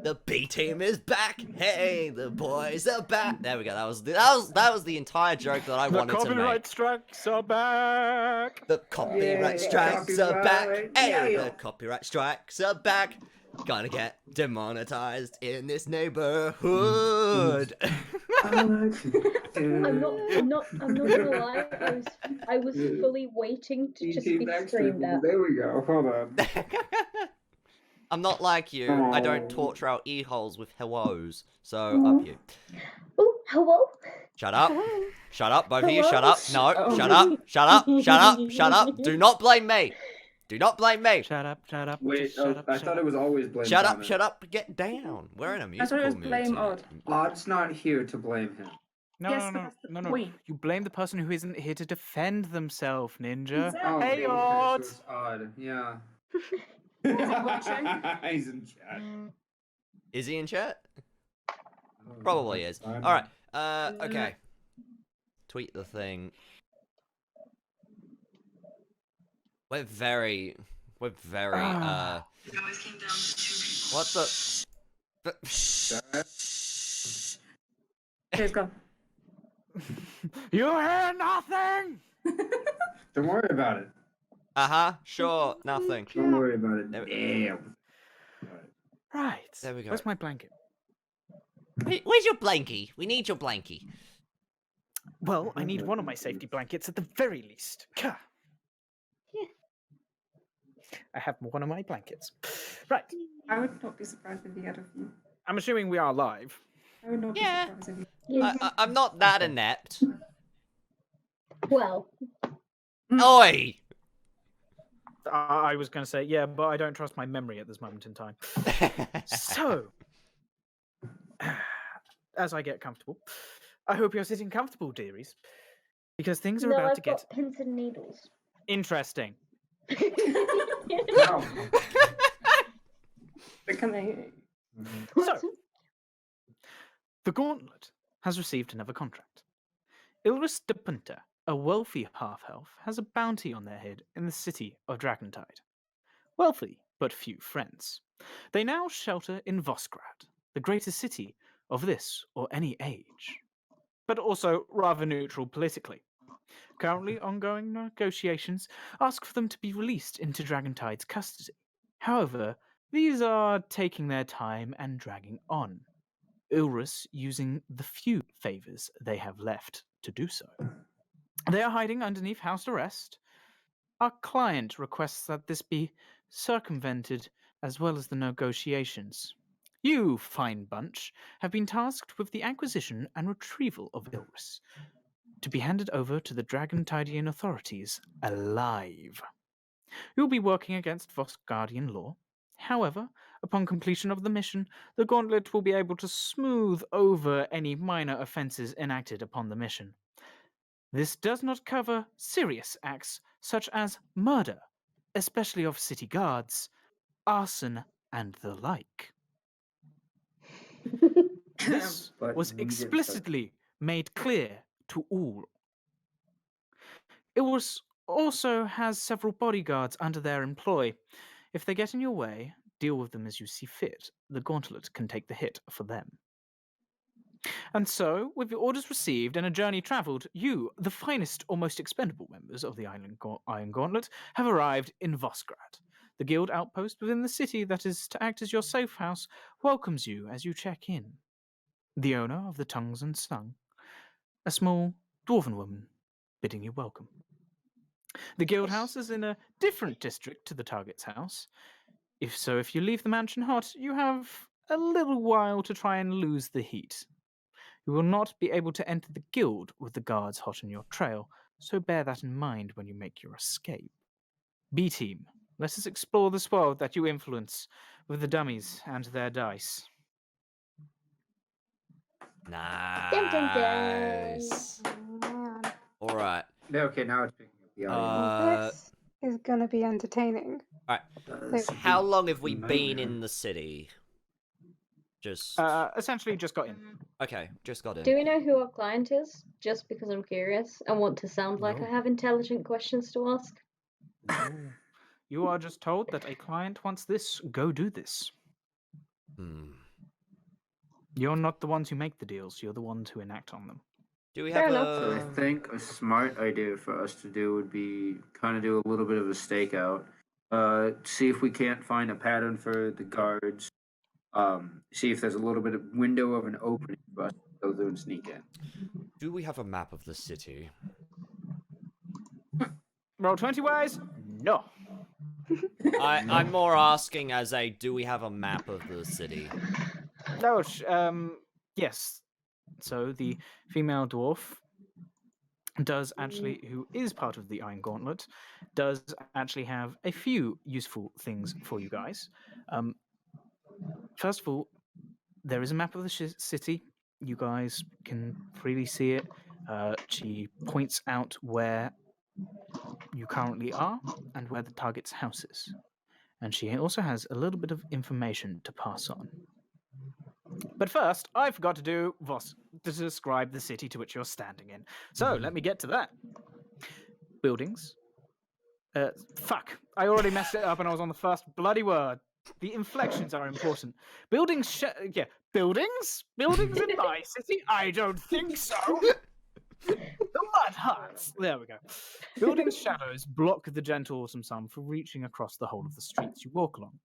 The B team is back. Hey, the boys are back. There we go. That was the entire joke that I wanted to make. The copyright strikes are back. The copyright strikes are back. Hey, the copyright strikes are back. Gonna get demonetized in this neighborhood. I'm not gonna lie. I was fully waiting to just be screamed at. There we go. Hold on. I'm not like you. I don't torture our ear holes with hellos. So up you. Oh, hello. Shut up. Hello. Shut up, both of you. Hello? Shut up. No. Oh. Shut up. Shut up. Shut up. Shut up. Do not blame me. Do not blame me. Shut up, shut up. Wait, shut up, I thought it was always blame. Shut up, Dominic. shut up, get down. We're in a I musical thought it was mood blame tonight. Odd. Odd's not here to blame him. No, Yes, no, but no, that's the no, no. point. You blame the person who isn't here to defend themselves, Ninja. Exactly. Hey, okay, Odd. so it's Odd. Yeah. Is he watching? He's in chat. Is he in chat? Probably is. Alright, okay. Tweet the thing. We're very, what the? Okay, let's go. You hear nothing. Don't worry about it. Sure, nothing. Don't worry about it. There we- Damn. Right. There we go. Where's my blanket? Where's your blankie? We need your blankie. Well, I need one of my safety blankets at the very least. Ka. Yeah. I have one of my blankets. Right. I would not be surprised with the other of you. I'm assuming we are live. I would not Yeah. be surprised if you. Yes. I'm not that inept. Well, Oi! I was going to say, yeah, but I don't trust my memory at this moment in time. So, as I get comfortable, I hope you're sitting comfortable, dearies, because things are no, about I've to got get pins and needles. interesting. No. Becoming. So, the Gauntlet has received another contract. Ilris de Punta, a wealthy half-elf, has a bounty on their head in the city of Dragontide. Wealthy, but few friends. They now shelter in Vosgrad, the greatest city of this or any age, but also rather neutral politically. Currently ongoing negotiations ask for them to be released into Dragontide's custody. However, these are taking their time and dragging on. Ilris using the few favors they have left to do so. They are hiding underneath house arrest. Our client requests that this be circumvented as well as the negotiations. You, fine bunch, have been tasked with the acquisition and retrieval of Ilris, to be handed over to the Dragontidian authorities alive. You will be working against Vosgardian law. However, upon completion of the mission, the Gauntlet will be able to smooth over any minor offences enacted upon the mission. This does not cover serious acts such as murder, especially of city guards, arson, and the like. This But was we did so. explicitly made clear to all. Ilris also has several bodyguards under their employ. If they get in your way, deal with them as you see fit. The Gauntlet can take the hit for them. And so, with your orders received and a journey travelled, you, the finest or most expendable members of the Iron Gauntlet, have arrived in Vosgrad. The guild outpost within the city that is to act as your safe house welcomes you as you check in. The owner of the Tongues and Sung, a small dwarven woman, bidding you welcome. The guild house is in a different district to the target's house. If you leave the mansion hot, you have a little while to try and lose the heat. You will not be able to enter the guild with the guards hot on your trail, so bear that in mind when you make your escape. B-Team, let us explore this world that you influence with the dummies and their dice. Nice. Alright. Okay, now it's picking up the audio. This is gonna be entertaining. How long have we been in the city? Just... Essentially just got in. Okay, just got in. Do we know who our client is? Just because I'm curious and want to sound like No. I have intelligent questions to ask. You are just told that a client wants this, go do this. You're not the ones who make the deals, you're the ones who enact on them. Do we Fair have enough. So I think a smart idea for us to do would be kind of do a little bit of a stakeout. See if we can't find a pattern for the guards. See if there's a little bit of window of an opening for us to go through and sneak in. Do we have a map of the city? Roll 20 ways? No. I'm more asking as a, do we have a map of the city? No, yes. So the female dwarf does actually, who is part of the Iron Gauntlet, does actually have a few useful things for you guys. First of all, there is a map of the city. You guys can freely see it. She points out where you currently are and where the target's house is. And she also has a little bit of information to pass on. But first, I forgot to describe the city to which you're standing in. So let me get to that. Buildings. Fuck. I already messed it up and I was on the first bloody word. The inflections are important. Buildings? Buildings? Buildings in my city? I don't think so. The mud huts. There we go. Buildings' shadows block the gentle autumn sun from reaching across the whole of the streets you walk along.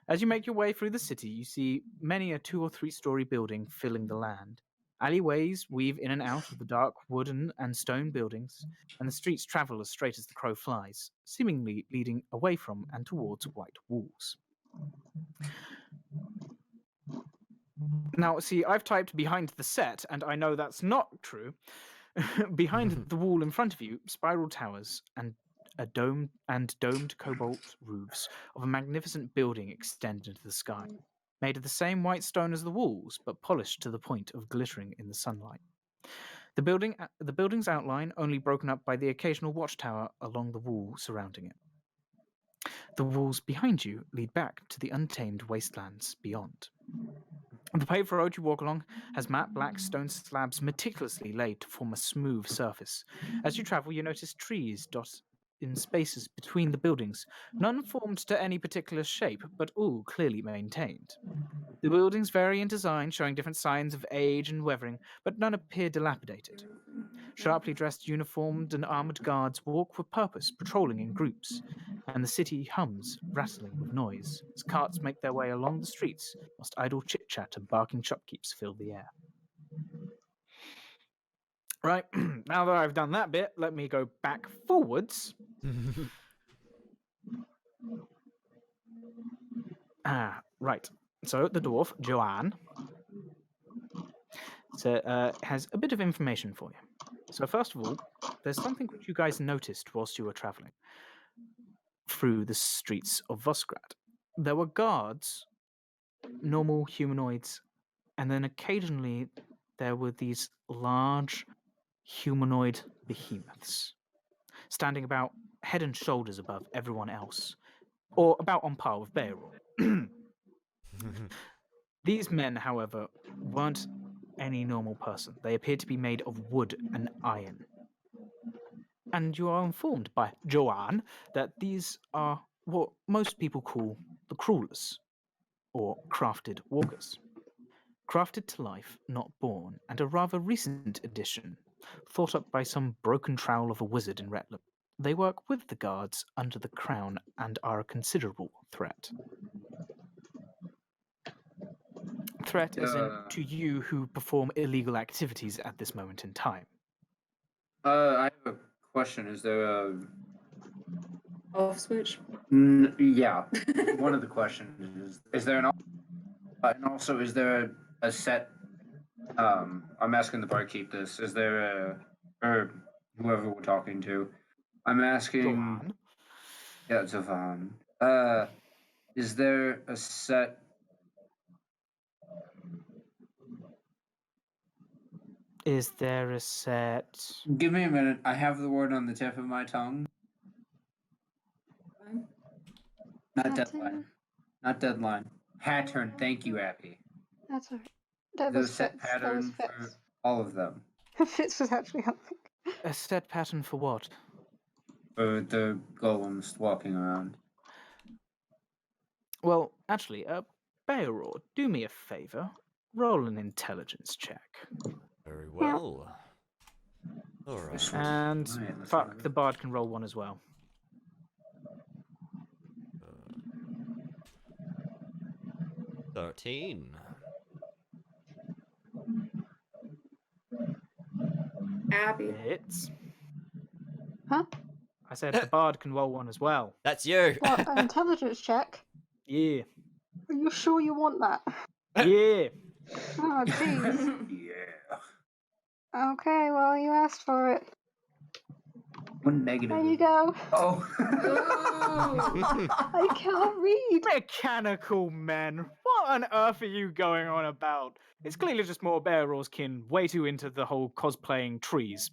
As you make your way through the city, you see many a 2 or 3 story building filling the land. Alleyways weave in and out of the dark wooden and stone buildings, and the streets travel as straight as the crow flies, seemingly leading away from and towards white walls. Now, see, I've typed behind the set, and I know that's not true. Behind the wall in front of you, spiral towers and domed cobalt roofs of a magnificent building extend into the sky, made of the same white stone as the walls, but polished to the point of glittering in the sunlight. The building's outline only broken up by the occasional watchtower along the wall surrounding it. The walls behind you lead back to the untamed wastelands beyond. The paved road you walk along has matte black stone slabs meticulously laid to form a smooth surface. As you travel, you notice trees dotted in spaces between the buildings, none formed to any particular shape, but all clearly maintained. The buildings vary in design, showing different signs of age and weathering, but none appear dilapidated. Sharply dressed, uniformed, and armored guards walk with purpose, patrolling in groups, and the city hums, rattling with noise, as carts make their way along the streets, whilst idle chit-chat and barking shopkeepers fill the air. Right, now that I've done that bit, let me go back forwards. Right. So the dwarf, Joanne, has a bit of information for you. So first of all, there's something which you guys noticed whilst you were traveling through the streets of Vosgrad. There were guards, normal humanoids, and then occasionally there were these large humanoid behemoths, standing about head and shoulders above everyone else, or about on par with Beowulf. These men, however, weren't any normal person. They appeared to be made of wood and iron. And you are informed by Joanne that these are what most people call the crawlers, or crafted walkers. Crafted to life, not born, and a rather recent addition, thought up by some broken trowel of a wizard in Retlam. They work with the guards under the crown and are a considerable threat. Threat as in to you who perform illegal activities at this moment in time. I have a question. Is there a... Off switch. Yeah. One of the questions is there an... and also, is there a set... I'm asking the barkeep this. Is there a... or whoever we're talking to. I'm asking... Joanne? Yeah, Zavan. Is there a set... Is there a set... Give me a minute. I have the word on the tip of my tongue. Not deadline. Not deadline. Pattern. Thank you, Abby. That's alright. That There's a was set Fitz. That was pattern for Fitz. all of them. Fitz was actually helping. A set pattern for what? For the golems walking around. Well, actually, Beoror, do me a favour. roll an intelligence check. Very well. Alright. This one. And Right, let's fuck, have it. the bard can roll one as well. 13. Abby. Hits. Huh? I said the bard can roll one as well. That's you! What, an intelligence check? Yeah. Are you sure you want that? Yeah. Oh, jeez. Yeah. Okay, well, you asked for it. One negative. There you go. Oh. I can't read. Mechanical men. What on earth are you going on about? It's clearly just more Bearor's kin, way too into the whole cosplaying trees.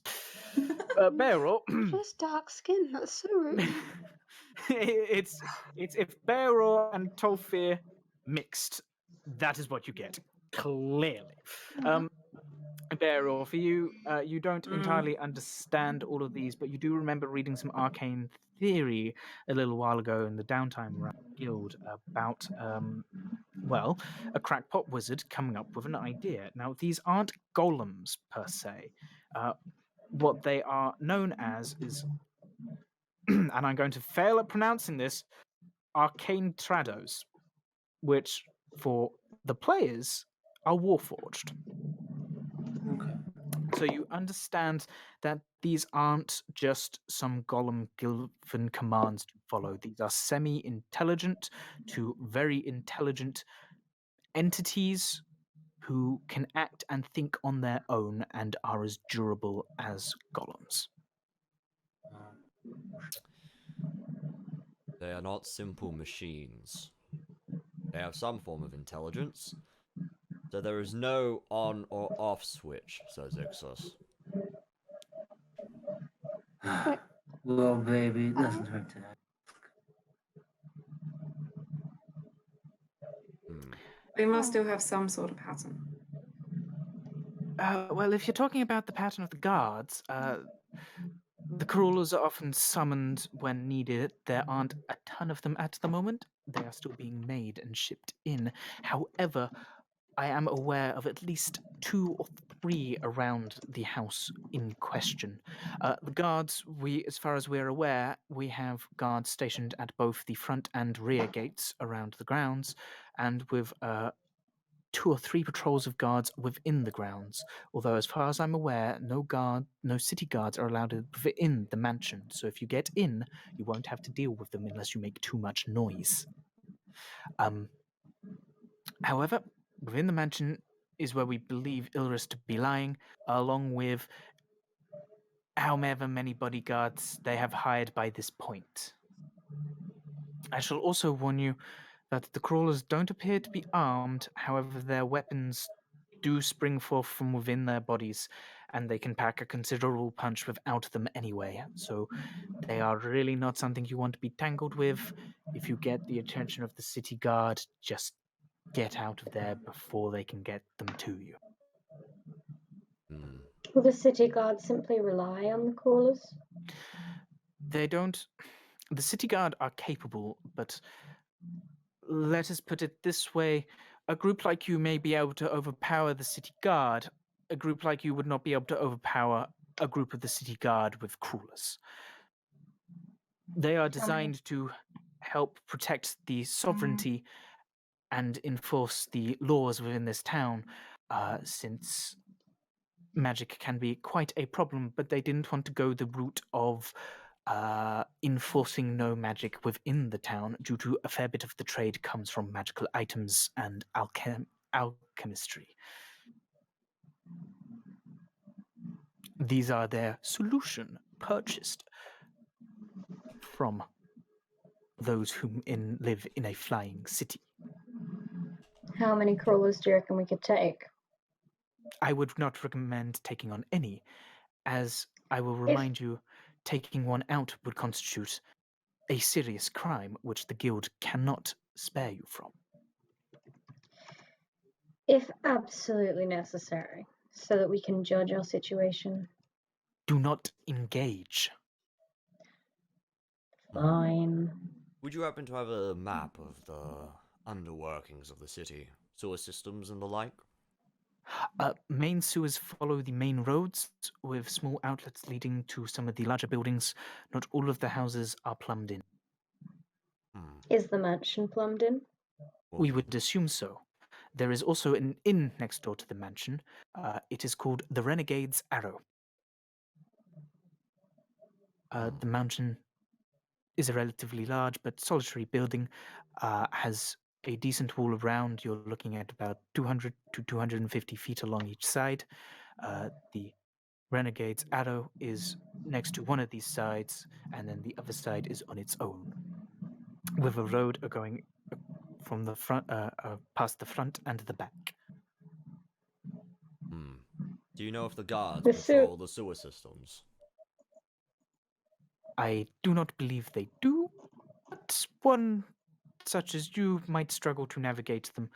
Bearor, Just dark skin. That's so rude. it's if Bearor and Tolfir mixed, that is what you get. Clearly. Bearor, for you, you don't entirely understand all of these, but you do remember reading some arcane theory a little while ago in the downtime around the guild about, well, a crackpot wizard coming up with an idea. Now, these aren't golems per se. What they are known as is, and I'm going to fail at pronouncing this, arcane trados, which for the players are warforged. Okay. So you understand that these aren't just some golem given commands to follow. These are semi-intelligent to very intelligent entities who can act and think on their own and are as durable as golems. They are not simple machines. They have some form of intelligence. So there is no on or off switch, says Ixos. Well, baby, it doesn't hurt to have. They must still have some sort of pattern. Well, if you're talking about the pattern of the guards, the crawlers are often summoned when needed. There aren't a ton of them at the moment. They are still being made and shipped in. However, I am aware of at least 2 or 3 around the house in question. The guards, as far as we're aware, we have guards stationed at both the front and rear gates around the grounds, and with 2 or 3 patrols of guards within the grounds. Although, as far as I'm aware, no city guards are allowed within the mansion. So if you get in, you won't have to deal with them unless you make too much noise. However, within the mansion is where we believe Ilris to be lying, along with however many bodyguards they have hired by this point. I shall also warn you that the crawlers don't appear to be armed, however their weapons do spring forth from within their bodies, and they can pack a considerable punch without them anyway, so they are really not something you want to be tangled with. If you get the attention of the city guard, just get out of there before they can get them to you. Will the city guard simply rely on the crawlers? They don't. The city guard are capable, but let us put it this way. A group like you may be able to overpower the city guard. A group like you would not be able to overpower a group of the city guard with crawlers. They are designed to help protect the sovereignty and enforce the laws within this town, since magic can be quite a problem, but they didn't want to go the route of enforcing no magic within the town due to a fair bit of the trade comes from magical items and alchemistry. These are their solution purchased from those who live in a flying city. How many crawlers do you reckon we could take? I would not recommend taking on any, as I will remind you, taking one out would constitute a serious crime which the guild cannot spare you from. If absolutely necessary, so that we can judge our situation. Do not engage. Fine. Would you happen to have a map of the underworkings of the city, sewer systems and the like? Main sewers follow the main roads, with small outlets leading to some of the larger buildings. Not all of the houses are plumbed in. Is the mansion plumbed in? We would assume so. There is also an inn next door to the mansion. It is called the Renegade's Arrow. The mansion is a relatively large but solitary building, has a decent wall around. You're looking at about 200 to 250 feet along each side. The Renegade's Arrow is next to one of these sides, and then the other side is on its own, with a road going from the front, past the front and the back. Do you know if the guards The patrol the sewer systems? I do not believe they do, but one such as you might struggle to navigate them.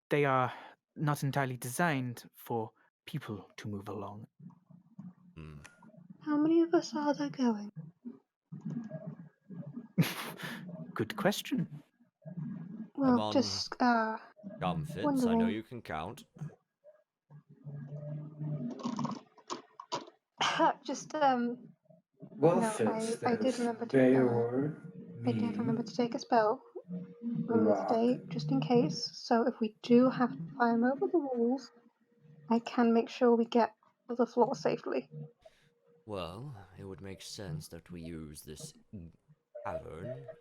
They are not entirely designed for people to move along. How many of us are there going? Good question. Well, on. just Come, Fitz, I wondering. know you can count. just Well, no, Fitz, I did remember to Bayor, I did remember to take a spell the on this rock. day, just in case. So if we do have to climb over the walls, I can make sure we get to the floor safely. Well, it would make sense that we use this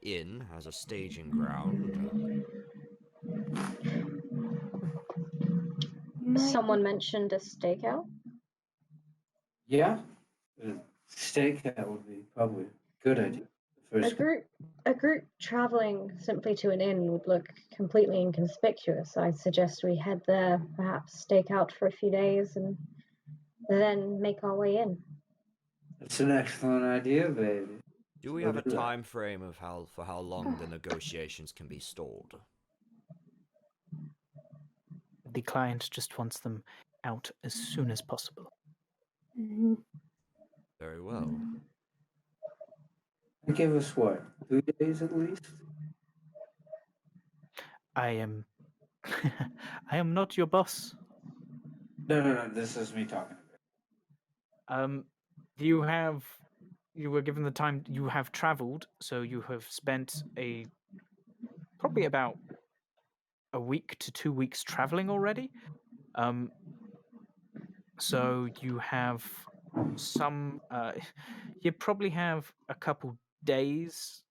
inn as a staging ground. Someone mentioned a stakeout. Yeah, stakeout would be probably a good idea. A group traveling simply to an inn would look completely inconspicuous. I suggest we head there, perhaps stake out for a few days, and then make our way in. That's an excellent idea, baby. Do we have a time frame of for how long the negotiations can be stalled? The client just wants them out as soon as possible. Mm-hmm. Very well. Give us what, 2 days at least? I am I am not your boss. No, this is me talking. You were given the time, you have traveled, so you have spent probably about a week to 2 weeks traveling already. So you have you probably have a couple days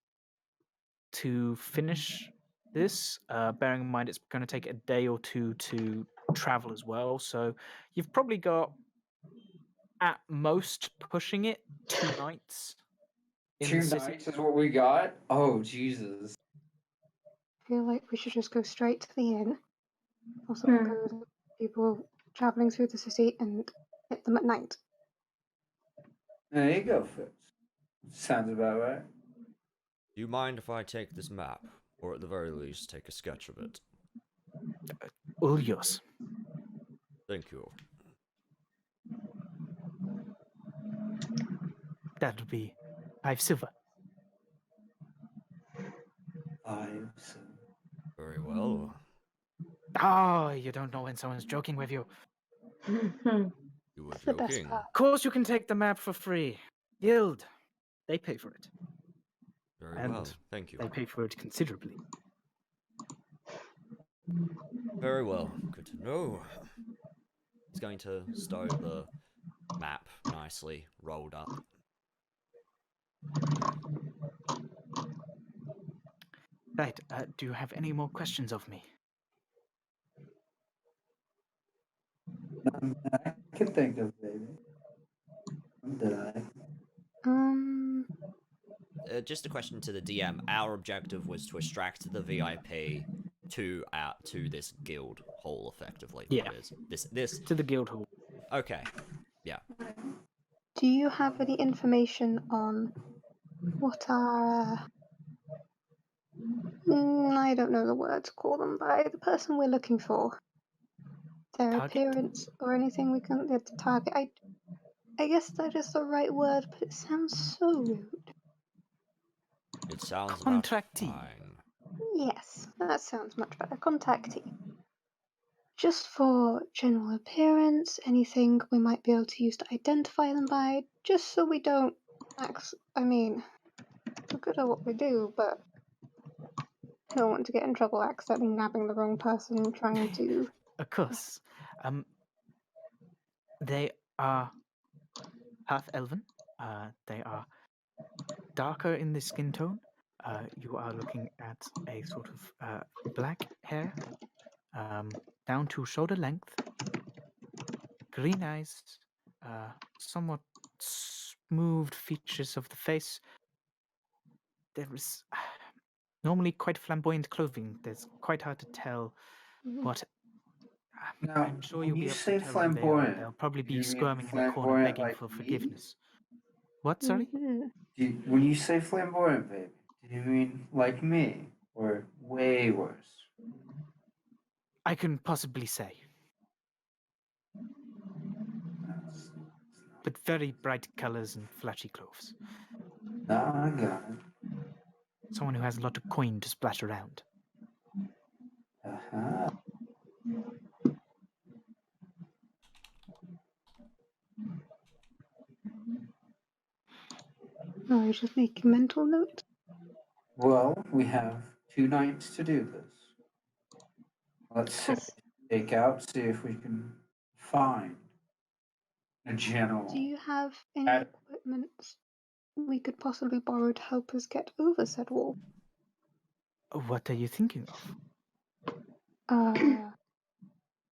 to finish this, bearing in mind it's going to take a day or two to travel as well. So you've probably got, at most, pushing it 2 nights in 2 the city. nights is what we got? Oh, Jesus. I feel like we should just go straight to the inn. Also, go with people traveling through the city and hit them at night. There you go, Fitz. Sounds about right. Do you mind if I take this map? Or at the very least, take a sketch of it? All yours. Thank you. That'll be 5 silver. 5 silver. Very well. Oh, you don't know when someone's joking with you. You were The best joking. part. Of course you can take the map for free. Guild. They pay for it. Very And well, thank you. They pay for it considerably. Very well, good to know. He's going to start the map nicely rolled up. Right, do you have any more questions of me? I can think of, baby. Did I? Just a question to the DM. Our objective was to extract the VIP to this guild hall, effectively. Yeah. This To the guild hall. Okay. Yeah. Do you have any information on what our I don't know the word to call them by the person we're looking for? Their Target? appearance or anything we can get to target? I guess that is the right word, but it sounds so rude. It sounds Contractee. about fine. Yes, that sounds much better. Contactee. just for general appearance, anything we might be able to use to identify them by, just so we don't I mean, we're good at what we do, but I don't want to get in trouble accidentally nabbing the wrong person trying to... Of course. They are half elven. They are darker in the skin tone. You are looking at a sort of black hair, down to shoulder length, green eyes, somewhat smoothed features of the face. There is normally quite flamboyant clothing. It's quite hard to tell what. Now, I'm sure when you'll be you able say to tell who they are. flamboyant, They'll probably do be you mean squirming in the corner flamboyant begging like for me? forgiveness. What, sorry? When you say flamboyant, baby, do you mean like me, or way worse? I can possibly say. With very bright colors and flashy clothes. Nah, I got it. Someone who has a lot of coin to splash around. Uh-huh. I was just making mental notes. Well, we have 2 nights to do this. Let's take out, see if we can find a general. Do you have any equipment we could possibly borrow to help us get over said wall? What are you thinking of?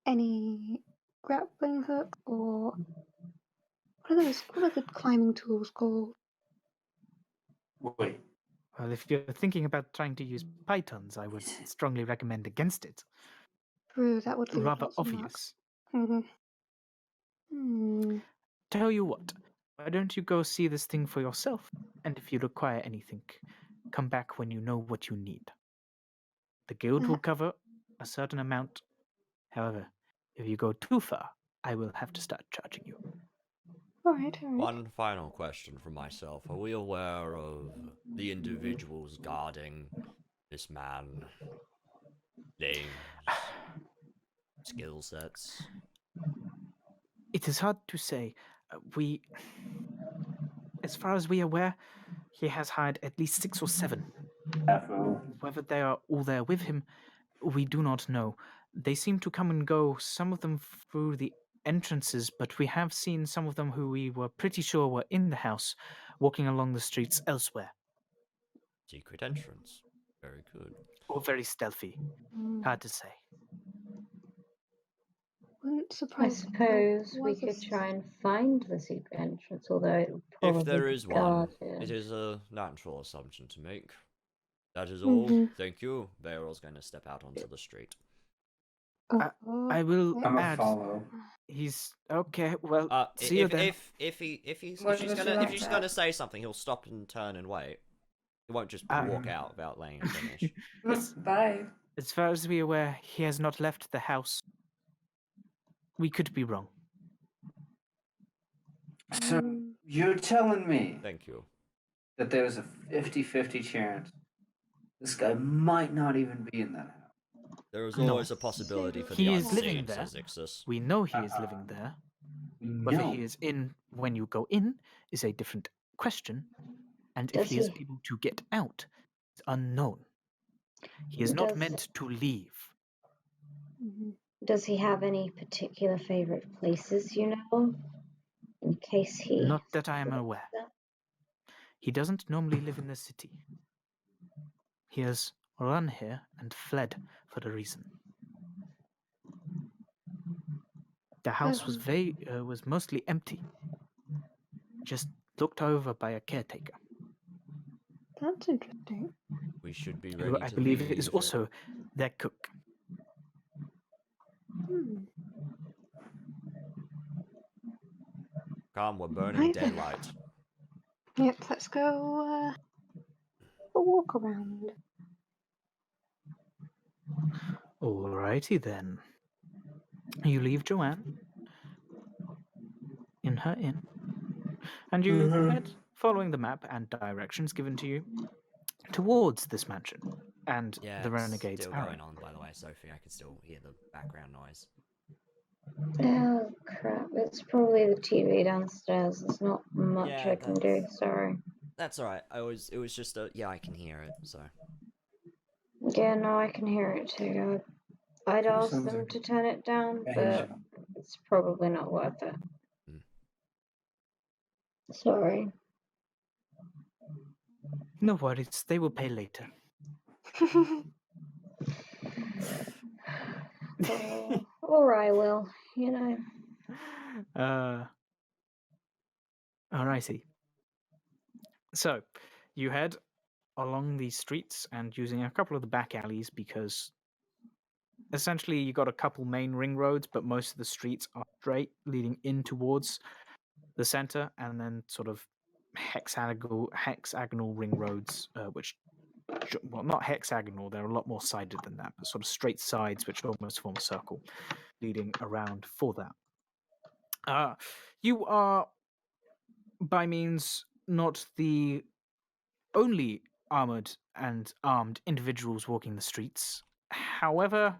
Any grappling hooks or what are the climbing tools called? Wait. Well, if you're thinking about trying to use pythons, I would strongly recommend against it. True, that would feel Rather lots of obvious. marks. Tell you what, why don't you go see this thing for yourself? And if you require anything, come back when you know what you need. The guild will cover a certain amount. However, if you go too far, I will have to start charging you. All right. One final question from myself. Are we aware of the individuals guarding this man? Names? Skill sets? It is hard to say. As far as we are aware, he has hired at least 6 or 7. Whether they are all there with him, we do not know. They seem to come and go, some of them through the entrances, but we have seen some of them who we were pretty sure were in the house, walking along the streets elsewhere. Secret entrance. Very good. Or very stealthy. Hard to say. Wouldn't I surprise me. suppose we could try and find the secret entrance, although it would probably If there be is one, guarded. it is a natural assumption to make. That is all. Thank you. Bearl's going to step out onto the street. I will I'm a add. follow. He's okay. Well, see you then. If she's gonna say something, he'll stop and turn and wait. He won't just walk out without letting him finish. Bye. As far as we are aware, he has not left the house. We could be wrong. So you're telling me Thank you. that there's a 50-50 chance this guy might not even be in that house? There is always a possibility for He the is living unseen, there. says Ixus. We know he is living there. Whether he is in when you go in is a different question, and if he is able to get out is unknown. He is not meant to leave. Does he have any particular favorite places, you know? In case he... Not that I am aware. He doesn't normally live in the city. He has run here and fled for the reason. The house was mostly empty, just looked over by a caretaker. That's interesting. We should be Who ready I to believe leave. is also their cook. Come, we're burning daylight. Yep, let's go a walk around. Alrighty then. You leave Joanne in her inn, and you head, following the map and directions given to you, towards this mansion and Yeah, the it's Renegade's still Arrow. going on, by the way, Sophie. I can still hear the background noise. Oh crap! It's probably the TV downstairs. There's not much Yeah, I can do. Sorry. that's alright. It was just a, yeah, I can hear it, so. Yeah, no, I can hear it too. I'd ask Sounds them like to turn it down, but Asian. it's probably not worth it. Mm. Sorry. No worries, they will pay later. Or I will, you know. Alrighty. So, you head along these streets and using a couple of the back alleys because essentially you got a couple main ring roads, but most of the streets are straight leading in towards the center, and then sort of hexagonal ring roads, which, well, not hexagonal, they're a lot more sided than that, but sort of straight sides which almost form a circle leading around for that. You are by means not the only armored and armed individuals walking the streets. However,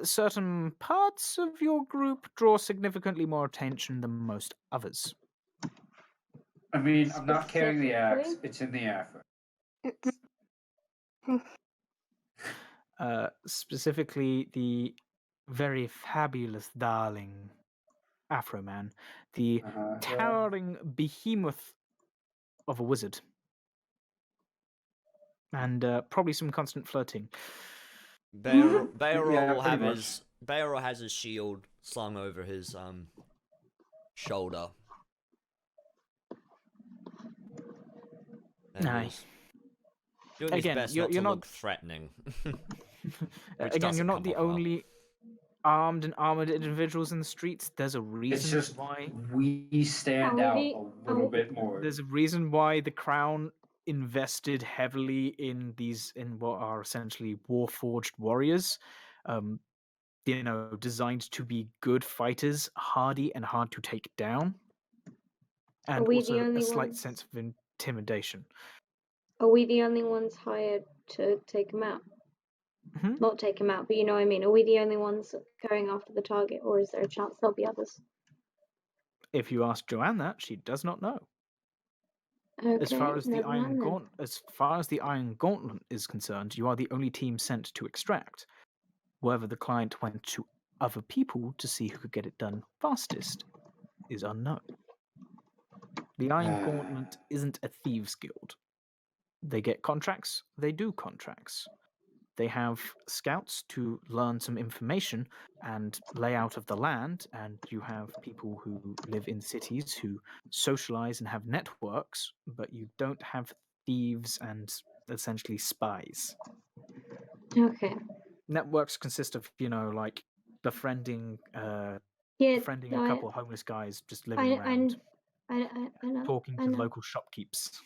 certain parts of your group draw significantly more attention than most others. I mean, I'm not carrying the axe. Specifically? It's in the afro. It's Specifically, the very fabulous darling Afro Man, the towering behemoth of a wizard, and probably some constant flirting. Bayer has his shield slung over his shoulder. And Aye. he's doing Again, his best you're not to not- look threatening. Which Again, doesn't you're not come the off well. only armed and armored individuals in the streets. There's a It's reason just why. we stand out a little bit more. There's a reason why the crown invested heavily in what are essentially warforged warriors. Designed to be good fighters, hardy and hard to take down, and we the also only a slight ones? sense of intimidation. Are we the only ones hired to take him out? Mhm. Not take him out, but you know what I mean. Are we the only ones going after the target, or is there a chance there'll be others? If you ask Joanne that, she does not know. Okay, As far as the never mind then. Iron Gauntlet is concerned, you are the only team sent to extract. Whether the client went to other people to see who could get it done fastest is unknown. The Iron Gauntlet isn't a thieves' guild. They get contracts, they do contracts. They have scouts to learn some information and layout of the land, and you have people who live in cities who socialize and have networks, but you don't have thieves and essentially spies. Okay. Networks consist of, like befriending Yeah, a couple of homeless guys just living I around, know. talking I to know. local shopkeepers.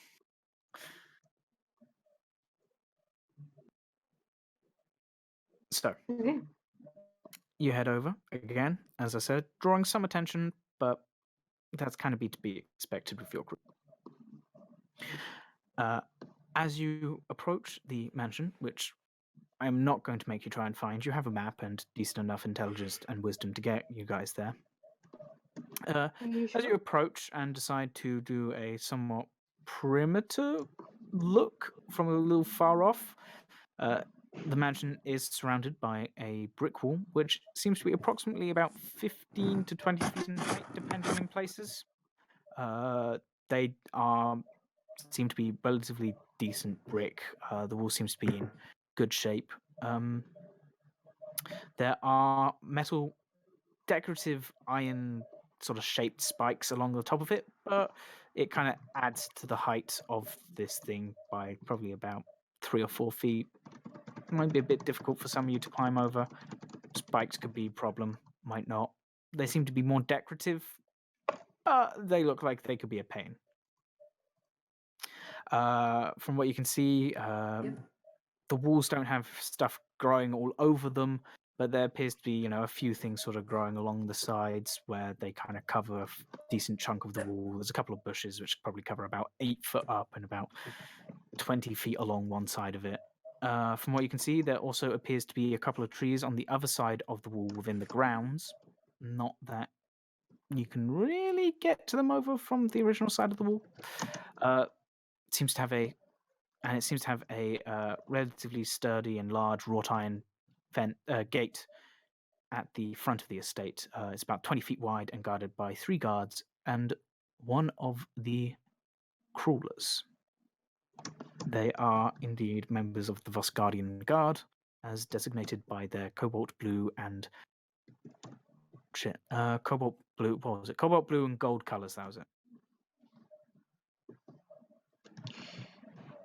So, Okay. you head over again, as I said, drawing some attention, but that's kind of to be expected with your group. As you approach the mansion, which I'm not going to make you try and find, you have a map and decent enough intelligence and wisdom to get you guys there. Are you As you sure? approach and decide to do a somewhat perimeter look from a little far off, the mansion is surrounded by a brick wall, which seems to be approximately about 15 to 20 feet in height, depending in places. They seem to be relatively decent brick. The wall seems to be in good shape. There are metal, decorative iron sort of shaped spikes along the top of it, but it kind of adds to the height of this thing by probably about 3 or 4 feet. Might be a bit difficult for some of you to climb over. Spikes could be a problem, might not. They seem to be more decorative, but they look like they could be a pain. From what you can see, the walls don't have stuff growing all over them, but there appears to be, a few things sort of growing along the sides where they kind of cover a decent chunk of the wall. There's a couple of bushes which probably cover about 8 foot up and about 20 feet along one side of it. from what you can see, there also appears to be a couple of trees on the other side of the wall within the grounds. Not that you can really get to them over from the original side of the wall. It seems to have a relatively sturdy and large wrought iron gate at the front of the estate. It's about 20 feet wide and guarded by 3 guards and one of the crawlers. They are indeed members of the Vosgradian Guard, as designated by their cobalt blue and cobalt blue. What was it? Cobalt blue and gold colors. That was it.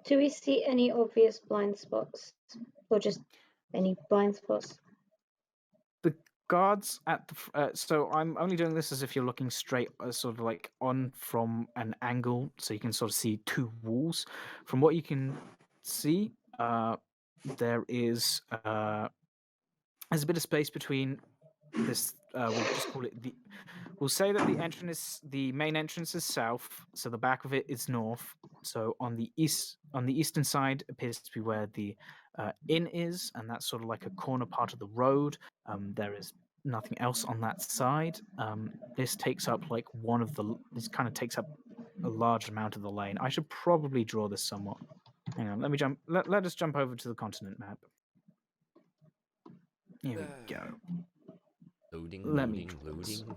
Do we see any obvious blind spots, or just any blind spots? The guards at the so I'm only doing this as if you're looking straight, sort of like on from an angle, so you can sort of see 2 walls. From what you can see, there is there's a bit of space between this. We'll just call it the. We'll say that the main entrance is south, so the back of it is north. So on the eastern side appears to be where the inn is, and that's sort of like a corner part of the road. There is nothing else on that side. This takes up like this kind of takes up a large amount of the lane. I should probably draw this somewhat. Hang on, let me jump. Let us jump over to the continent map. Here we go. Loading, Let me loading, draw this. loading.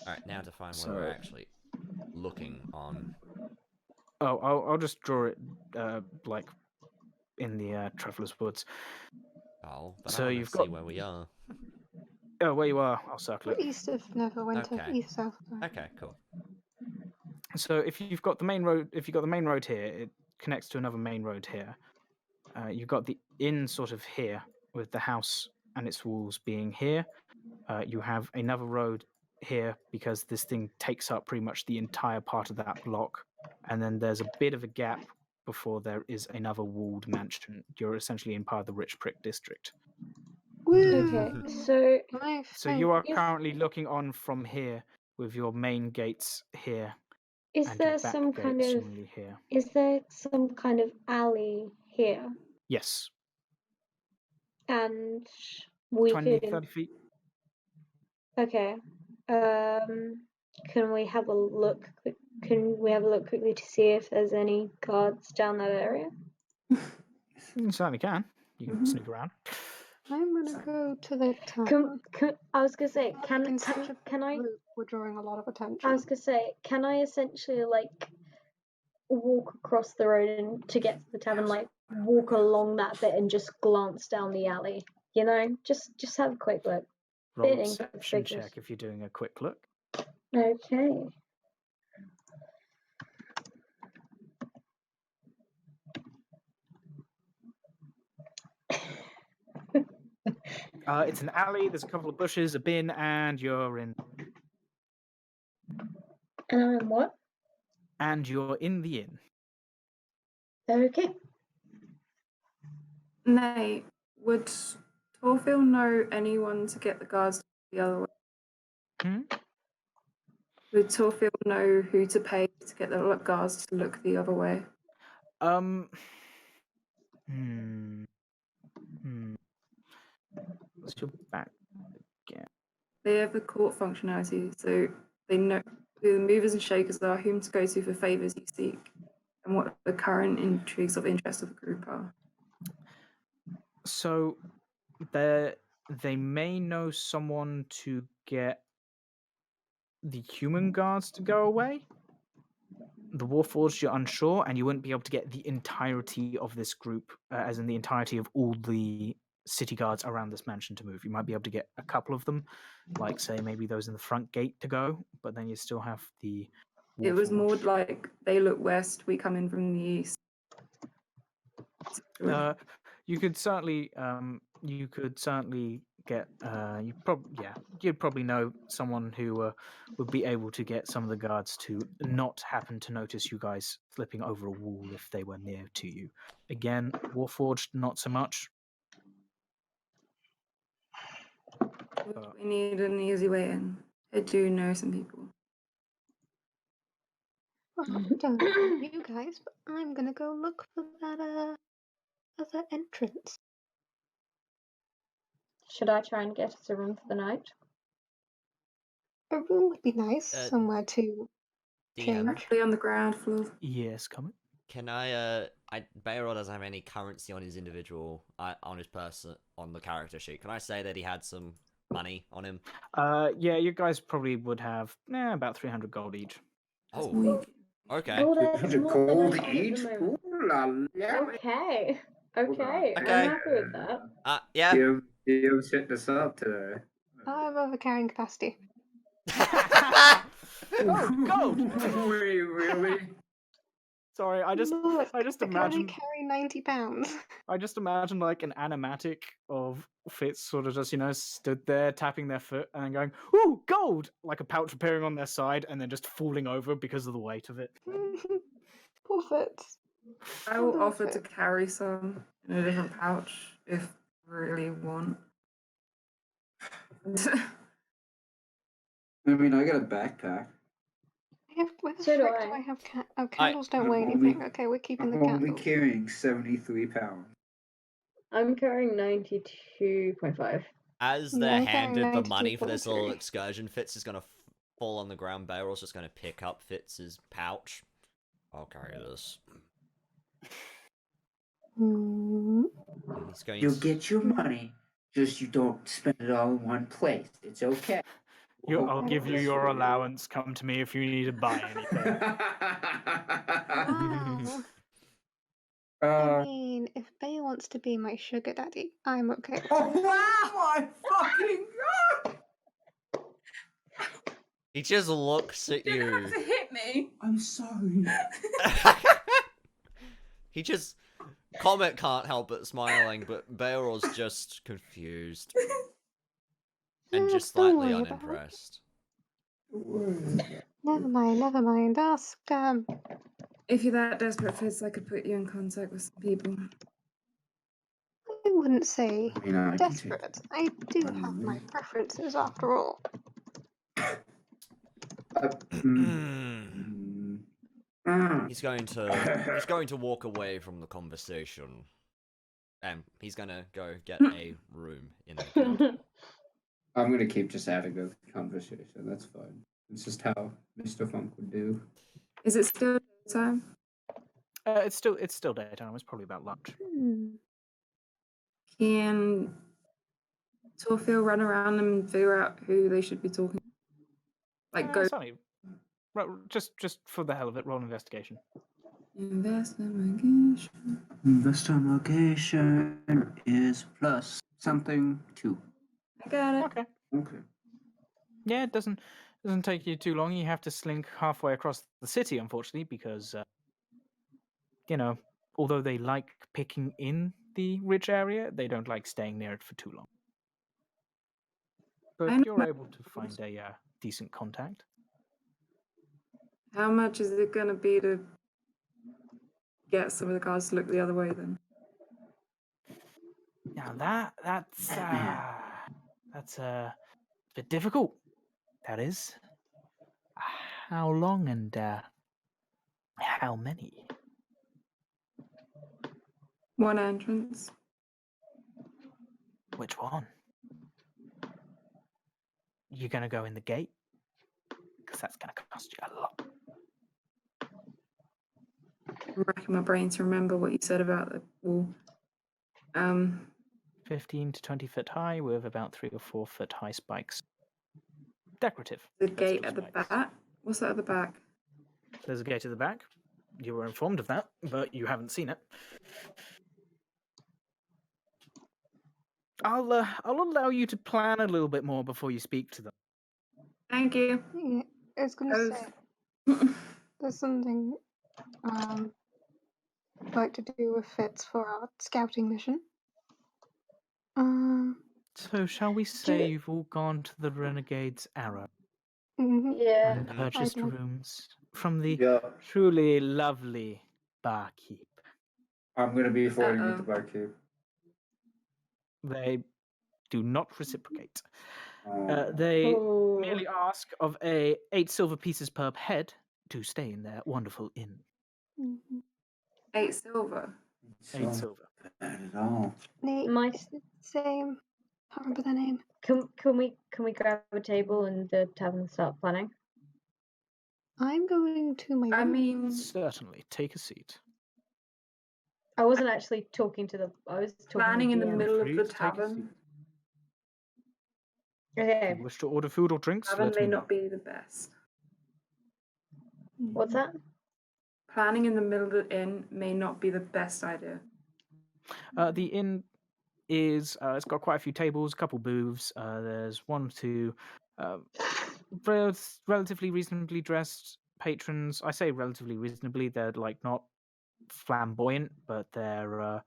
Alright, now to find where we're actually looking on. Oh, I'll just draw it like in the Traveller's Woods. Oh, but So I you've want to see got- where we are. Oh, where you are, I'll circle We're it. east of Neverwinter, Okay. east south. Sorry. Okay, cool. So if you've got the main road, here, it connects to another main road here. You've got the inn sort of here, with the house and its walls being here. You have another road here because this thing takes up pretty much the entire part of that block, and then there's a bit of a gap before there is another walled mansion. You're essentially in part of the Rich Prick district. Okay, so So you are Yes. currently looking on from here with your main gates here is and there your back some gates kind of similarly here. alley here, Yes, and we 20, could 30 feet. Okay. Can we have a look? Can we have a look quickly to see if there's any guards down that area? You certainly can. You can snoop around. I'm gonna go to the town. I was gonna say, In such a can I? group, we're drawing a lot of attention. I was gonna say, can I essentially like walk across the road and to get to the tavern, like walk along that bit and just glance down the alley? You know, just have a quick look. Roll a Bit perception inconspicuous. check if you're doing a quick look. Okay. It's an alley, there's a couple of bushes, a bin, and you're in. And I'm what? And you're in the inn. Okay. Nate, would Torfil know anyone to get the guards the other way? Hmm? Would Torfil know who to pay to get the guards to look the other way? What's your back again? They have the court functionality, so they know who the movers and shakers are, whom to go to for favours you seek, and what the current intrigues of interest of the group are. So they may know someone to get the human guards to go away. The Warforged, you're unsure, and you wouldn't be able to get the entirety of this group, as in the entirety of all the city guards around this mansion to move. You might be able to get a couple of them, like say maybe those in the front gate to go, but then you still have the Warforged. It was more like they look west, we come in from the east. You could certainly get you'd probably know someone who would be able to get some of the guards to not happen to notice you guys slipping over a wall if they were near to you. Again, Warforged, not so much. We need an easy way in. I do know some people. don't know about you guys, but I'm gonna go look for that other entrance. Should I try and get us a room for the night? A room would be nice, somewhere to DM. change. Actually on the ground floor. Yes, Comet. Can Bayro doesn't have any currency on his individual, on his person, on the character sheet. Can I say that he had some money on him? Yeah, you guys probably would have about 300 gold each. Oh, Weak. okay. Oh, that's 200 more than I gold have at each? the moment. Ooh la la. Okay. Okay. I'm Okay. happy with that. Yeah. DM set this up today. I have overcarrying capacity. Oh, gold! Wait, really? Sorry, I just Look, I can only imagine carry 90 pounds. I just imagine like an animatic of Fitz sort of just, stood there tapping their foot and then going, "Ooh, gold!" Like a pouch appearing on their side and then just falling over because of the weight of it. Poor Fitz. I will offer to carry some in a different pouch if you really want. I mean, I got a backpack. Where the So do frick do I. I have candles don't weigh I'm anything. only- Okay, we're keeping the I'm only candles. carrying 73 pounds. I'm carrying 92.5. As Yeah, they're I'm carrying handed the money for this 92.3. little excursion, Fitz is gonna fall on the ground. Barrel's just gonna pick up Fitz's pouch. I'll carry this. Hmm. And he's going You'll to... get your money, just you don't spend it all in one place. It's okay. I'll give you your allowance. Come to me if you need to buy anything. Wow. I Uh, mean, if Bay wants to be my sugar daddy, I'm okay. oh wow! My fucking god! He just looks at You didn't you. have to hit me. I'm sorry. He just... Comet can't help but smiling, but Beowulf's just confused. And Yeah, just don't slightly worry about it. unimpressed. Never mind. Ask, If you're that desperate, Fitz, I could put you in contact with some people. I wouldn't say You know, I can take desperate. I do have my preferences after all. He's going to walk away from the conversation. And he's gonna go get a room in the guild. I'm gonna keep just having a conversation. That's fine. It's just how Mr. Funk would do. Is it still time? It's still daytime. It's probably about lunch. Can Torfil run around and figure out who they should be talking to? Like, go Sorry. Right, just for the hell of it, roll investigation. investigation. Investigation is plus something 2. I got it. Okay. Okay. Yeah, it doesn't take you too long. You have to slink halfway across the city, unfortunately, because although they like picking in the rich area, they don't like staying near it for too long. I But know you're that- able to find a decent contact. How much is it going to be to get some of the guards to look the other way then? Now that's a bit difficult. That is. How long and how many? One entrance. Which one? You gonna go in the gate? Because that's gonna cost you a lot. I'm racking my brain to remember what you said about the wall. 15 to 20 foot high with about 3 or 4 foot high spikes. Decorative. The but gate still at the spikes. back. What's that at the back? There's a gate at the back. You were informed of that, but you haven't seen it. I'll allow you to plan a little bit more before you speak to them. Thank you. Yeah, I was gonna say there's something I'd like to do with Fitz for our scouting mission. So shall we say you've all gone to the Renegade's Arrow Yeah. and purchased I'd like- rooms from the Yeah, truly lovely barkeep? I'm gonna be flirting with the Uh-oh. barkeep. They do not reciprocate. Oh. They Oh. merely ask of 8 silver pieces per head to stay in their wonderful inn. Mm-hmm. 8 silver. 8 silver. Bad at all. My Same. Can't remember their name. can we grab a table and the tavern start planning? I'm going to my I room. mean, Certainly, take a seat. I wasn't actually talking to the. I was talking planning to in the the DM. middle of Free the to take a tavern. If Okay, you wish to order food or drinks, Tavern let may me know. not be the best. what's that? Planning in the middle of the inn may not be the best idea. The inn is it's got quite a few tables, a couple booths. There's 1 or 2 relatively reasonably dressed patrons. I say relatively reasonably; they're like not flamboyant, but they're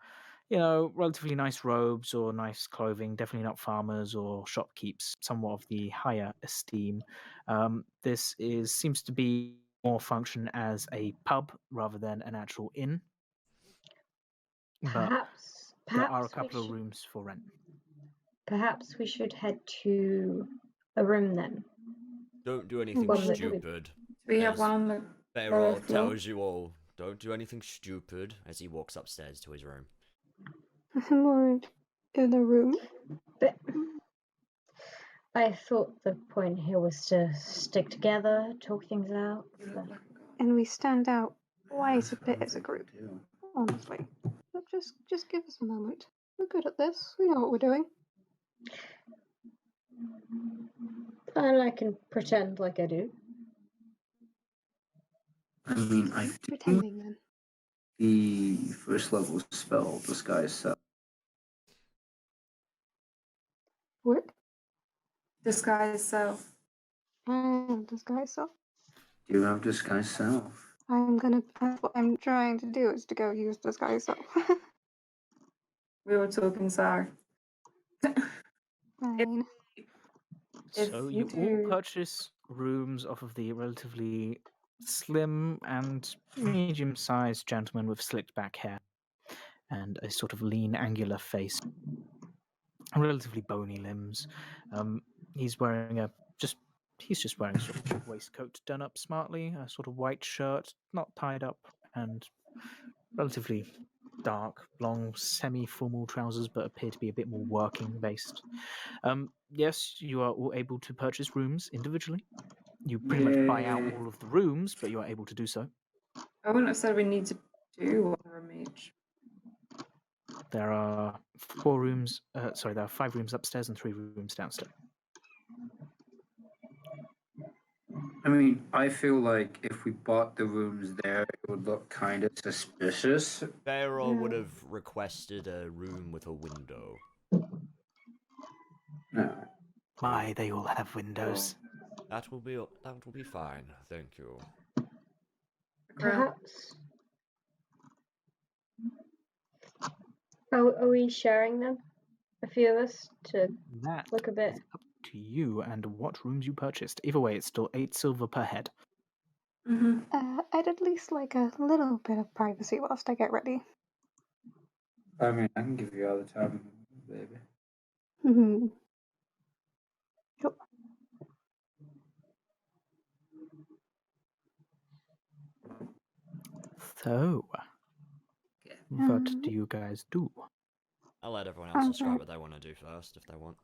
relatively nice robes or nice clothing. Definitely not farmers or shopkeepers. Somewhat of the higher esteem. This seems to be more function as a pub rather than an actual inn. But there are a couple of rooms for rent. Perhaps we should head to a room then. Don't do anything One that we- stupid. We have Yes. one on the Bearall lower floor. tells you all, don't do anything stupid as he walks upstairs to his room. More in the room. But I thought the point here was to stick together, talk things out. You look but- like And we stand out quite a bit That's as a what I group, do. honestly. But just give us a moment. We're good at this. We know what we're doing. And I can pretend like I do. I mean, I Keep do pretending then. the first level spell, Disguise Self. Work. disguise self. And disguise self. Do you have Disguise Self? That's what I'm trying to do is to go use disguise self. We were talking, sorry. Fine. If So you you all do- purchase rooms off of the relatively slim and medium-sized gentleman with slicked back hair and a sort of lean, angular face, relatively bony limbs. He's wearing he's just wearing a sort of waistcoat done up smartly, a sort of white shirt, not tied up, and relatively dark, long, semi-formal trousers, but appear to be a bit more working-based. Yes, you are all able to purchase rooms individually. You pretty much buy out Yay. all of the rooms, but you are able to do so. I wouldn't have said we need to do one room each. There are 4 rooms. There are 5 rooms upstairs and 3 rooms downstairs. I mean, I feel like if we bought the rooms there, it would look kind of suspicious. Bearall would have requested a room with a window. No. Why, they all have windows. That will be fine, thank you. Perhaps. Are we sharing them? A few of us to That look a bit. is up to you and what rooms you purchased. Either way, it's still 8 silver per head. Mm-hmm. I'd at least like a little bit of privacy whilst I get ready. I mean, I can give you all the time, baby. Mm-hmm. Yep. So, what do you guys do? I'll let everyone else describe Okay. what they want to do first, if they want.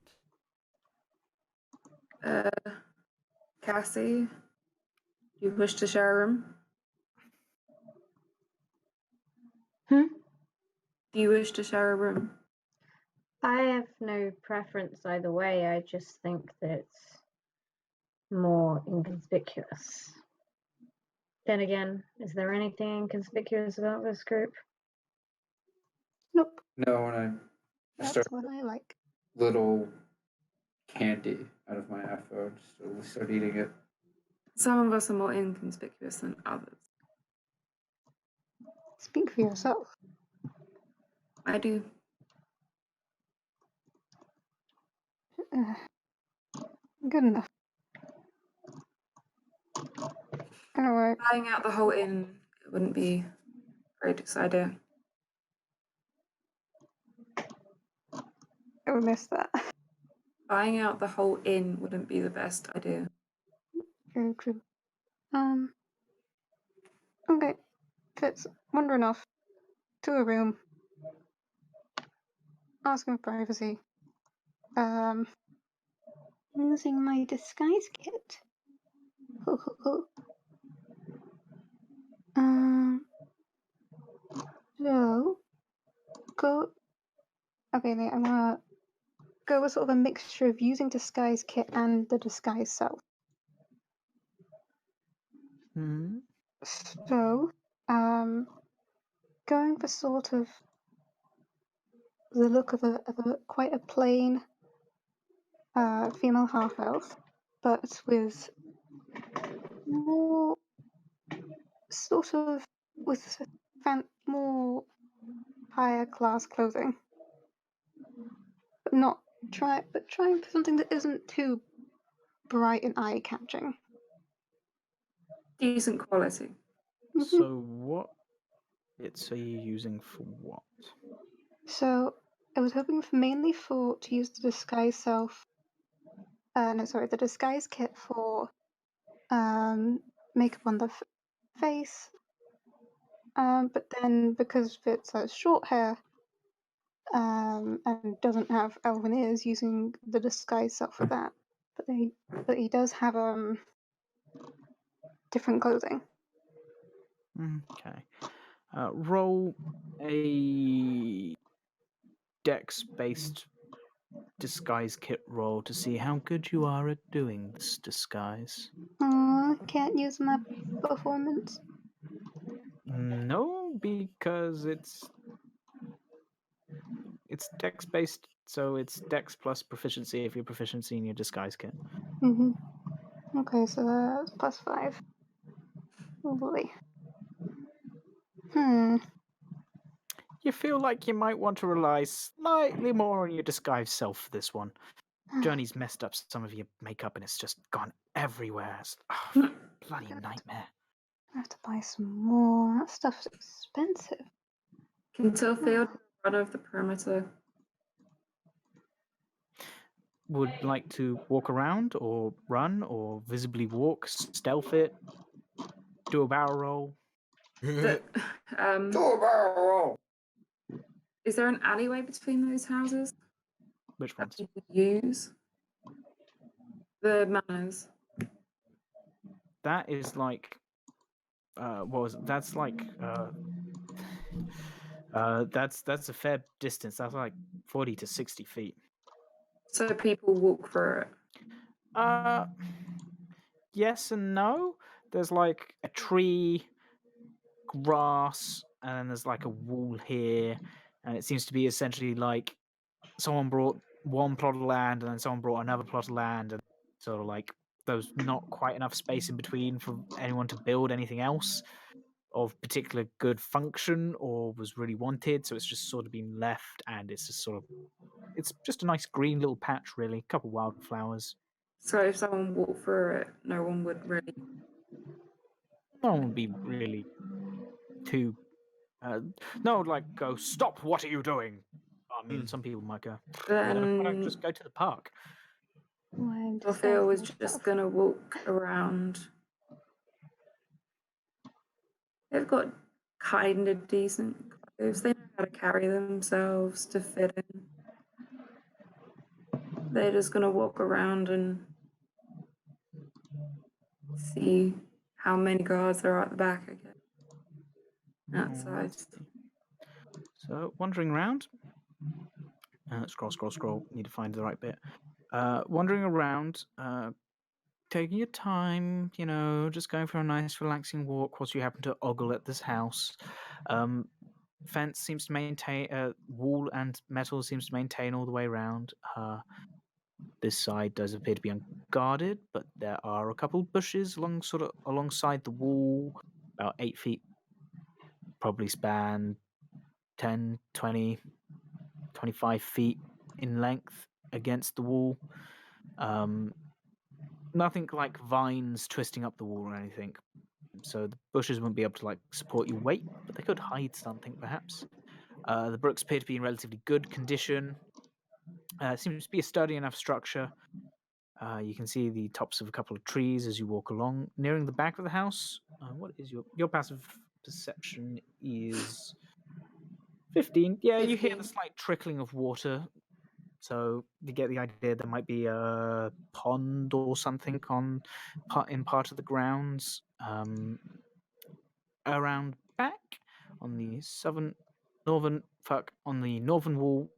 Cassie, do you wish to share a room? Hmm? Do you wish to share a room? I have no preference either way. I just think that it's more inconspicuous. Then again, is there anything inconspicuous about this group? Nope. No, when I That's start what I like. little candy out of my afro, just start eating it. Some of us are more inconspicuous than others. Speak for yourself. I do. Good enough. Anyway, Buying out the whole inn wouldn't be the greatest idea. I missed that. Buying out the whole inn wouldn't be the best idea. Very true. Okay, Fitz, wandering off to a room, asking for privacy. Using my disguise kit. Ho ho ho. So go. Okay, mate, I'm gonna go with sort of a mixture of using disguise kit and the disguise self. Hmm. So, going for sort of the look of a quite a plain female half elf, but with more sort of with more higher class clothing, but trying for something that isn't too bright and eye catching. Decent quality. So what bits are you using for what? So I was hoping mainly to use the disguise self. The disguise kit for makeup on the face. But then because Fitz has short hair, and doesn't have elven ears, using the disguise self for that. But he does have different clothing. Okay. Roll a dex-based disguise kit roll to see how good you are at doing this disguise. Can't use my performance. No, because it's dex-based, so it's dex plus proficiency if you're proficiency in your disguise kit. Okay, so that's +5. Oh boy. You feel like you might want to rely slightly more on your disguised self for this one. Journey's messed up some of your makeup and it's just gone everywhere. It's, bloody nightmare. I have to buy some more. That stuff's expensive. Can Tilfield run over the perimeter? Would like to walk around or run or visibly walk, stealth it, do a barrel roll. Do a barrel roll. Is there an alleyway between those houses Which that ones? people use? The manors. That is like that's like that's a fair distance. That's like 40 to 60 feet. So people walk through it. Yes and no. There's like a tree, grass, and then there's like a wall here, and it seems to be essentially like someone brought one plot of land and then someone brought another plot of land, and sort of like there's not quite enough space in between for anyone to build anything else of particular good function or was really wanted, so it's just sort of been left, and it's just a nice green little patch, really. A couple wildflowers. So if someone walked through it, no one would really. No one would be really too. No one would like go, stop, what are you doing? I mean, some people might go, why don't I just go to the park? Phil was just gonna walk around. They've got kind of decent clothes. They know how to carry themselves to fit in. They're just gonna walk around and see how many guards there are at the back again. Outside. So, wandering around. Scroll. Need to find the right bit. Wandering around, taking your time, just going for a nice relaxing walk whilst you happen to ogle at this house. Fence seems to maintain, wall and metal seems to maintain all the way around. This side does appear to be unguarded, but there are a couple bushes alongside the wall, about 8 feet, probably span 10, 20, 25 feet in length against the wall. Nothing like vines twisting up the wall or anything. So the bushes won't be able to support your weight, but they could hide something perhaps. The bricks appear to be in relatively good condition. Seems to be a sturdy enough structure. You can see the tops of a couple of trees as you walk along. Nearing the back of the house, What is your passive perception is 15. Yeah, you hear the 15. slight trickling of water. So you get the idea there might be a pond or something in part of the grounds. Around back on the on the northern wall,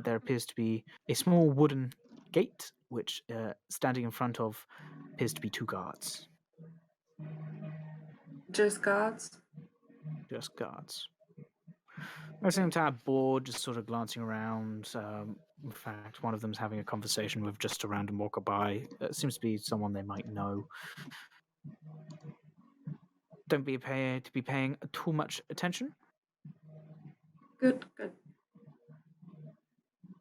there appears to be a small wooden gate, which standing in front of appears to be 2 guards. Just guards. Just guards. They seem to have bored, just sort of glancing around. In fact, one of them's having a conversation with just a random walker by. It seems to be someone they might know. Don't be paying too much attention. Good.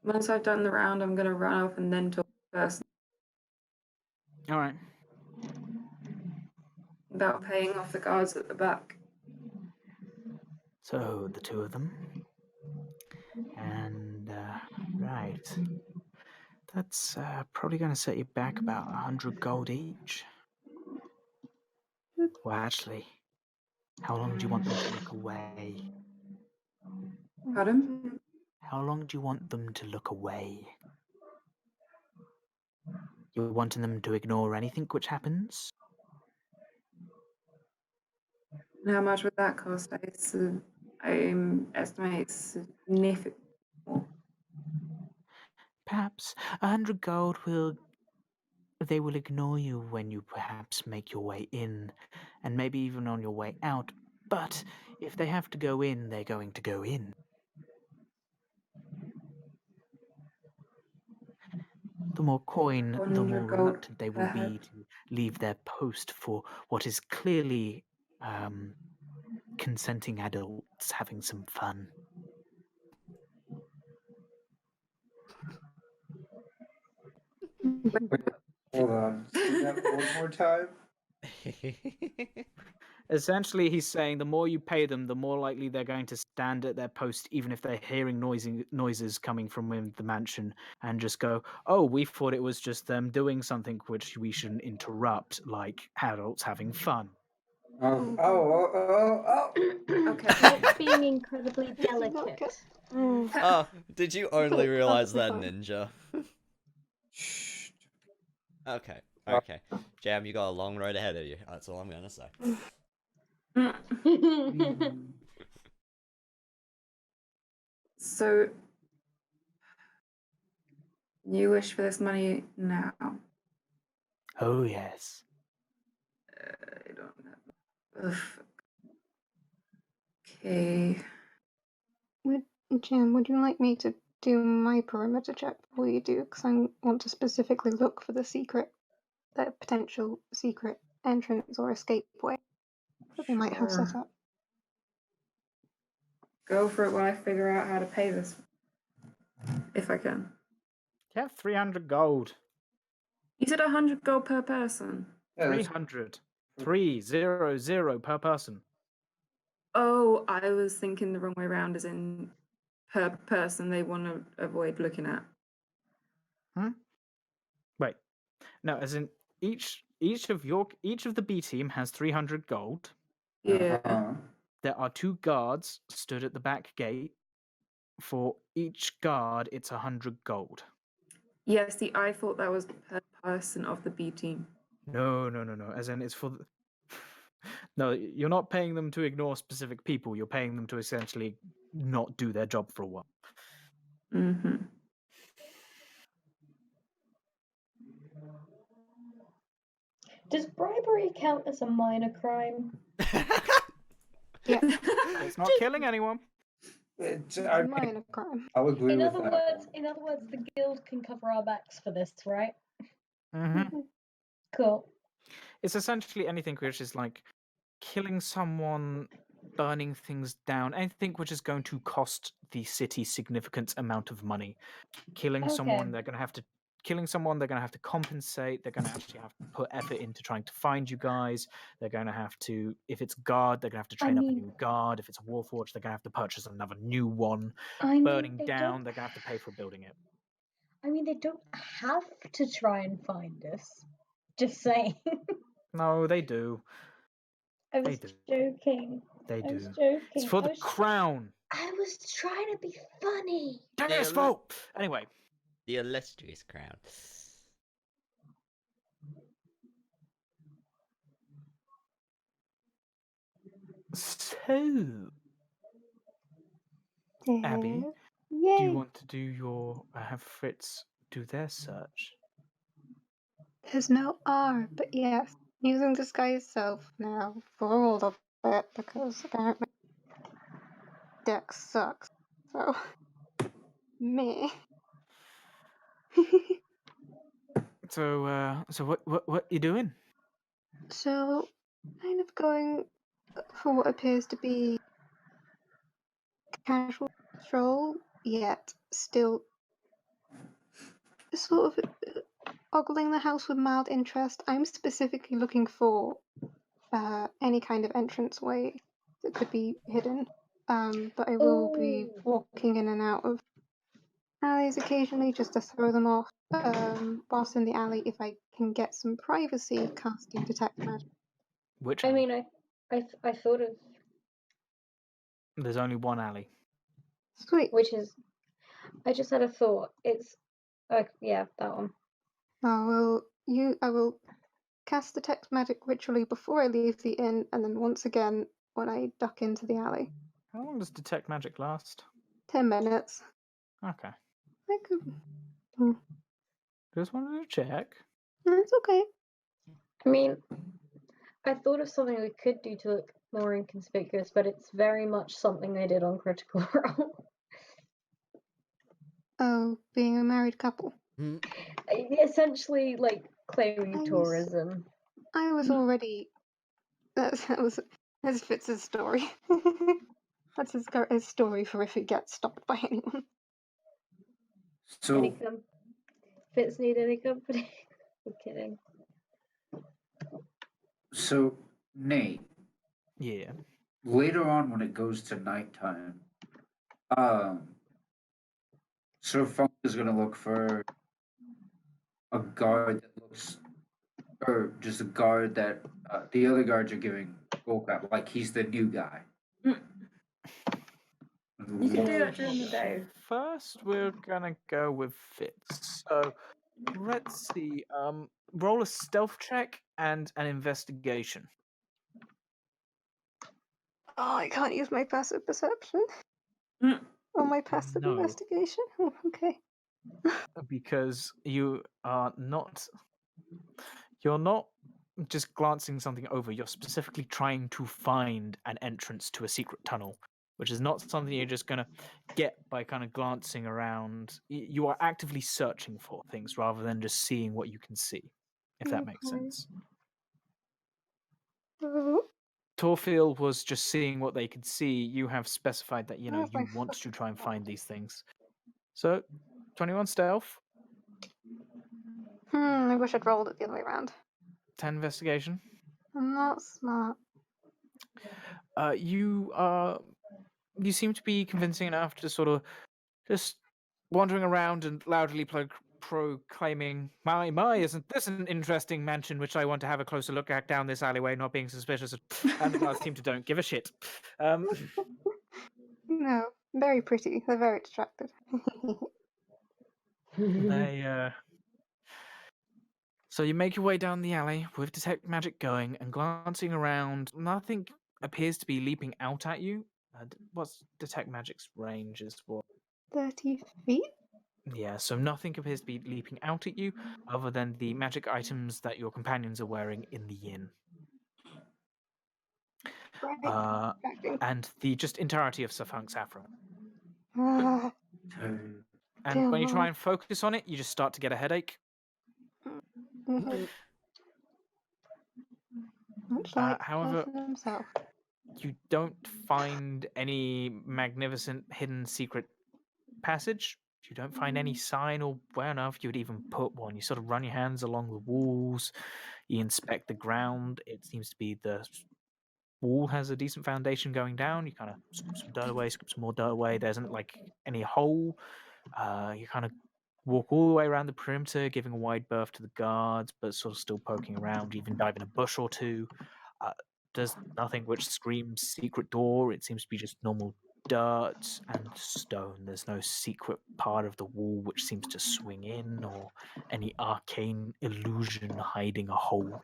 Once I've done the round, I'm going to run off and then talk first All right. about paying off the guards at the back. So the 2 of them, and right, that's probably going to set you back about 100 gold each. Well, actually, how long do you want them to look away? Pardon? How long do you want them to look away? You're wanting them to ignore anything which happens? And how much would that cost? I estimate significant more. Perhaps 100 gold they will ignore you when you perhaps make your way in, and maybe even on your way out. But if they have to go in, they're going to go in. The more coin, the 100 more gold reluctant they will per head. be to leave their post for what is clearly consenting adults having some fun. Hold on. Say that one more time. Essentially, he's saying the more you pay them, the more likely they're going to stand at their post, even if they're hearing noises coming from within the mansion, and just go, "Oh, we thought it was just them doing something which we shouldn't interrupt, like adults having fun." Okay. It's being incredibly This is not delicate. good. Mm. Oh, did you only it realize that, perfectly fine. Ninja? Shh. Okay. Jam, you got a long road ahead of you. That's all I'm gonna say. So, you wish for this money now? Oh yes. I don't know. Ugh. Okay. Jim, would you like me to do my perimeter check before you do? Because I want to specifically look for the potential secret entrance or escape way that they might have set Sure. up. Go for it while I figure out how to pay this. If I can. Yeah, 300 gold. You said 100 gold per person. 300. 300 per person. Oh, I was thinking the wrong way around, as in per person they want to avoid looking at. Wait. No, as in each of the B team has 300 gold. Yeah. There are 2 guards stood at the back gate. For each guard, it's 100 gold. Yeah, see, I thought that was per person of the B team. No. As in, it's for. No, you're not paying them to ignore specific people. You're paying them to essentially not do their job for a while. Mm-hmm. Does bribery count as a minor crime? Yeah, It's not killing anyone. it's a minor crime. I'll agree In with other that. words, the guild can cover our backs for this, right? Mm-hmm. Cool. It's essentially anything which is like killing someone, burning things down, anything which is going to cost the city significant amount of money. Killing someone, Okay. they're going to have to compensate. They're going to actually have to put effort into trying to find you guys. They're going to have to, if it's guard, they're going to have to train up a new guard. If it's a warforged, they're going to have to purchase another new one. Burning down, they're going to have to pay for building it. I mean, they don't have to try and find us. Just saying. No, they do. I They was do. joking. They I was do. joking. It's for I the was, crown. I was trying to be funny. Dennis, The vote! Anyway, The illustrious crown. so Abby, Yay. do you want to do your have Fritz do their search? There's no R, but yes. Using disguise self now for all of it because apparently Dex sucks. So me. So what you doing? So kind of going for what appears to be casual stroll, yet still sort of ogling the house with mild interest. I'm specifically looking for any kind of entranceway that could be hidden. But I will be walking in and out of alleys occasionally just to throw them off. Whilst in the alley, if I can get some privacy, casting detect magic. Which I alley? mean, I thought of There's only one alley. Sweet. which is. I just had a thought. It's, yeah, that one. I will cast detect magic ritually before I leave the inn, and then once again when I duck into the alley. How long does detect magic last? 10 minutes. Okay. I could. Just wanted to check. It's okay. I mean, I thought of something we could do to look more inconspicuous, but it's very much something I did on Critical Role. Oh, being a married couple. Essentially, like, claiming tourism. I was already. That's Fitz's story. That's his story for if he gets stopped by anyone. So, Fitz need any company? I'm kidding. so Nate, Yeah. later on when it goes to nighttime, Sir Funk is gonna look for a guard that looks, or just a guard that the other guards are giving gold cap, like he's the new guy. You can do that during the day. First, we're gonna go with Fitz. So let's see. Roll a stealth check and an investigation. Oh, I can't use my passive perception. Or my passive No. investigation. Oh, okay. Because you are not. You're not just glancing something over. You're specifically trying to find an entrance to a secret tunnel, which is not something you're just gonna get by kind of glancing around. You are actively searching for things rather than just seeing what you can see, if that makes Okay. sense. Oh, Torfield was just seeing what they could see. You have specified that, you know, Where's you my want to fucking try and find phone? these things. So, 21 stealth, I wish I'd rolled it the other way around. 10 investigation. I'm not smart. You seem to be convincing enough to sort of just wandering around and loudly proclaiming, my, isn't this an interesting mansion which I want to have a closer look at down this alleyway, not being suspicious, and the guards seem to don't give a shit. No, very pretty. They're very distracted. So you make your way down the alley with detect magic going and glancing around. Nothing appears to be leaping out at you. What's detect magic's range is what? 30 feet? Yeah, so nothing appears to be leaping out at you other than the magic items that your companions are wearing in the inn. Right. Distracting. And the just entirety of Sir Funk's afro. Ah, And when you try Lord. and focus on it, you just start to get a headache. Mhm. Much like the However, person himself. you don't find any magnificent hidden secret passage. You don't find any sign or where on earth you would even put one. You sort of run your hands along the walls. You inspect the ground. It seems to be the wall has a decent foundation going down. You kind of scoop some dirt away, scoop some more dirt away. There isn't like any hole. You kind of walk all the way around the perimeter, giving a wide berth to the guards, but sort of still poking around, even diving a bush or two. There's nothing which screams secret door. It seems to be just normal dirt and stone. There's no secret part of the wall which seems to swing in or any arcane illusion hiding a hole.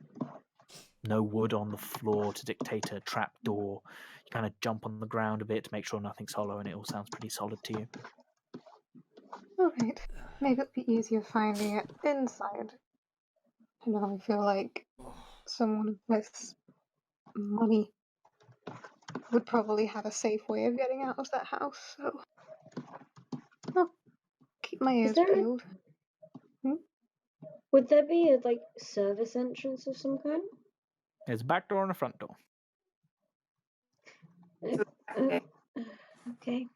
No wood on the floor to dictate a trap door. You kind of jump on the ground a bit to make sure nothing's hollow, and it all sounds pretty solid to you. Alright. Maybe it'll be easier finding it inside. You know, I feel like someone with money would probably have a safe way of getting out of that house, so I'll keep my ears there a- peeled. Would there be a service entrance of some kind? There's a back door and a front door. Okay.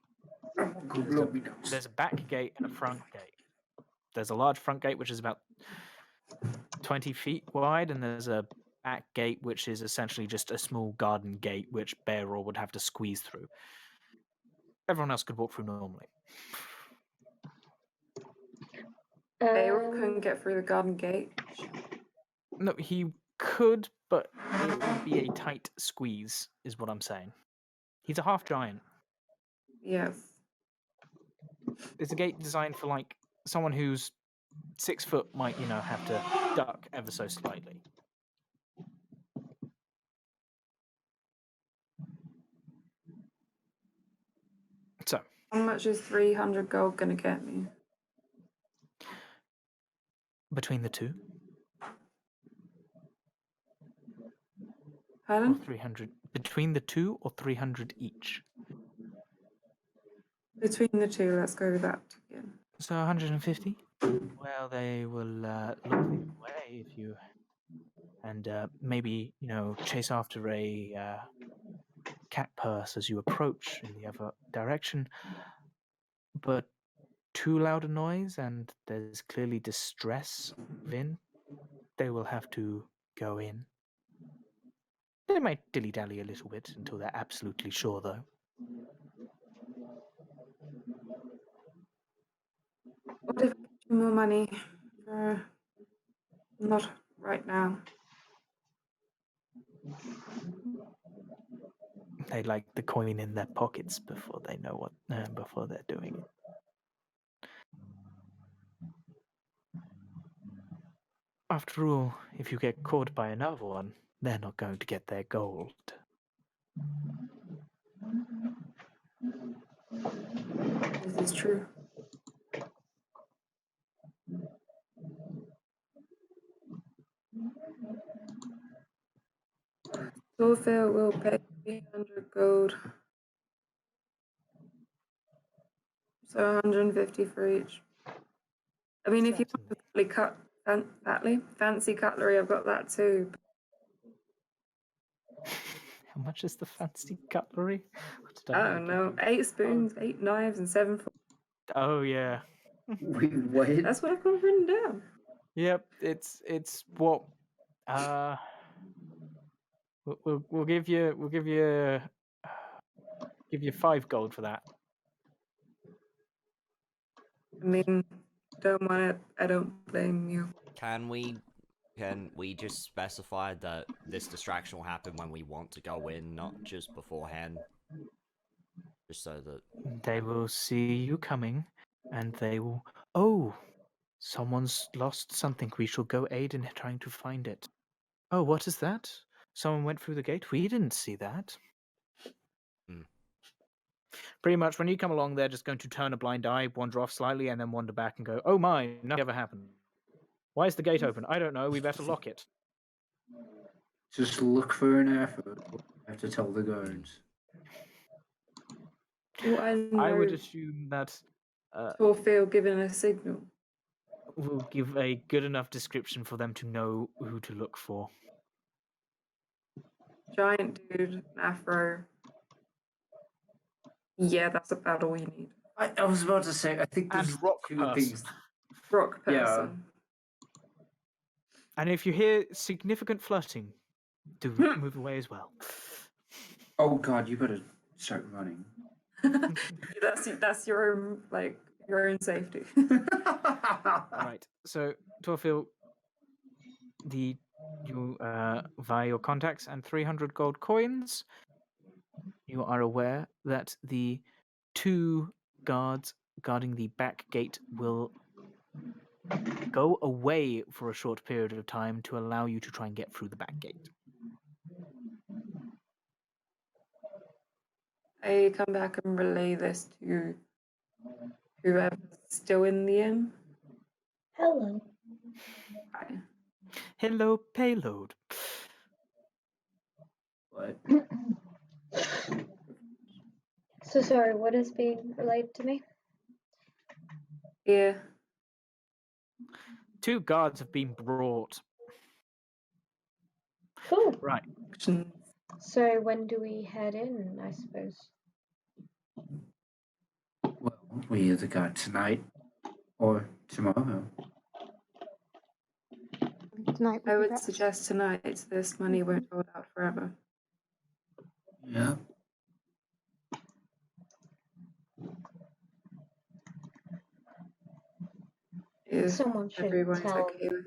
There's a back gate and a front gate. There's a large front gate which is about 20 feet wide, and there's a back gate which is essentially just a small garden gate which Bearor would have to squeeze through. Everyone else could walk through normally. Beowulf couldn't get through the garden gate. No, he could, but it would be a tight squeeze, is what I'm saying. He's a half giant. Yes. It's a gate designed for someone who's 6 foot might, have to duck ever so slightly. So, How much is 300 gold gonna get me? between the two, or Pardon? 300 between the two, or 300 each. Between the two, let's go with that again. So 150. Well, they will look the other way if you, and maybe chase after a cat purse as you approach in the other direction. But too loud a noise, and there's clearly distress within. They will have to go in. They might dilly-dally a little bit until they're absolutely sure, though. What if I get you more money? Not right now. They like the coin in their pockets before they know before they're doing it. After all, if you get caught by another one, they're not going to get their gold. This is true. Thorfinn will pay 300 gold. So 150 for each. I mean, if you want fancy cutlery, I've got that too. How much is the fancy cutlery? I don't know. 8 spoons, 8 knives, and 7 forks. Oh yeah. Wait, what? That's what I've got written down. Yep. It's what. We'll give you 5 gold for that. I mean, don't want it. I don't blame you. Can we just specify that this distraction will happen when we want to go in, not just beforehand? Just so that They will see you coming, and they will. Oh, someone's lost something. We shall go aid in trying to find it. Oh, what is that? Someone went through the gate? We didn't see that. Pretty much, when you come along, they're just going to turn a blind eye, wander off slightly, and then wander back and go, oh my, nothing ever happened. Why is the gate open? I don't know, we better lock it. Just look for an effort. I have to tell the guards. Well, I would assume that Thorfinn giving a signal. will give a good enough description for them to know who to look for. Giant dude, afro. Yeah, that's about all you need. I was about to say, I think there's And rock two person. things. Rock person. Yeah. And if you hear significant flirting, do move away as well. Oh god, you better start running. that's your own safety. Right. So, Torfil, the you via your contacts and 300 gold coins, you are aware that the 2 guards guarding the back gate will go away for a short period of time to allow you to try and get through the back gate. I come back and relay this to whoever's still in the inn. Hello. Right. Hello, payload. What? So sorry, what is being relayed to me? Yeah. 2 guards have been brought. Cool. Right. So when do we head in, I suppose? Well, we either got tonight or tomorrow. Tonight I would be would best. suggest tonight. This money won't hold out forever. Yeah. If Someone should everyone's tell. okay with it.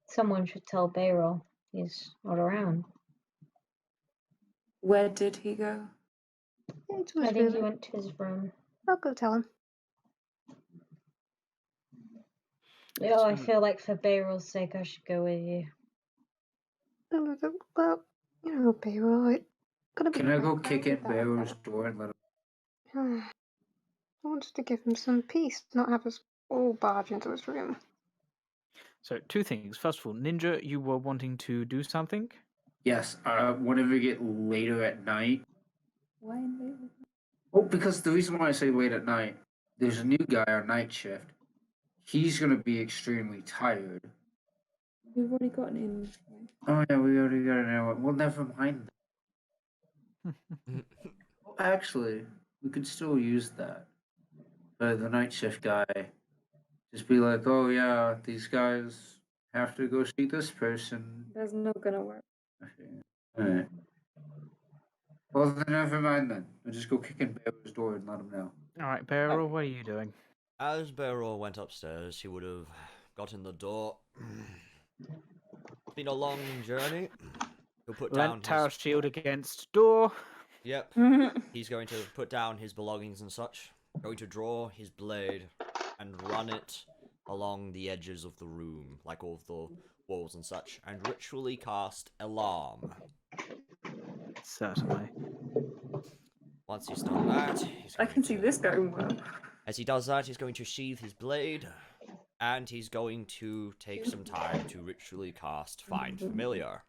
Someone should tell Bayrol he's not around. Where did he go? It I was think really. he went to his room. I'll go tell him. Oh, I So- feel like for Bayrol's sake, I should go with you. Well, you know, payroll. It's gonna be. Can I quite go kick in crowded out Barrow's door and let him? I wanted to give him some peace, not have us all barge into his room. So 2 things. First of all, Ninja, you were wanting to do something? Yes. Whenever we get later at night. Why in Oh, because the reason why I say late at night, there's a new guy on night shift. He's gonna be extremely tired. We've already gotten in. Oh yeah, we already got an hour. Well, never mind. Actually, we could still use that. The night shift guy, just be like, oh yeah, these guys have to go see this person. That's not gonna work. Okay. Alright. Well, then never mind then. We'll just go kick in Barrow's door and let him know. Alright, Beryl, what are you doing? As Beryl went upstairs, he would have gotten the door. It's been a long journey. He'll put down Lent tower his... shield against door. Yep. He's going to put down his belongings and such. Going to draw his blade and run it along the edges of the room, like all of the walls and such, and ritually cast Alarm. Certainly. Once he's done that, he's I going can see to... this going well. As he does that, he's going to sheathe his blade, and he's going to take some time to ritually cast Find Familiar.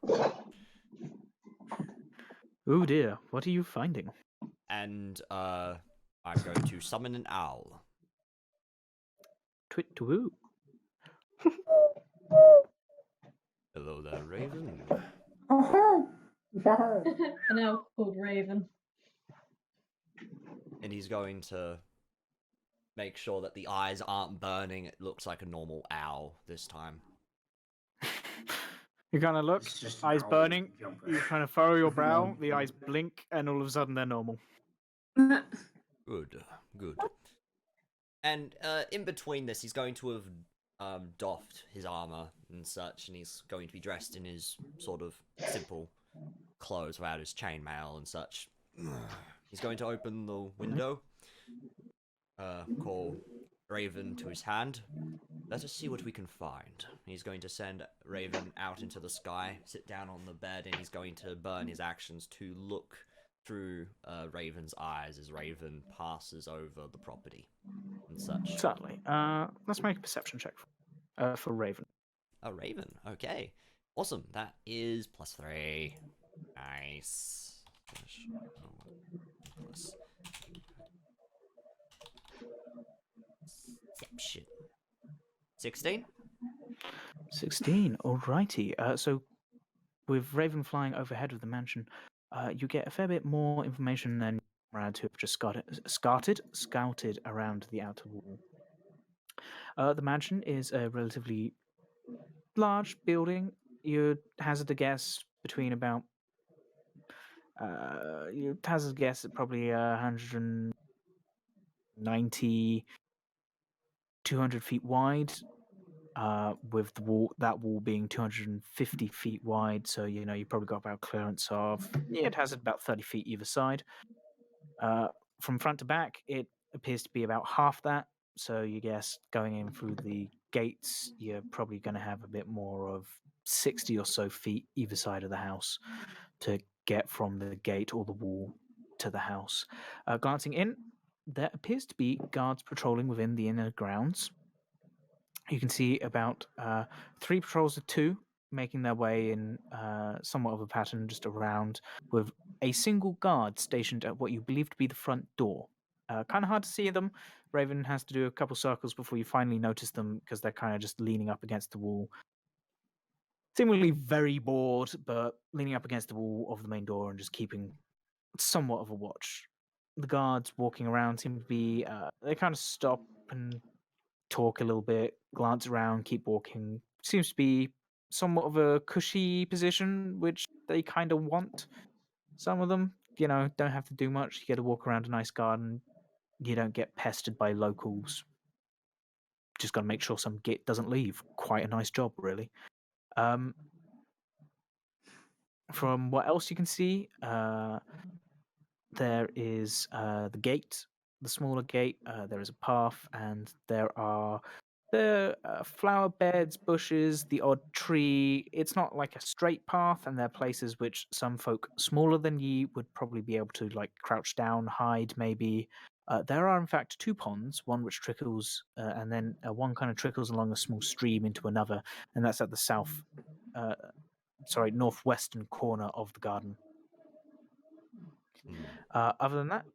Oh dear, what are you finding? And, I'm going to summon an owl. Twit to woo. Hello there, Raven. An elf called Raven. And he's going to make sure that the eyes aren't burning. It looks like a normal owl this time. You kind of look, It's just an eyes owl burning, jumper. you kind of furrow your brow, the eyes blink, and all of a sudden they're normal. Good, good. And in between this, he's going to have doffed his armor and such, and he's going to be dressed in his sort of simple clothes without his chainmail and such. He's going to open the window, call Raven to his hand. Let us see what we can find. He's going to send Raven out into the sky, sit down on the bed, and he's going to burn his actions to look through Raven's eyes as Raven passes over the property and such. Certainly. Let's make a perception check for Raven. A Raven, okay. Awesome, that is +3. Nice. Plus. Deception. 16? 16, alrighty. So, with Raven flying overhead of the mansion, you get a fair bit more information than Brad, who have just scouted around the outer wall. The mansion is a relatively large building. You'd hazard a guess between about you'd hazard a guess at probably 190, 200 feet wide, with that wall being 250 feet wide. So you probably got about clearance of it has about 30 feet either side. From front to back, it appears to be about half that. So you guess going in through the gates, you're probably going to have a bit more of 60 or so feet either side of the house to get from the gate or the wall to the house. Glancing in, there appears to be guards patrolling within the inner grounds. You can see about 3 patrols of 2 making their way in somewhat of a pattern just around, with a single guard stationed at what you believe to be the front door. Kind of hard to see them. Raven has to do a couple circles before you finally notice them because they're kind of just leaning up against the wall. Seemingly very bored, but leaning up against the wall of the main door and just keeping somewhat of a watch. The guards walking around seem to be, they kind of stop and talk a little bit, glance around, keep walking. Seems to be somewhat of a cushy position, which they kind of want. Some of them, don't have to do much. You get to walk around a nice garden. You don't get pestered by locals. Just got to make sure some git doesn't leave. Quite a nice job, really. From what else you can see, there is the gate, the smaller gate. There is a path, and there are the flower beds, bushes, the odd tree. It's not like a straight path, and there are places which some folk smaller than ye would probably be able to crouch down, hide, maybe. There are in fact 2 ponds, one which trickles, and then one kind of trickles along a small stream into another, and that's at the northwestern corner of the garden. Other than that,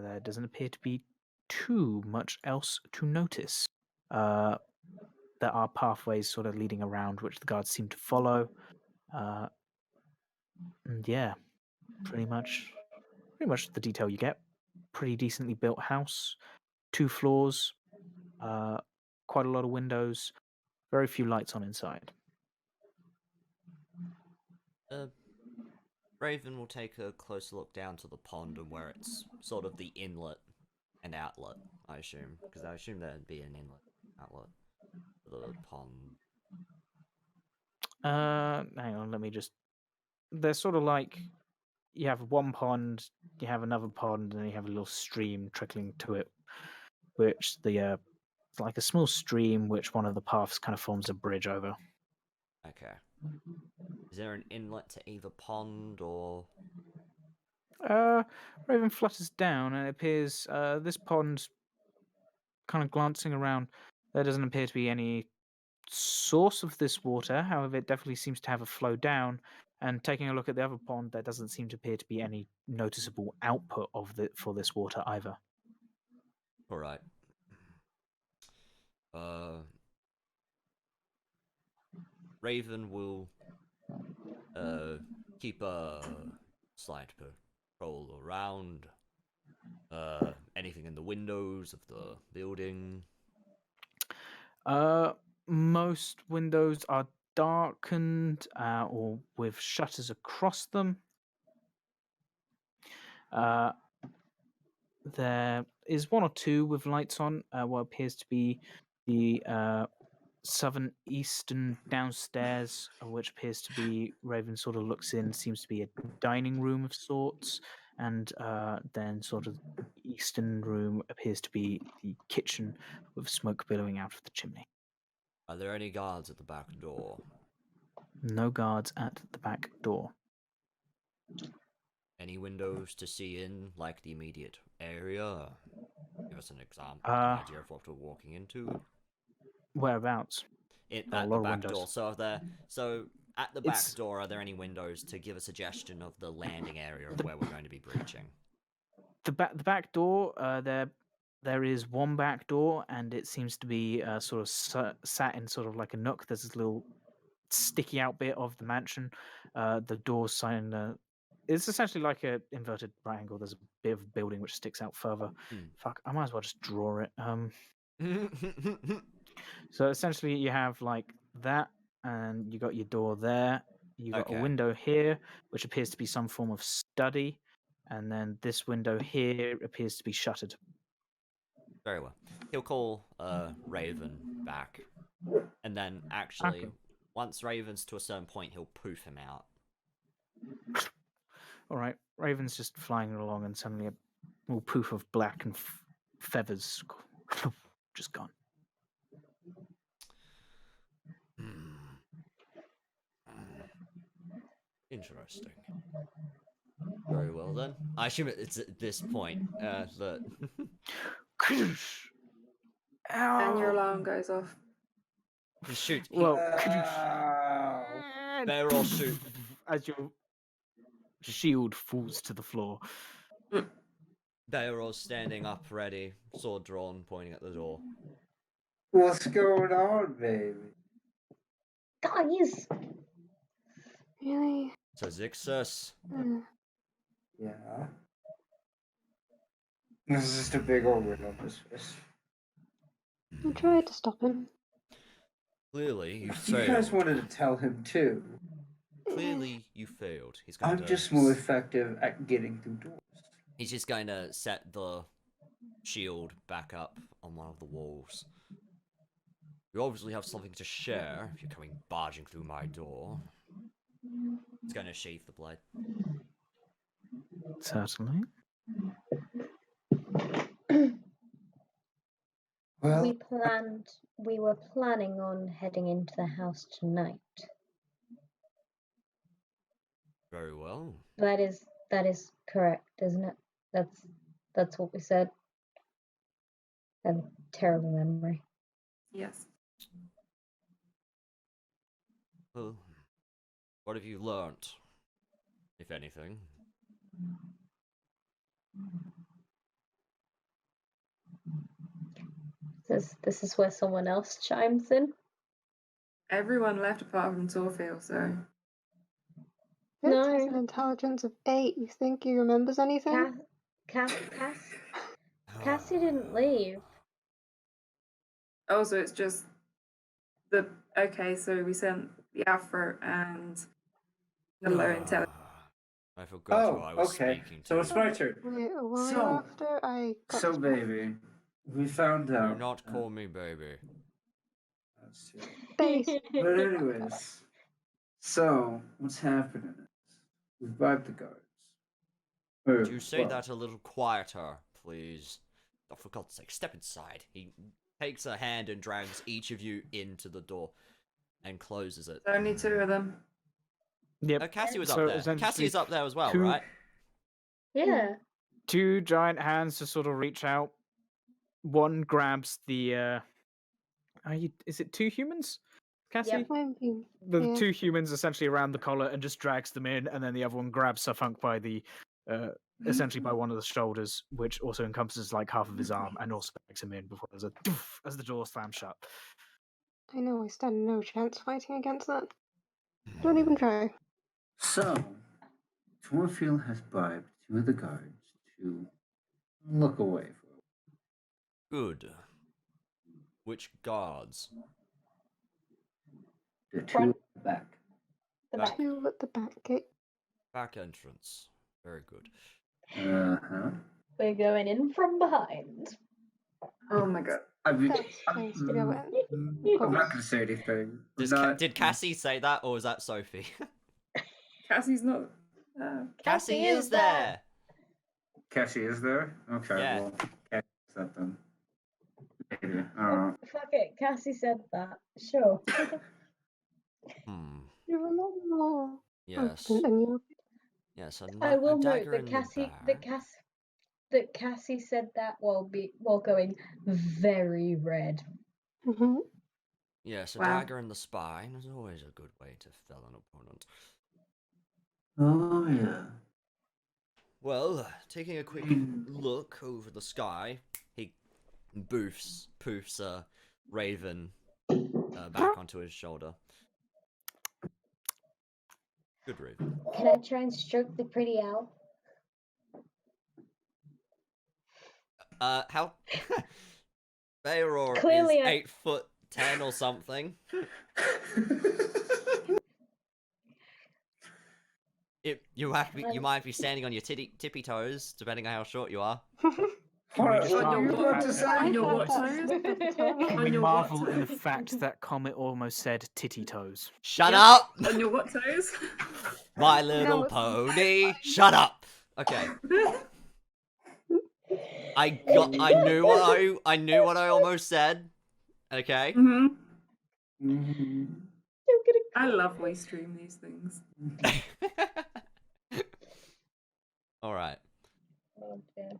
there doesn't appear to be too much else to notice. There are pathways sort of leading around which the guards seem to follow. And yeah, pretty much the detail you get. Pretty decently built house, 2 floors, quite a lot of windows, very few lights on inside. Raven will take a closer look down to the pond and where it's sort of the inlet and outlet, I assume. Because I assume there'd be an inlet outlet for the pond. Hang on, let me just... They're sort of like... You have one pond, you have another pond, and then you have a little stream trickling to it, which it's like a small stream which one of the paths kind of forms a bridge over. Okay. Is there an inlet to either pond, or...? Raven flutters down, and it appears this pond, kind of glancing around, there doesn't appear to be any source of this water. However, it definitely seems to have a flow down. And taking a look at the other pond, there doesn't seem to appear to be any noticeable output for this water either. All right. Raven will keep a slight patrol around. Anything in the windows of the building? Most windows are darkened or with shutters across them. There is 1 or 2 with lights on, what appears to be the southern eastern downstairs, which appears to be, Raven sort of looks in, seems to be a dining room of sorts, and then sort of eastern room appears to be the kitchen with smoke billowing out of the chimney. Are there any guards at the back door? No guards at the back door. Any windows to see in, like the immediate area? Give us an example, an idea of what we're walking into. Whereabouts? At the back door. So at the back It's... door, are there any windows to give a suggestion of the landing area of where we're going to be breaching? The back door, there is one back door, and it seems to be sort of sat in sort of like a nook. There's this little sticky out bit of the mansion. The door's sign. It's essentially like an inverted right angle. There's a bit of a building which sticks out further. Fuck, I might as well just draw it. So essentially, you have like that, and you got your door there. You got a window here, which appears to be some form of study, and then this window here appears to be shuttered. Very well. He'll call Raven back And then, actually, Okay. once Raven's to a certain point, he'll poof him out. All right, Raven's just flying along, and suddenly a little poof of black and feathers just gone. Interesting. Very well then. I assume it's at this point that And your Ow! alarm goes off. he shoots. Well, They're all shoot. as your shield falls to the floor. They're all standing up, ready, sword drawn, pointing at the door. What's going on, baby? Guys! Really? So Zixus, Yeah. This is just a big old ring on his face. I tried to stop him. clearly you You guys failed. wanted to tell him too. Clearly you failed. He's going I'm to. just more effective at getting through doors. He's just going to set the shield back up on one of the walls. You obviously have something to share if you're coming barging through my door. He's going to sheath the blade. Certainly. Well, We were planning on heading into the house tonight. Very well. That is correct, isn't it? That's what we said. I have a terrible memory. Yes. Well, what have you learnt, if anything? This is where someone else chimes in. Everyone left apart from Torfield, so It has No. an intelligence of 8. You think he remembers anything? Cassie didn't leave. also it's just the okay. So we sent the Afro and the low intelligence. I forgot who I was okay. speaking to. So it's my turn. Wait, what were you So- after? I got So, distracted. baby, we found Do out. not call me baby. That's true. Base. But anyways, so what's happening is we've bribed the guards. Could you say well, that a little quieter, please? Oh, for God's sake, step inside. He takes a hand and drags each of you into the door and closes it. Only 2 of them. Yep. Cassie was So up there. essentially Cassie's up there as well, two- right? Yeah. 2 giant hands to sort of reach out. One grabs the. Is it 2 humans? Cassie? Yep. The Yeah. 2 humans essentially around the collar and just drags them in, and then the other one grabs Sufunk by the. Essentially by one of the shoulders, which also encompasses like half of his arm, and also drags him in before there's a doof as the door slams shut. I know I stand no chance fighting against that. Don't even try. So, Torfield has bribed 2 of the guards to look away for Good. Which guards? the 2 Front. at the back. The Back. back. 2 at the back gate. Back entrance. Very good. We're going in from behind. Oh my god. I mean, That's nice to go in. I'm not going to say anything. Did Cassie say that, or was that Sophie? Cassie's not. Cassie is there! Cassie is there? Okay, Yeah. well, Cassie is that then. Maybe. I don't know. Fuck it, Cassie said that. Sure. You're a lot more Yes. confident than you. Yes, I will a note dagger that in that Cassie said that while going very red. Mm-hmm. Yes, a Wow. dagger in the spine is always a good way to fell an opponent. Oh, yeah. Well, taking a quick look over the sky, he poofs Raven back onto his shoulder. Good Raven. Can I try and stroke the pretty owl? How? Bayoror Clearly is I- 8'10" or something. You might be standing on your tippy toes, depending on how short you are. Can we What just were marvel you the about fact to that- say? On I your had what that toes? slip of the tongue. Can On we your marvel what in the toes? fact that Comet almost said titty toes? Shut Yep. up! On your what toes? My Little it's Pony. Shut up. Okay. I knew what I almost said. Okay. hmm Mm-hmm. Still gonna I love we stream these things. All right. Oh, dear.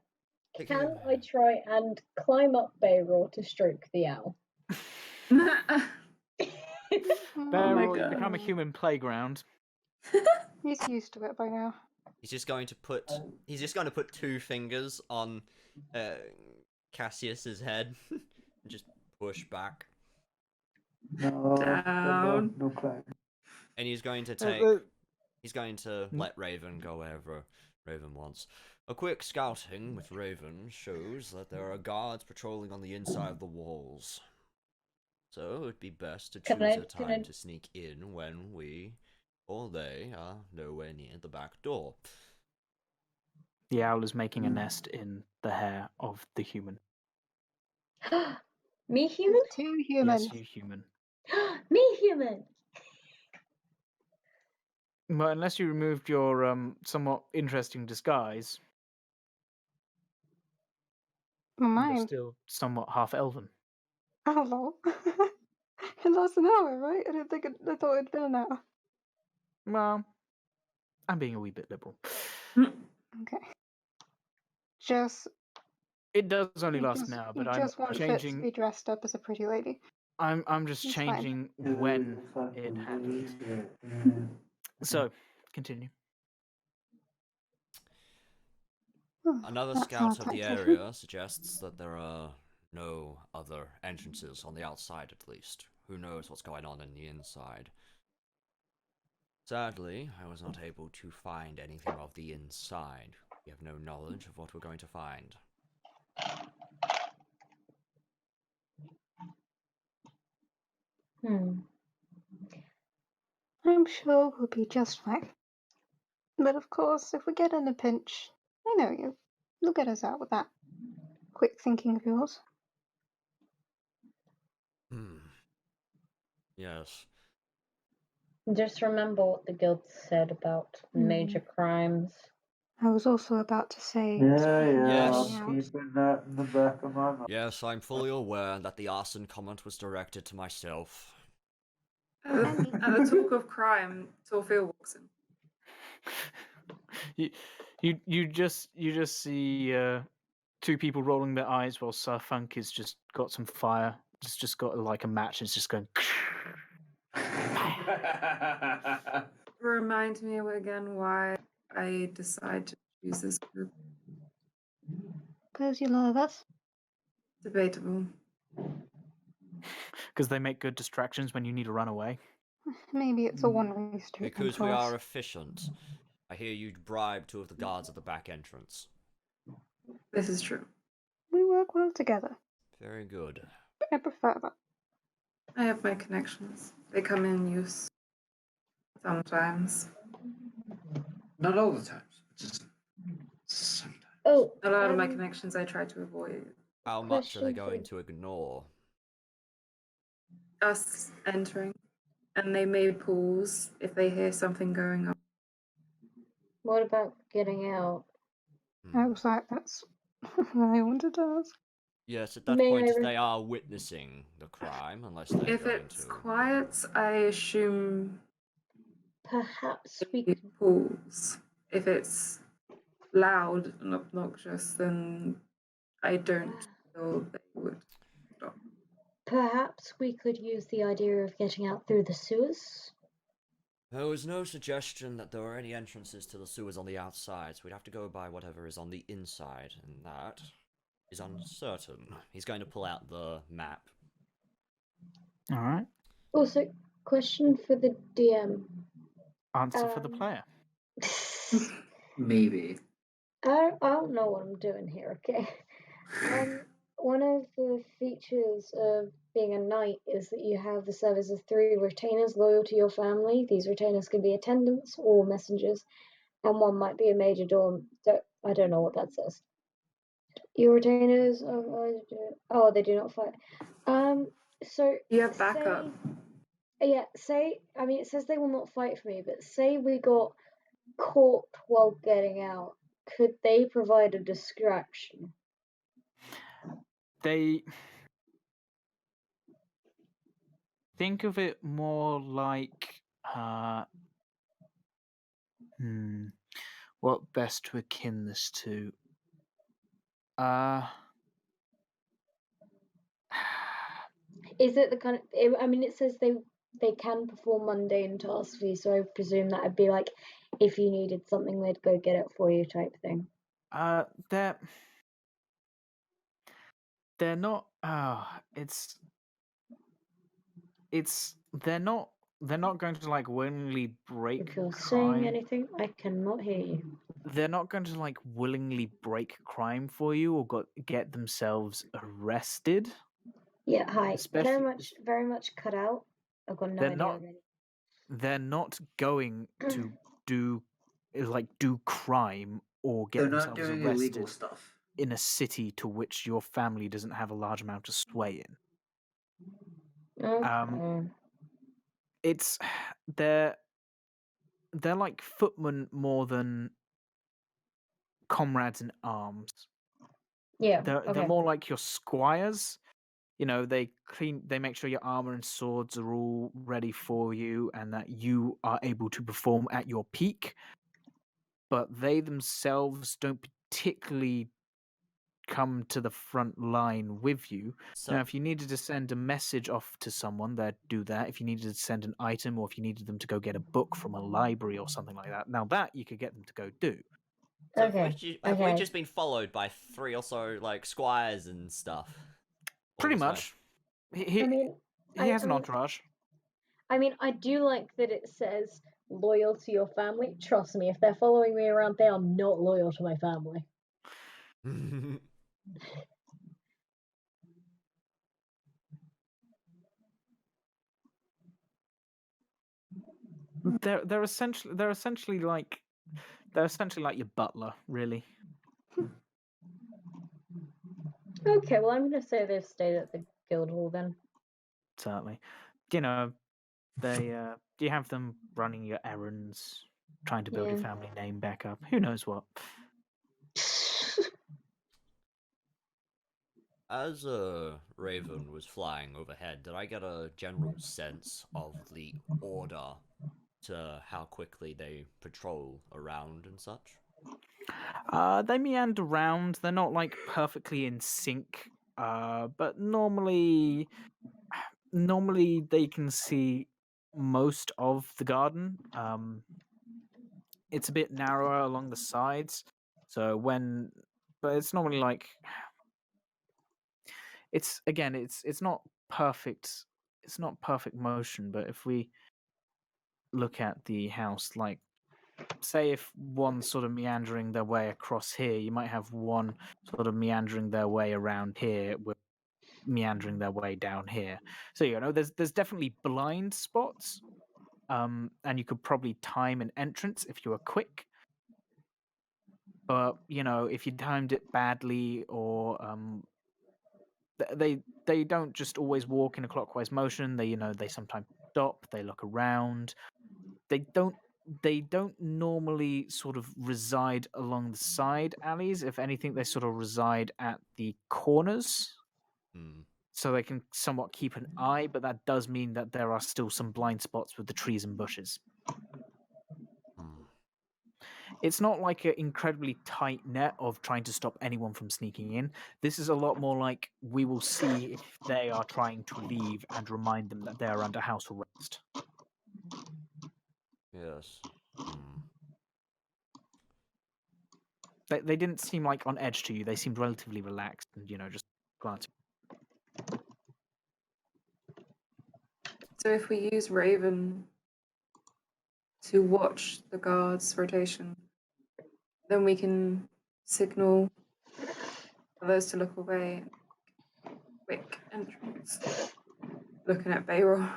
Pick Can him. I try and climb up Bayroar to stroke the owl? Bear my or you God. become a human playground. He's used to it by now. He's just going to put 2 fingers on Cassius's head and just push back. No, Down. no climb. And he's going to let Raven go wherever Raven wants. A quick scouting with Raven shows that there are guards patrolling on the inside of the walls. So it would be best to choose a time to sneak in when we or they are nowhere near the back door. The owl is making a nest in the hair of the human. Me human? Two humans. Yes, you human. Me human! Well, unless you removed your somewhat interesting disguise, Well, you're mine. still somewhat half elven. Oh, lol. It lasts an hour, right? I thought it'd been an hour. Well, I'm being a wee bit liberal. Okay. Just. It does only you last just, an hour, you but I'm just want Fitz to changing. be dressed up as a pretty lady. I'm just It's fine. changing when it happens. So, continue. Another That's scout not of the tactful. area suggests that there are no other entrances on the outside, at least. Who knows what's going on in the inside? Sadly, I was not able to find anything of the inside. We have no knowledge of what we're going to find. I'm sure we'll be just fine. But of course, if we get in a pinch, I know you. You'll get us out with that quick thinking of yours. Yes. Just remember what the guild said about major crimes. I was also about to say. Yes. I'm keeping that in the back of my mind. Yes, I'm fully aware that the arson comment was directed to myself. At the talk of crime, Torfil walks in. You just see 2 people rolling their eyes while Sir Funk has just got some fire. Just got like a match and it's just going. Remind me again why I decide to choose this group. Because you love us. Debatable. Because they make good distractions when you need to run away. Maybe it's a one-way street. Because we are efficient. I hear you bribed 2 of the guards at the back entrance. This is true. We work well together. Very good. But I prefer that. I have my connections. They come in use sometimes. Not all the times. Just sometimes. Oh, A lot of my connections I try to avoid. How much are they Question for- going to ignore? Us entering. And they may pause if they hear something going on. what about getting out? I was like, that's what I wanted to ask. Yes, at that May point, I re- they are witnessing the crime, unless they're If going it's to. quiet, I assume Perhaps we they pause. If it's loud and obnoxious, then I don't feel they would stop. Perhaps we could use the idea of getting out through the sewers. There was no suggestion that there were any entrances to the sewers on the outside, so we'd have to go by whatever is on the inside, and that is uncertain. He's going to pull out the map. Alright. Also, question for the DM. Answer for the player. Maybe. I don't know what I'm doing here, okay? One of the features of being a knight is that you have the service of 3 retainers loyal to your family. These retainers can be attendants or messengers, and one might be a major domo. I don't know what that says. Your retainers they do not fight. So You have backup. it says they will not fight for me, but say we got caught while getting out, could they provide a distraction? They think of it more like what best to akin this to? Is it the kind of? It says they can perform mundane tasks for you, so I presume that would be like if you needed something, they'd go get it for you, type thing. They're not. They're not going to like willingly break If you're crime. saying anything, I cannot hear you. They're not going to like willingly break crime for you or get themselves arrested. Yeah, hi. Especially, Very much cut out. I've got no they're idea not. already. They're not going to do crime or get They're not themselves doing arrested illegal stuff. in a city to which your family doesn't have a large amount of sway in. Okay. It's they're like footmen more than comrades in arms. Yeah. They're Okay. more like your squires. You know, they make sure your armor and swords are all ready for you and that you are able to perform at your peak. But they themselves don't particularly come to the front line with you. So, Now, if you needed to send a message off to someone, they'd do that. If you needed to send an item or if you needed them to go get a book from a library or something like that, now that you could get them to go do. so Okay. have we just been followed by 3 or so like squires and stuff? all Pretty this way? much. He has an entourage. I do like that it says loyal to your family. Trust me, if they're following me around, they are not loyal to my family. They're essentially like your butler, really. Okay, well, I'm gonna say they've stayed at the guild hall then. Certainly. You know, they you have them running your errands, trying to build your Yeah. family name back up. Who knows what? As Raven was flying overhead, did I get a general sense of the order to how quickly they patrol around and such? They meander around. They're not like perfectly in sync. But normally they can see most of the garden. It's a bit narrower along the sides, but it's normally like it's not perfect. It's not perfect motion, but if we look at the house, like say if one's sort of meandering their way across here, you might have one sort of meandering their way around here with meandering their way down here. So there's definitely blind spots. And you could probably time an entrance if you were quick. But if you timed it badly, or they don't just always walk in a clockwise motion. They sometimes stop. They look around. They don't normally sort of reside along the side alleys. If anything, they sort of reside at the corners. So they can somewhat keep an eye, but that does mean that there are still some blind spots with the trees and bushes. It's not like an incredibly tight net of trying to stop anyone from sneaking in. This is a lot more like we will see if they are trying to leave and remind them that they are under house arrest. Yes. They didn't seem like on edge to you. They seemed relatively relaxed and, just glancing. So if we use Raven to watch the guards' rotation, then we can signal for those to look away. Quick entrance. Looking at Bayroll.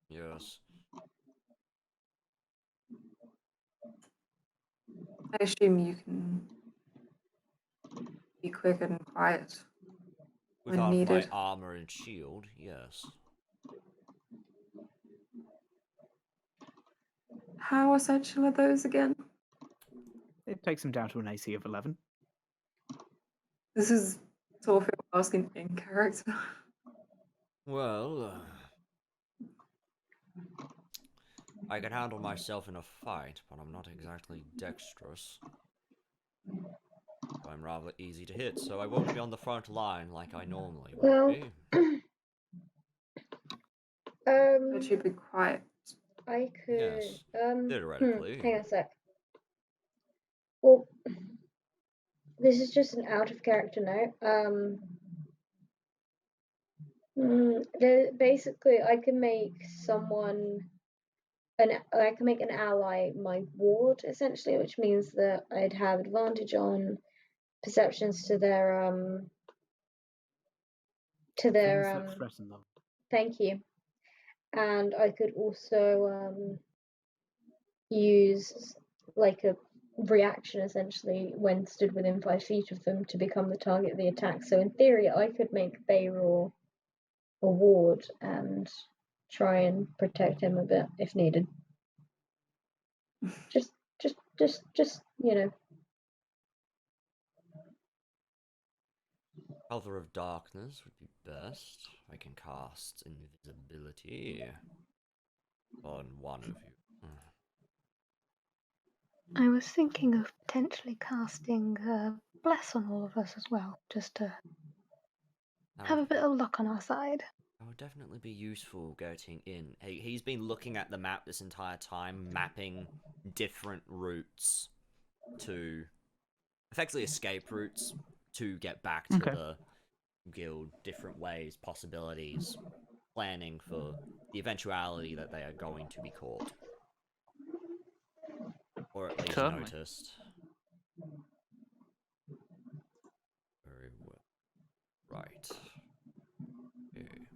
Yes. I assume you can be quick and quiet With when half my needed. armor and shield, yes. How essential are those again? It takes him down to an AC of 11. This is Torfield asking in character. Well, I can handle myself in a fight, but I'm not exactly dexterous. I'm rather easy to hit, so I won't be on the front line like I normally would Well, be. But you'd be quiet. I could. Yes, theoretically. Hang on a sec. Well, this is just an out of character note. Basically, I can make I can make an ally my ward essentially, which means that I'd have advantage on perceptions to their Things that threaten them. Thank you. And I could also use like a reaction essentially when stood within 5 feet of them to become the target of the attack. So in theory, I could make Bayraw a ward and try and protect him a bit if needed. Just you know. Cover of Darkness would be best. I can cast Invisibility on one of you. I was thinking of potentially casting Bless on all of us as well, just to have a bit of luck on our side. That would definitely be useful getting in. He's been looking at the map this entire time, mapping different routes to effectively escape routes to get back to the guild, different ways, possibilities, planning for the eventuality that they are going to be caught. Or at least Certainly. noticed. Very well. Right. Okay.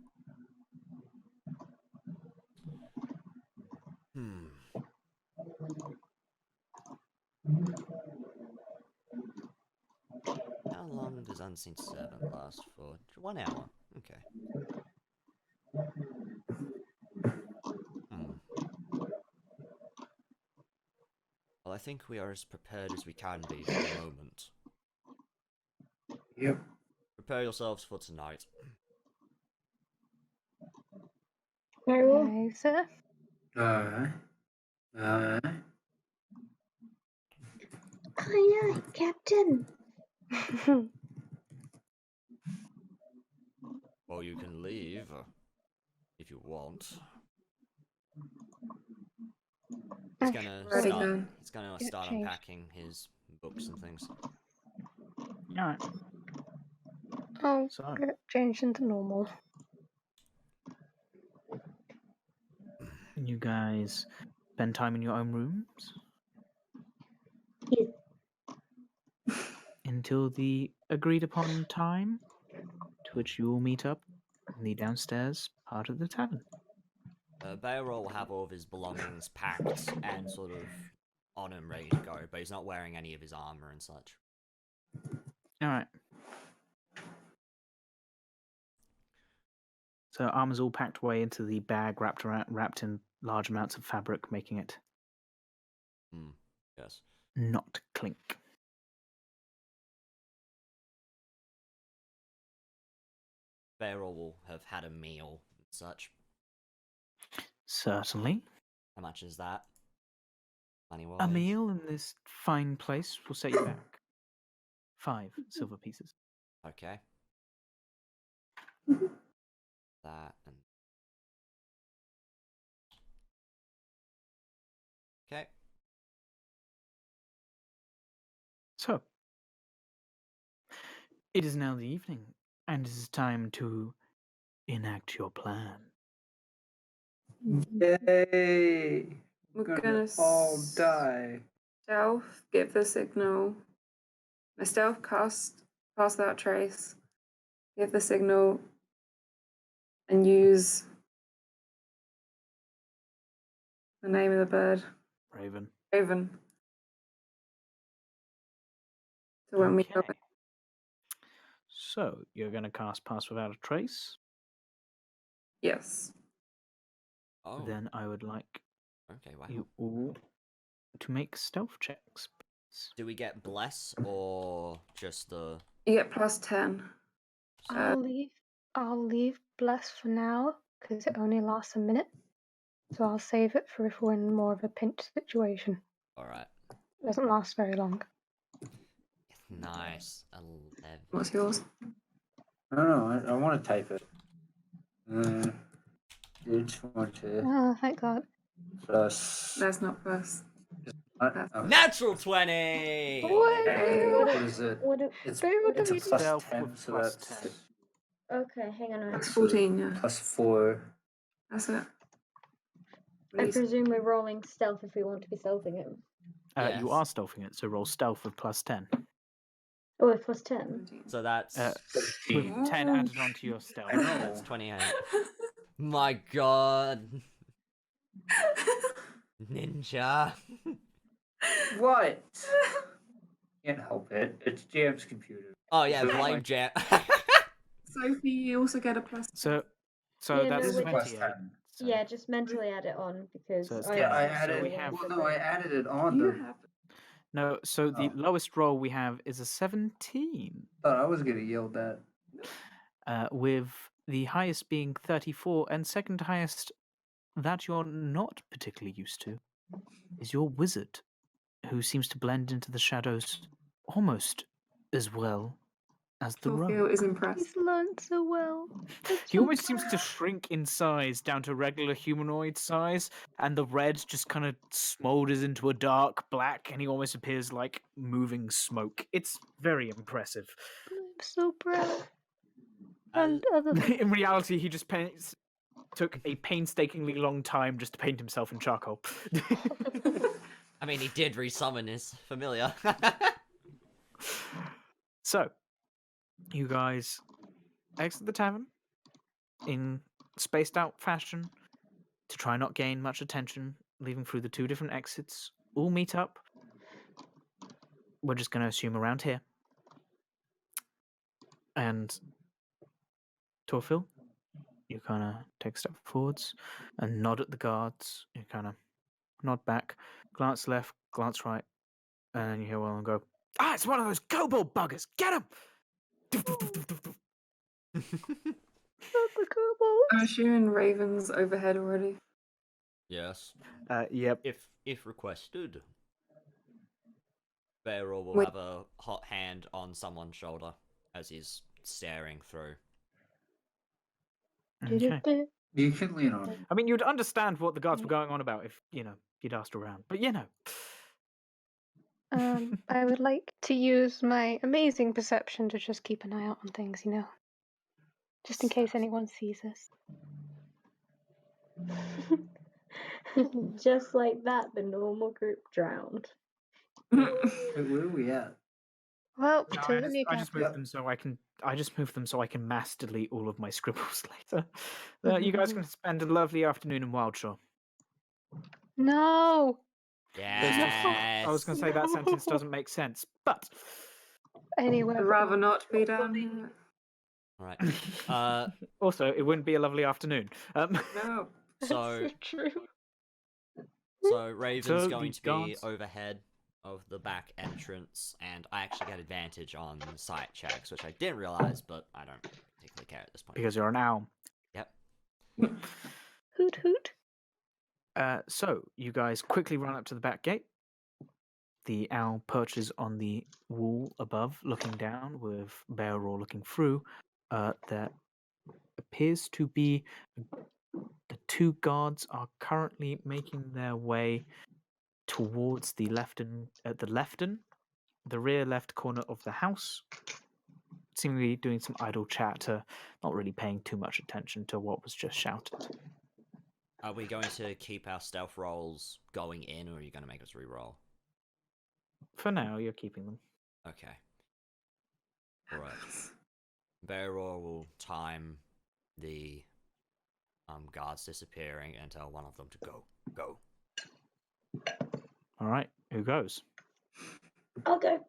How long does Unseen Servant last for? 1 hour. Okay. Well, I think we are as prepared as we can be for the moment. Yep. Prepare yourselves for tonight. Very well. Aye, sir. Aye, aye, Captain. Well, you can leave if you want. He's gonna start unpacking his books and things. Alright. Oh, So, get changed into normal. you guys spend time in your own rooms? Yes. Until the agreed upon time, to which you will meet up in the downstairs part of the tavern. Bayroll will have all of his belongings packed and sort of on him, ready to go, but he's not wearing any of his armor and such. Alright. So armor's all packed away into the bag, wrapped in large amounts of fabric, making it Yes. not clink. Bayroll will have had a meal and such. Certainly. How much is that? Money-wise? A meal in this fine place will set you back 5 silver pieces. Okay. That and... Okay. So, it is now the evening, and it is time to enact your plan. Yay! We're gonna all die. Stealth, give the signal. My stealth cast without trace. Give the signal and use the name of the bird. Raven. Raven. So when we go Okay. So you're going to cast Pass Without a Trace. Yes. Oh, Then I would like okay, wow. you all to make stealth checks. Please. Do we get bless or just the? You get +10. I'll leave bless for now because it only lasts a minute. So I'll save it for if we're in more of a pinch situation. All right. It doesn't last very long. Nice. 11. What's yours? I want to type it. It's 20 Oh, thank God. plus. That's not plus. Natural 20. What? What is it? What do, It's Very well it's a done. plus Stealth 10, with so plus that's 10. okay, hang on a minute. That's 14, yeah. plus 4. That's it. I presume we're rolling stealth if we want to be stealthing him. Yes. You are stealthing it, so roll stealth with plus 10. Oh, with plus 10. So that's With 10 added onto your stealth. I know. that's 28. My God. Ninja. What? Can't help it. It's GM's computer. Oh yeah, So blame like- Jet. Sophie, you also get a plus. So Yeah, that's no, This is wait. plus 28. 10. So- Yeah, just mentally add it on because So it's I Yeah, I so added. we have- Well, no, I added it on. You The, have. No, so the Oh. lowest roll we have is a 17, thought I was getting yelled at. with the highest being 34, and second highest that you're not particularly used to is your wizard, who seems to blend into the shadows almost as well as the Sophia rogue. is impressed. He's learned so well. He almost seems to shrink in size down to regular humanoid size, and the red just kind of smolders into a dark black, and he almost appears like moving smoke. It's very impressive. I'm so proud. As- And other than In reality, he just took a painstakingly long time just to paint himself in charcoal. I mean, he did resummon his familiar. So, you guys exit the tavern in spaced out fashion to try not gain much attention, leaving through the two different exits. All meet up. We're just going to assume around here. And Torfil, you kind of take a step forwards and nod at the guards. You kind of nod back, glance left, glance right, and then you hear one of them go, "Ah, it's one of those kobold buggers! Get him!" not the kobolds. I'm assuming Raven's overhead already. Yes. Yep. If requested. Bearall will Wait. have a hot hand on someone's shoulder as he's staring through. Okay. Du-du-du. You can lean on. I mean, you'd understand what the guards were going on about if, you'd asked around. But, I would like to use my amazing perception to just keep an eye out on things, just in case anyone sees us. Just like that, the normal group drowned. Wait, where are we at? Well, No, to I the just, new I just captain. moved them so I can. I just moved them so I can mass delete all of my scribbles later. You guys can spend a lovely afternoon in Wildshore. No. Yes. I was going to say that sentence doesn't make sense, but Anyway, I'd rather not be down here. Right. also it wouldn't be a lovely afternoon. No. So true. so Raven's So going the to be guards- overhead of the back entrance, and I actually get advantage on sight checks, which I didn't realize, but I don't particularly care at this point. because you're an owl. Yep. Hoot hoot. So you guys quickly run up to the back gate. The owl perches on the wall above, looking down, with Bearall looking through. There appears to be the two guards are currently making their way towards the the rear left corner of the house, seemingly doing some idle chatter, not really paying too much attention to what was just shouted. Are we going to keep our stealth rolls going in, or are you going to make us re-roll? For now, you're keeping them. Okay. Alright. Bearall will time the guards disappearing and tell one of them to go. All right, who goes? I'll go.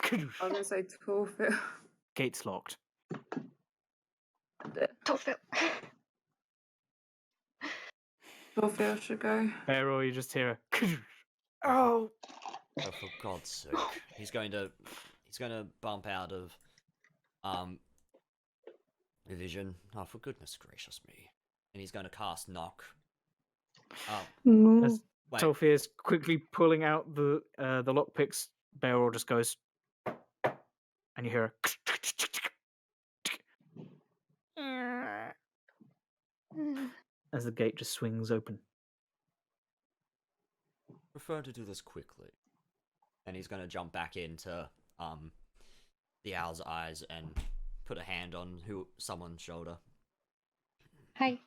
I was going to say Torfil. gate's locked. Torfil. Torfil should go. Beryl, you just hear a oh. Oh, for God's sake! He's going to bump out of vision. Oh, for goodness gracious me! And he's going to cast knock. No. As Wait. Tolfie is quickly pulling out the lockpicks, Beryl just goes, and you hear as the gate just swings open. Prefer to do this quickly. And he's going to jump back into the owl's eyes and put a hand on someone's shoulder. Hi.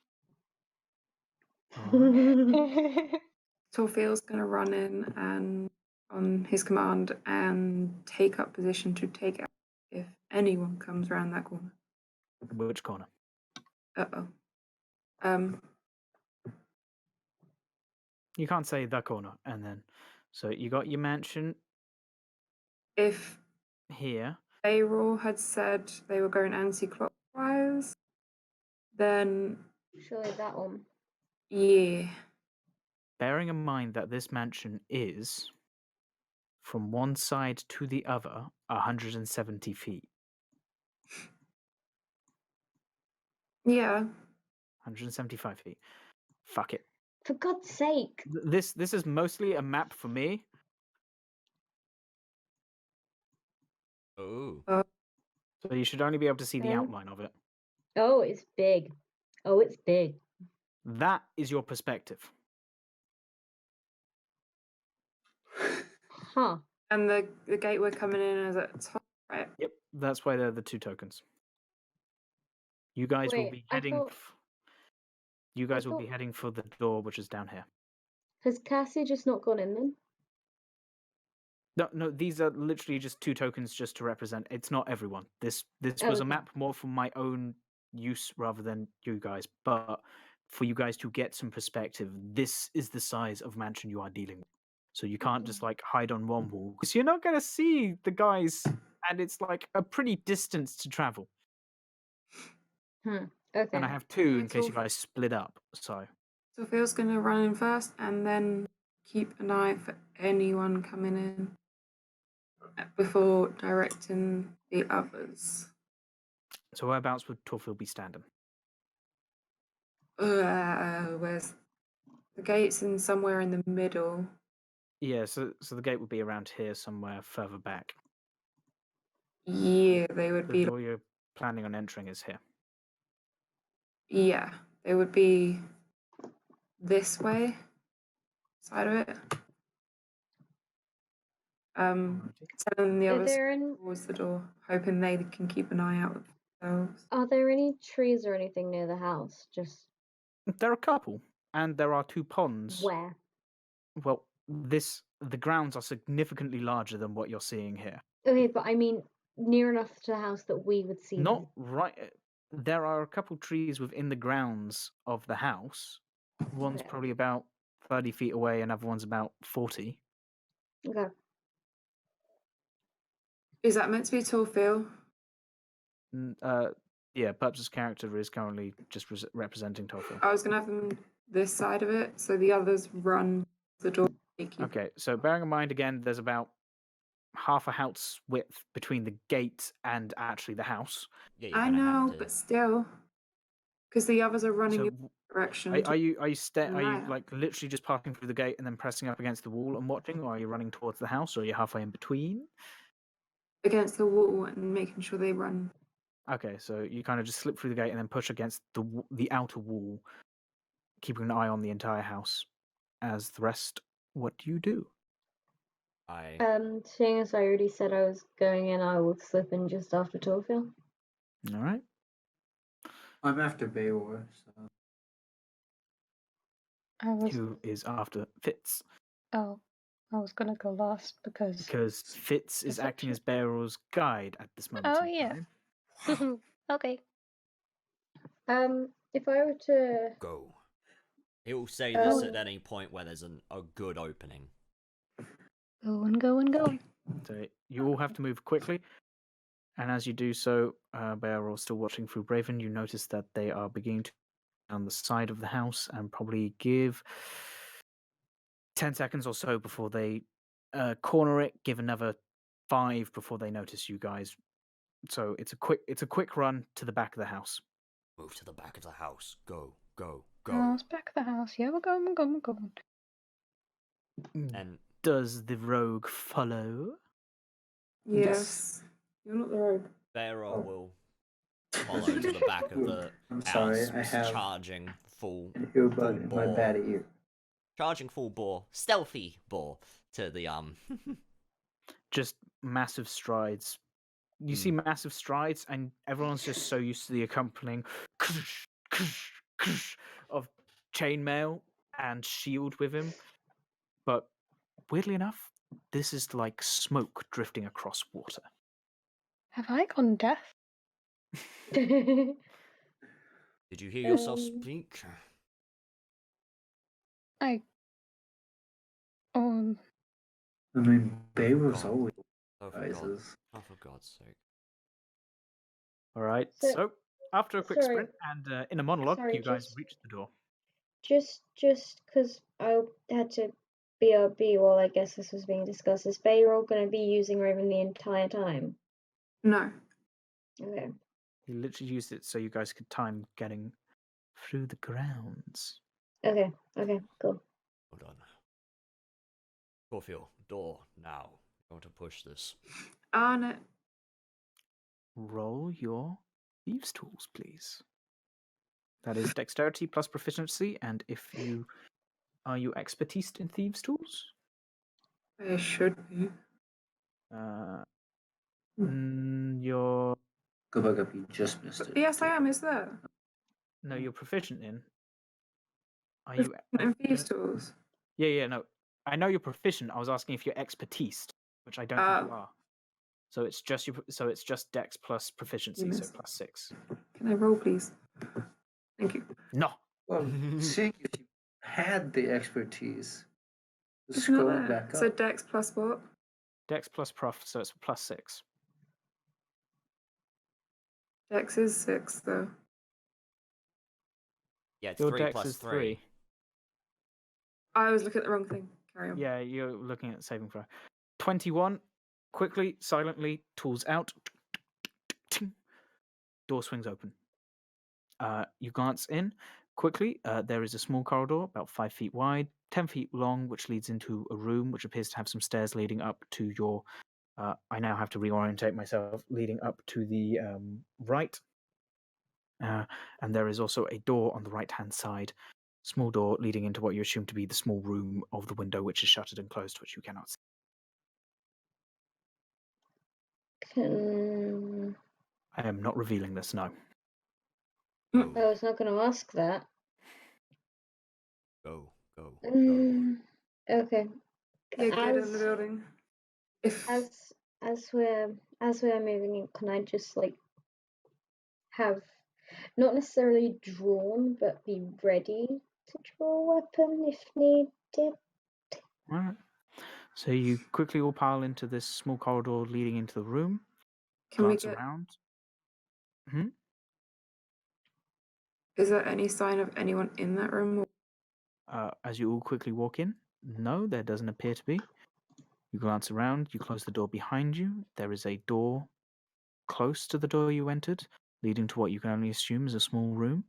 Torfil's going to run in and on his command and take up position to take out if anyone comes around that corner. Which corner? You can't say the corner, and then so you got your mansion If here. Bayraw had said they were going anti-clockwise, then Surely that one. yeah. Bearing in mind that this mansion is from one side to the other 170 feet. Yeah. 175 feet. Fuck it. For God's sake. This is mostly a map for me. Oh. So you should only be able to see the Okay. outline of it. Oh, it's big. Oh, it's big. That is your perspective. Huh. And the gate we're coming in is at top, right? Yep, that's why they're the two tokens. You guys will Wait, be I heading. thought- You guys will be thought- heading for the door, which is down here. Has Cassie just not gone in then? No, these are literally just two tokens just to represent. It's not everyone. This was a Okay. map more for my own use rather than you guys. But for you guys to get some perspective, this is the size of mansion you are dealing with. So you can't just like hide on one wall because you're not going to see the guys, and it's like a pretty distance to travel. Okay. And I have two in It's case you all- guys split up. So Torfil's going to run in first and then keep an eye for anyone coming in before directing the others. whereabouts would Torfil be standing? Where's the gate's in somewhere in the middle? Yeah, so the gate would be around here somewhere further back. Yeah, they would The be. door you're planning on entering is here. Yeah, they would be this way, side of it. Telling the Are others there any, towards the door, hoping they can keep an eye out themselves. are there any trees or anything near the house? Just There are a couple, and there are two ponds. where? Well, the grounds are significantly larger than what you're seeing here. Okay, but I mean near enough to the house that we would see Not them. right. There are a couple trees within the grounds of the house. One's Okay. probably about 30 feet away, another one's about 40. Okay. Is that meant to be Torfil? Yeah, Pup's character is currently just representing Tolfil. I was going to have them this side of it, so the others run the door. Okay, so bearing in mind again, there's about half a house width between the gate and actually the house. Yeah, you're I gonna know, have to. but still, because the others are running So in the direction. are you are you Right. like literally just passing through the gate and then pressing up against the wall and watching, or are you running towards the house, or are you halfway in between? against the wall and making sure they run? Okay, so you kind of just slip through the gate and then push against the outer wall, keeping an eye on the entire house. As the rest, what do you do? Seeing as I already said I was going in, I will slip in just after Torfil. All right. I'm after Bayor, so. I was Who is after Fitz? I was gonna go last because Because Fitz is acting Perception. as Bearer's guide at this moment. Oh, in yeah. time. okay. If I were to Go. He'll say this Oh. at any point where there's a good opening. Go and go and go. So you all have to move quickly. And as you do so, Bear still watching through Braven, you notice that they are beginning to down the side of the house and probably give 10 seconds or so before they corner it. Give another 5 before they notice you guys. So it's a quick run to the back of the house. Move to the back of the house. Go, go, go. House, back of the house. Yeah, we're going, we're going, we're going. And Does the rogue follow? Yes. You're not the rogue. Pharaoh Oh. will follow to the back of the I'm house, sorry, I have charging full an earbud in my bore. bad ear. Charging full bore, stealthy bore to the Just massive strides. You see massive strides, and everyone's just so used to the accompanying of chainmail and shield with him. But weirdly enough, this is like smoke drifting across water. Have I gone deaf? Did you hear yourself Um, speak? I. I mean, Bayros God. always Oh, for God. rises. Oh, for God's sake. All right. So- So after a quick sorry. sprint and in a monologue, Sorry, you guys just- reach the door. just because I had to BRB while I guess this was being discussed, is Bayroll going to be using Raven the entire time? No. Okay. He literally used it so you guys could time getting through the grounds. Okay, cool. Hold on. Corfield, door now. I'm going to push this. On it. Roll your thieves' tools, please. That is dexterity plus proficiency, and if you are you expertise in thieves' tools? I should be. You're Go back up, you just missed it. Yes, I am. Is there? no, you're proficient in. Are you? In thieves' tools. Yeah, no. I know you're proficient. I was asking if you're expertise, which I don't think you are. So it's just dex plus proficiency, so missed. plus 6. Can I roll, please? Thank you. No. Well, seeing if you had the expertise, It's scroll not there. back So up. Dex plus what? Dex plus prof, so it's plus 6. Dex is 6 though. Yeah, it's Your 3 dex plus is 3. 3. I was looking at the wrong thing. Carry on. Yeah, you're looking at saving throw. 21. Quickly, silently, tools out. Door swings open. You glance in. Quickly, there is a small corridor, about 5 feet wide, 10 feet long, which leads into a room which appears to have some stairs leading up to your. I now have to reorientate myself, leading up to the right. And there is also a door on the right-hand side, small door leading into what you assume to be the small room of the window, which is shuttered and closed, which you cannot see. Can... I am not revealing this, no. I was not going to ask that. Go, go, go. Okay. Yeah, get in the building. If As we're moving in, can I just like have not necessarily drawn, but be ready to draw a weapon if needed? All right. So you quickly all pile into this small corridor leading into the room. can we Glance get? around. Is there any sign of anyone in that room? As you all quickly walk in, no, there doesn't appear to be. You glance around, you close the door behind you. There is a door close to the door you entered, leading to what you can only assume is a small room.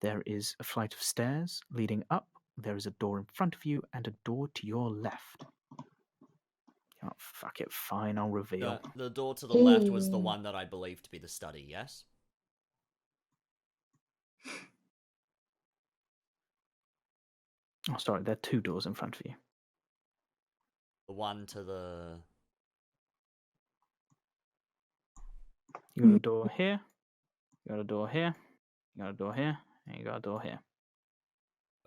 There is a flight of stairs leading up. There is a door in front of you and a door to your left. Oh, fuck it, fine, I'll reveal. The door to the left was the Hmm. one that I believed to be the study, yes? Oh, sorry, there are 2 doors in front of you. The one to the... You got a door here, you got a door here, you got a door here, and you got a door here.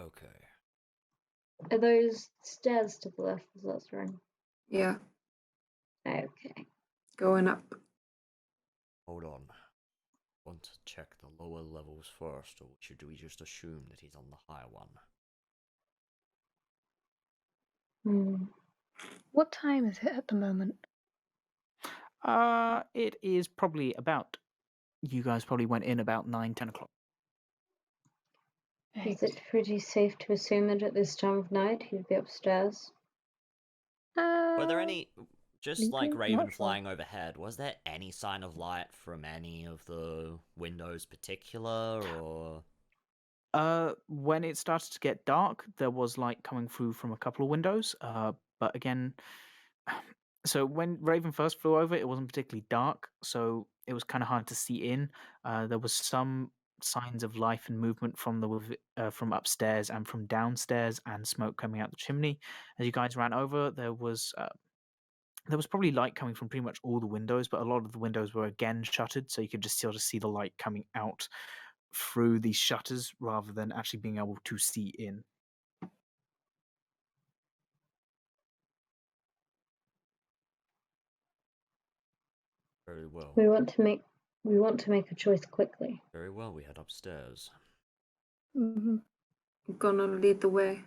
Okay. Are those stairs to the left? Is that right? Yeah, Okay. going up. Hold on. Want to check the lower levels first, or should we just assume that he's on the higher one? Hmm. What time is it at the moment? It is probably about. You guys probably went in about 9, 10 o'clock. Is it pretty safe to assume that at this time of night he'd be upstairs? Were there any, just like not Raven sure. flying overhead, was there any sign of light from any of the windows particular, or? When it started to get dark, there was light coming through from a couple of windows. But again, so when Raven first flew over, it wasn't particularly dark, so it was kind of hard to see in. There was some signs of life and movement from upstairs and from downstairs, and smoke coming out the chimney. As you guys ran over, there was probably light coming from pretty much all the windows, but a lot of the windows were again shuttered, so you could just sort of see the light coming out through these shutters rather than actually being able to see in. Very well. We want to make a choice quickly. Very well, we head upstairs. Mm-hmm. I'm gonna lead the way.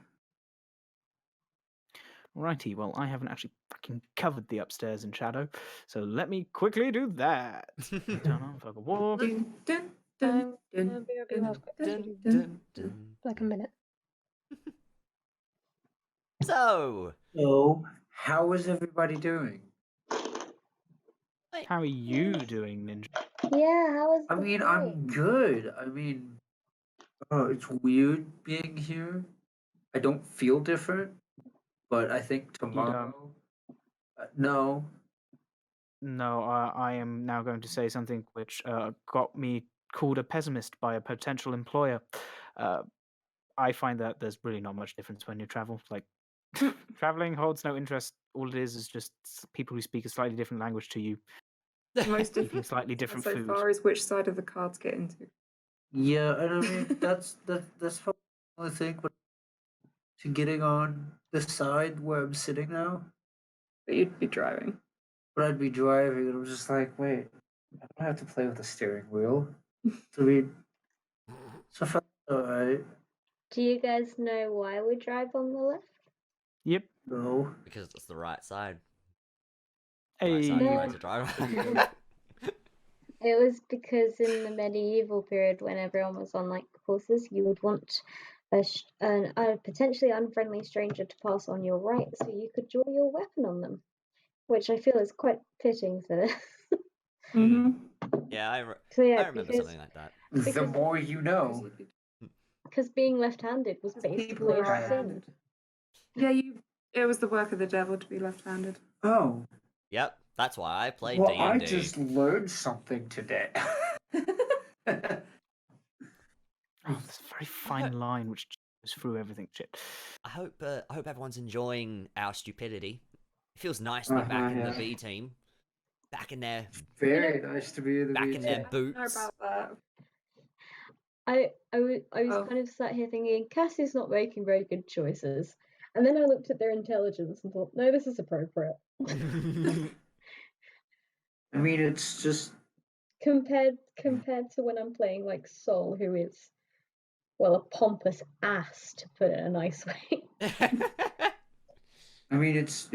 Righty, well, I haven't actually fucking covered the upstairs in shadow, so let me quickly do that. Turn on fog of war. Dun, dun, I'm dun, gonna be dun, Vosgrad as dun, you dun, do. dun. Like a minute. So, So, how is everybody doing? How are you doing, Ninja? Yeah, how is I the mean, fight? I'm good. I mean, it's weird being here. I don't feel different, but I think tomorrow. No. No, I am now going to say something which got me called a pessimist by a potential employer. I find that there's really not much difference when you travel. Like, traveling holds no interest. All it is just people who speak a slightly different language to you, The most eating different slightly so different food. far is which side of the cards get into. Yeah, and I mean that's probably the only thing. But to getting on the side where I'm sitting now, But you'd be driving. but I'd be driving, and I'm just like, wait, I don't have to play with the steering wheel. I mean, so far, alright. Do you guys know why we drive on the left? Yep. No. because it's the right side. Hey. Right side, No. right to drive. It was because in the medieval period, when everyone was on like horses, you would want a potentially unfriendly stranger to pass on your right, so you could draw your weapon on them, which I feel is quite fitting for this. Mm-hmm. Yeah, So yeah, I remember something like that. The Because- more you know. because being left-handed was Because people basically are a sin. right-handed. Yeah, it was the work of the devil to be left-handed. Oh, Yep, that's why I played well, D&D. I just learned something today. Oh, there's a very fine line which goes through everything. Shit. I hope everyone's enjoying our stupidity. It feels nice to be back in the yeah. B team, back in their Very nice to be in the back B in team. their I don't know boots. about that. I was Oh. kind of sat here thinking Cassie's not making very good choices, and then I looked at their intelligence and thought, no, this is appropriate. I mean, it's just compared to when I'm playing like Sol, who is, well, a pompous ass, to put it in a nice way. I mean, it's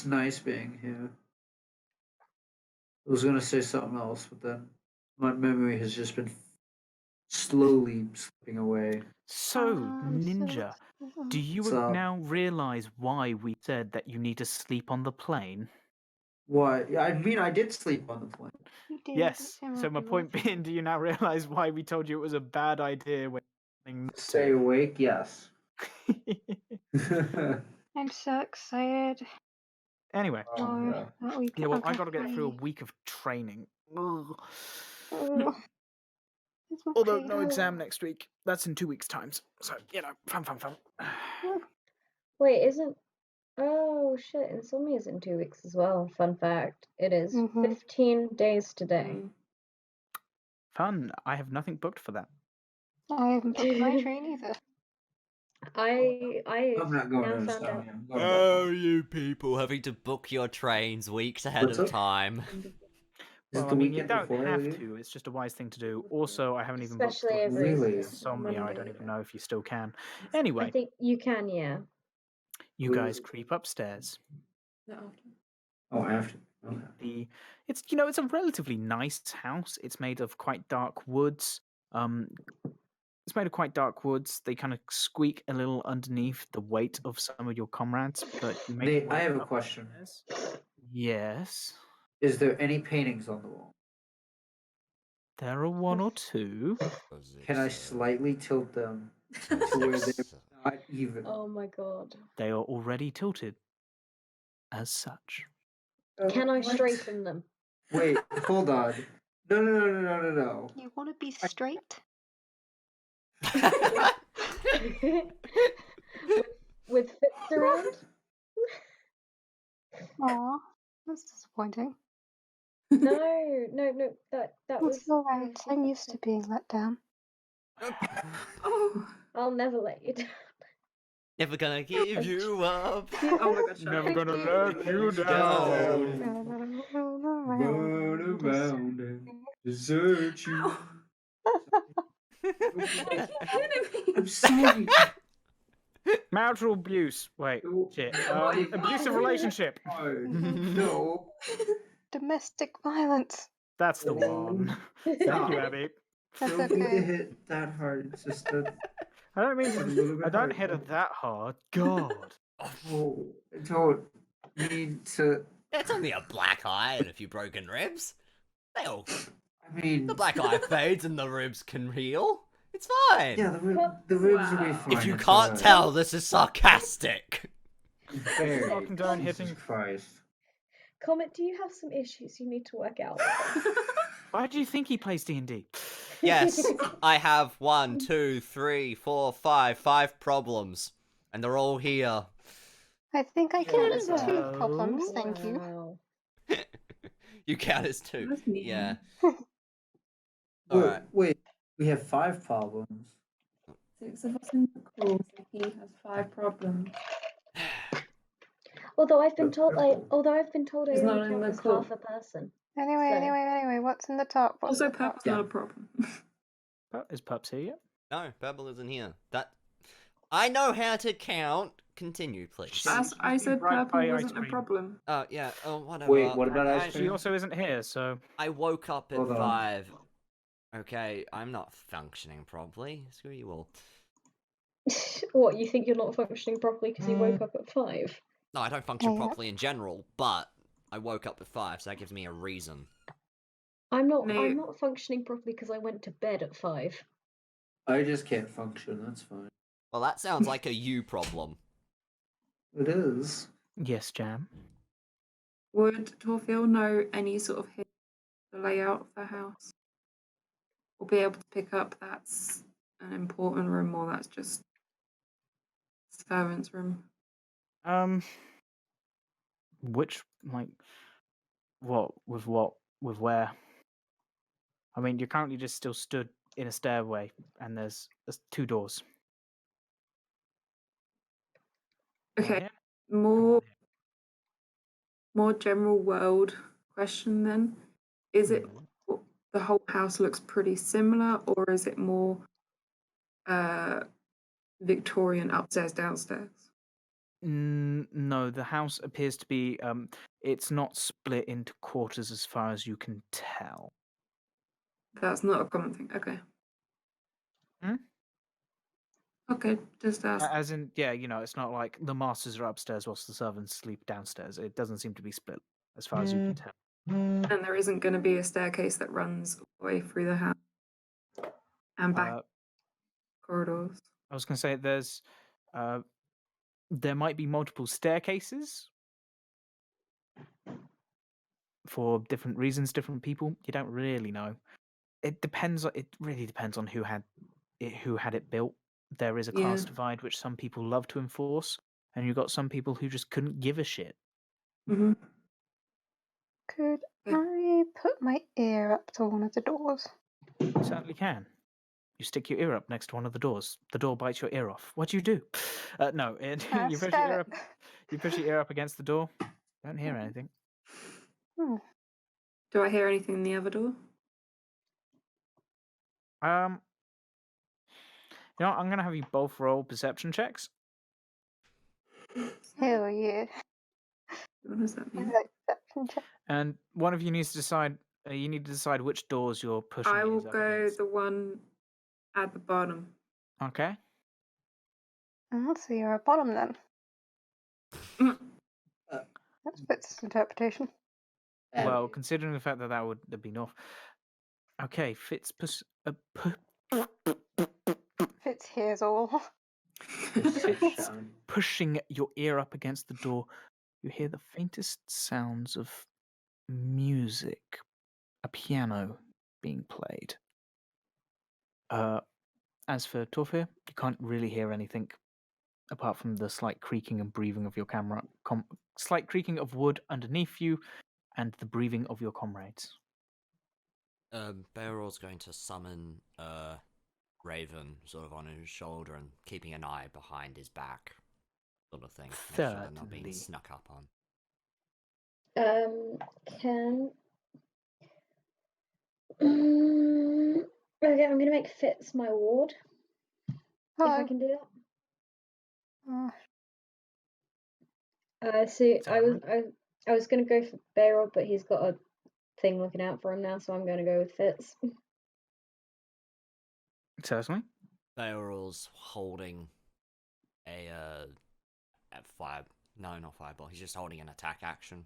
nice being here. I was gonna say something else, but then my memory has just been slowly slipping away. So, Ninja, do you So- now realize why we said that you need to sleep on the plane? What? I mean, I did sleep on the plane. You did, Yes. it So my might be point worth it. being, do you now realize why we told you it was a bad idea when Stay awake, yes. I'm so excited. Anyway, Oh, that we yeah, well, get I got to get through a away. week of training. Ugh. Oh, it's Although okay. no exam next week. That's in 2 weeks' time. So, fun. Wait, isn't? Oh shit! Insomnia is in 2 weeks as well. Fun fact: it is Mhm. 15 days today. Mm. Fun. I have nothing booked for that. I haven't booked my train either. I I'm not going now to found out. Estonia. I'm going Oh, you people having to book your trains weeks ahead What's of up? time. Is Well, it I the mean, you weekend don't before? have Maybe? to. It's just a wise thing to do. Also, I haven't even Especially booked over Really? Insomnia. I don't Monday. even know if you still can. I Anyway, think you can, yeah. you Where guys is it? creep upstairs. No, after. Oh, after. It's it's a relatively nice house. It's made of quite dark woods. It's made of quite dark woods. They kind of squeak a little underneath the weight of some of your comrades, but you make your I way have a up the question. stairs. Yes, Is there any paintings on the wall? there are one or two. Can I slightly tilt them to where they're not even? Oh my god. They are already tilted as such. Can I What? straighten them? Wait, hold on. No. You want to be straight? with fits around? Aw, that's disappointing. No. That was. It's alright. I'm used to being let down. Oh, I'll never let you down. Never gonna give you up. oh my god, Never Charlie. gonna let you down. Run around and desert you. I'm sorry. Marital abuse. Wait, No. shit. Oh my Abusive God. relationship. No. Domestic violence. That's the one. Thank you, Stop. Abby. That's Don't need to okay. hit that hard. It's just that. I don't mean A little bit I don't hard. hit it that hard. God. Oh, I don't need to. It's only a black eye and a few broken ribs. They all. I mean, The black eye fades and the ribs can heal. It's fine. yeah, the ribs will be Wow. fine. If you it's can't alright. tell, this is sarcastic. Very. I'll condone Jesus hitting- Christ. Comet, do you have some issues you need to work out? Why do you think he plays D&D? Yes, I have 1, 2, 3, 4, 5 problems, and they're all here. I think I count as two So- problems, thank you. Wow. You count as 2. That's mean. Yeah. Wait, Alright. wait, we have 5 problems. 6 of us in the call, so he has 5 problems. Although I've been told I He's only not in count the as call. half a person. Anyway, So- anyway, what's in the top? What's Also, in the top? purple's not a problem. Is Pups here yet? No, purple isn't here. That I know how to count. Continue, please. I said Right by purple ice wasn't a cream. problem. Oh yeah. Oh whatever. Wait, what about ice She cream? also isn't here, so... I woke up at Hold on. 5. Okay, I'm not functioning properly. Screw you all. What, you think you're not functioning properly because you woke up at 5? No, I don't function Yeah. properly in general, but I woke up at 5, so that gives me a reason. I'm No. not functioning properly because I went to bed at 5. I just can't function, that's fine. Well, that sounds like a you problem. It is. Yes, Jam. Would Torfil know any sort of hint the layout of the house? Or be able to pick up that's an important room or that's just servant's room? Which, like... What? With where? I mean, you're currently just still stood in a stairway, and there's 2 doors. One Okay, here, more one here. general world question then. Is it Mhm. the whole house looks pretty similar, or is it more Victorian upstairs, downstairs? No, the house appears to be it's not split into quarters as far as you can tell. That's not a common thing. Okay. Hmm? Okay, just ask. As in, yeah, it's not like the masters are upstairs whilst the servants sleep downstairs. It doesn't seem to be split as far as you can tell. And there isn't going to be a staircase that runs all the way through the house and back corridors. I was going to say there might be multiple staircases for different reasons, different people. You don't really know. It depends. It really depends on who had it built. There is a class Yeah. divide which some people love to enforce, and you've got some people who just couldn't give a shit. Mm-hmm. Could Yeah. I put my ear up to one of the doors? You certainly can. You stick your ear up next to one of the doors. The door bites your ear off. What do you do? No, you push your ear up. You push your ear up against the door. Don't hear anything. Do I hear anything in the other door? You know what? I'm gonna have you both roll perception checks. Hell yeah. What does that I mean? like Okay. And one of you needs to decide. You need to decide which doors you're pushing. I it will is up go against. the one at the bottom. Okay. So you're at bottom then. Mm. That fits interpretation. Well, considering the fact that that would have been off. Okay, Fitz Fits here's all. Fitz pushing your ear up against the door. You hear the faintest sounds of music, a piano being played. As for Torfir, you can't really hear anything apart from the slight creaking and breathing of your slight creaking of wood underneath you, and the breathing of your comrades. Beowulf's going to summon Raven sort of on his shoulder and keeping an eye behind his back, sort of thing. Make sure they're not being Thirdly. snuck up on. Can. Okay, I'm gonna make Fitz my ward. If I Hello. can do that. Uh, See, I was Alright. I was gonna go for Beowulf, but he's got a thing looking out for him now, so I'm gonna go with Fitz. Certainly. Beowulf's holding a not fireball. He's just holding an attack action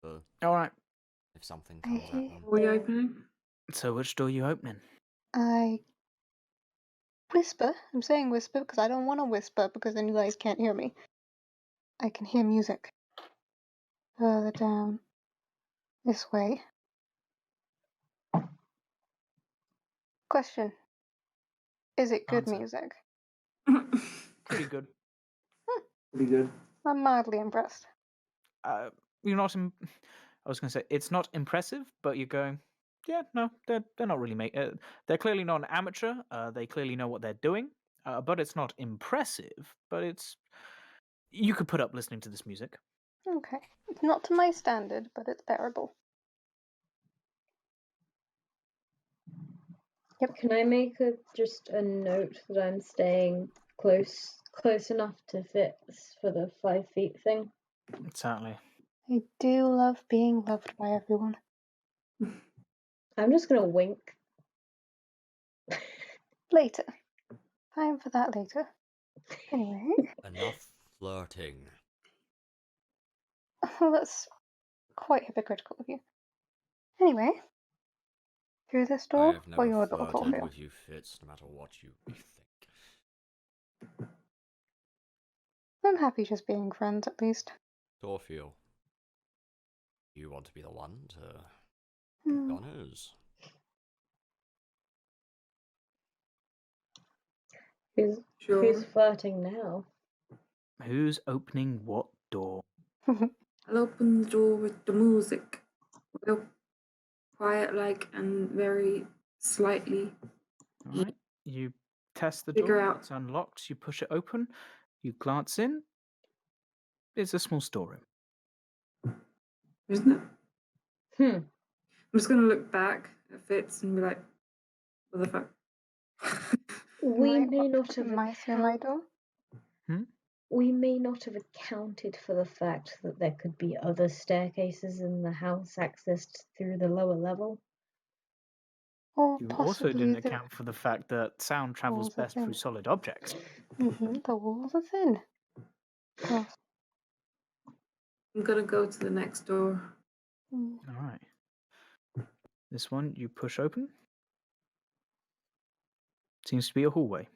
for Alright. if something I comes at hear- them. Are we opening? So which door are you opening? I whisper. I'm saying whisper because I don't want to whisper because then you guys can't hear me. I can hear music. Further down. This way. Question. Is it good Answer. music? Pretty good. Pretty good. I'm mildly impressed. You're not. I was going to say it's not impressive, but you're going. Yeah, no, they're not really they're clearly not an amateur. They clearly know what they're doing, but it's not impressive. But it's you could put up listening to this music. Okay. It's not to my standard, but it's bearable. Can I make just a note that I'm staying close enough to Fitz for the 5 feet thing? Certainly. I do love being loved by everyone. I'm just gonna wink. Later. Time for that later. Anyway. Enough flirting. Well, that's quite hypocritical of you. Anyway. Through this I door have or never your door, flirted Torfil? with you, Fitz, no matter what you think. I'm happy just being friends, at least. Torfil, you want to be the one to Hmm. honors? Who's flirting now? Who's opening what door? I'll open the door with the music. Real quiet like and very slightly. All right. You test the Figure door. out- It's unlocked. You push it open. You glance in. It's a small storeroom. Isn't it? Hmm. I'm just gonna look back at Fitz and be like, what the fuck? We Might may want to not put have mice in my door. we may not have accounted for the fact that there could be other staircases in the house accessed through the lower level. Or You possibly also didn't the account for the fact that sound travels walls are best through thin. solid objects. The walls are thin. Yes. I'm gonna go to the next door. Mm. All right. This one you push open. Seems to be a hallway.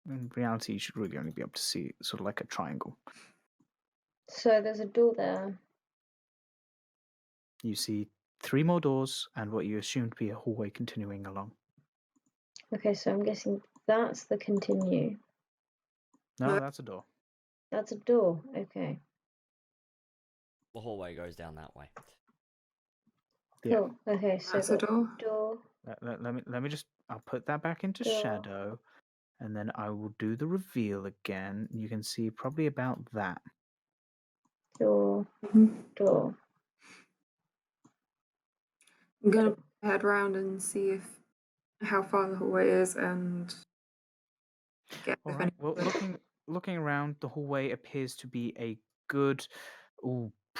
In reality, you should really only be able to see sort of like a triangle. So there's a door there. You see 3 more doors and what you assume to be a hallway continuing along. Okay, so I'm guessing that's the continue. No, that's a door. That's a door. Okay. The hallway goes down that way. Yeah. Cool. Okay, so That's a got door. door. Let me just. I'll put that back into Door. shadow, and then I will do the reveal again. You can see probably about that. Door. Mhm. Door. I'm gonna head round and see how far the hallway is and get All if right. any- Well, looking around, the hallway appears to be a good,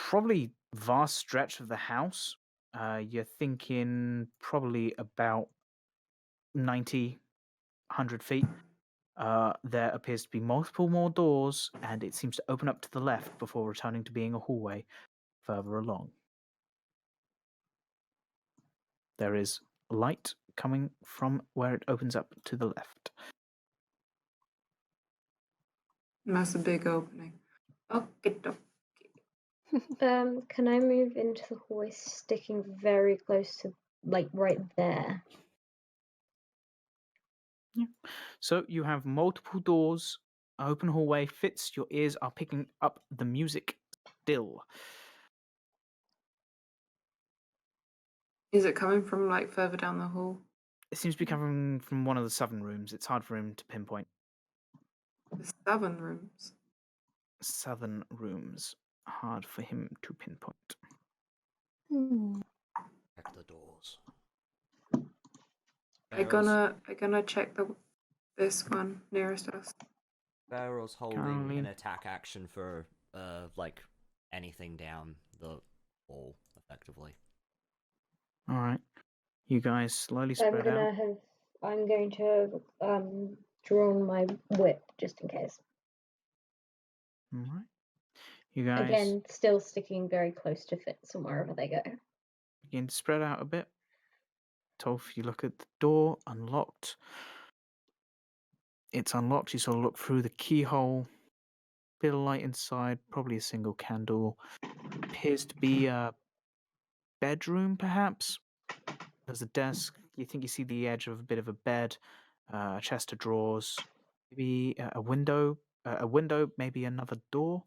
probably vast stretch of the house. You're thinking probably about 90, 100 feet. There appears to be multiple more doors, and it seems to open up to the left before returning to being a hallway further along. There is light coming from where it opens up to the left. That's a big opening. Okay, Can I move into the hallway, sticking very close to, like, right there? So you have multiple doors, open hallway fits, your ears are picking up the music still. Is it coming from like further down the hall? It seems to be coming from one of the southern rooms. It's hard for him to pinpoint. The southern rooms. Southern rooms. Hard for him to pinpoint. Check the doors. I'm gonna check this one nearest us. Pharaoh's holding Caroline. an attack action for like anything down the hall, effectively. All right. You guys slowly I'm spread out. going to drawn my whip just in case. All right. You guys Again, still sticking very close to Fitz and wherever they go. begin to spread out a bit. Tolf, you look at the door, unlocked. It's unlocked. You sort of look through the keyhole. Bit of light inside, probably a single candle. Appears to be a bedroom, perhaps. There's a desk. You think you see the edge of a bit of a bed, a chest of drawers, maybe a window. A window, maybe another door.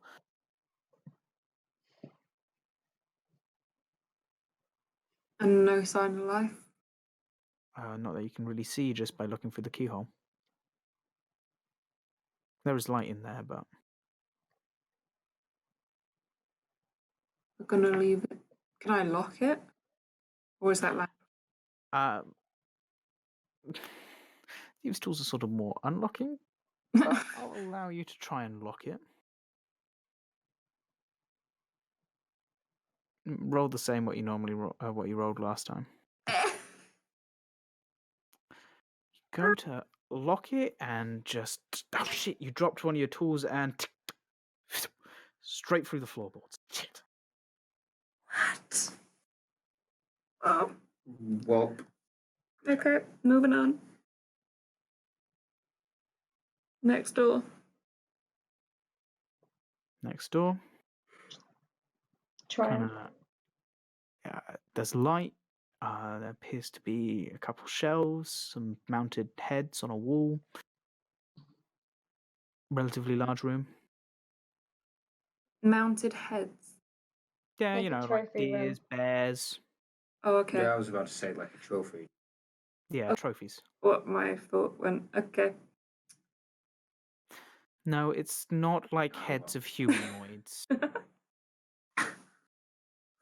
And no sign of life. Not that you can really see just by looking through the keyhole. There is light in there, but We're gonna leave it. Can I lock it? Or is that like these tools are sort of more unlocking. But I'll allow you to try and lock it. Roll the same what you normally what you rolled last time. Go to lock it and just oh shit! You dropped one of your tools and straight through the floorboards. Shit. what? Oh, Well, okay, moving on. Next door. Next door. Try Kinda, there's light. There appears to be a couple shelves, some mounted heads on a wall. Relatively large room. Mounted heads. Yeah, Like you a know, like trophy room. deers, bears. Oh, okay. yeah, I was about to say like a trophy. Yeah, trophies. What my thought went. Okay. No, it's not like heads of humanoids.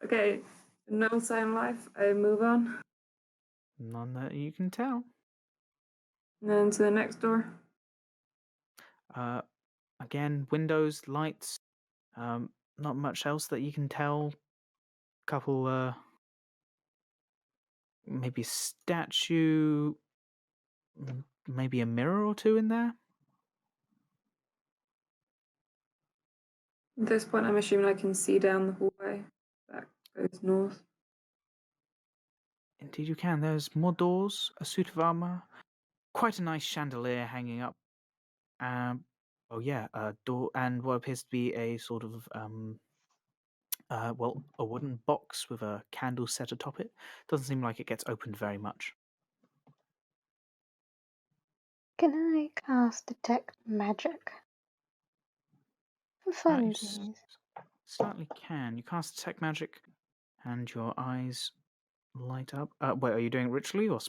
Okay. No sign of life. I move on. None that you can tell. And then to the next door. Again, windows, lights. Not much else that you can tell. Couple, maybe a statue, maybe a mirror or two in there. At this point, I'm assuming I can see down the hallway. That goes north. Indeed, you can. There's more doors, a suit of armor, quite a nice chandelier hanging up. Oh yeah, a door, and what appears to be a sort of a wooden box with a candle set atop it. Doesn't seem like it gets opened very much. Can I cast Detect Magic? For You funsies. certainly can. You cast Detect Magic, and your eyes light up. Wait, are you doing it ritually or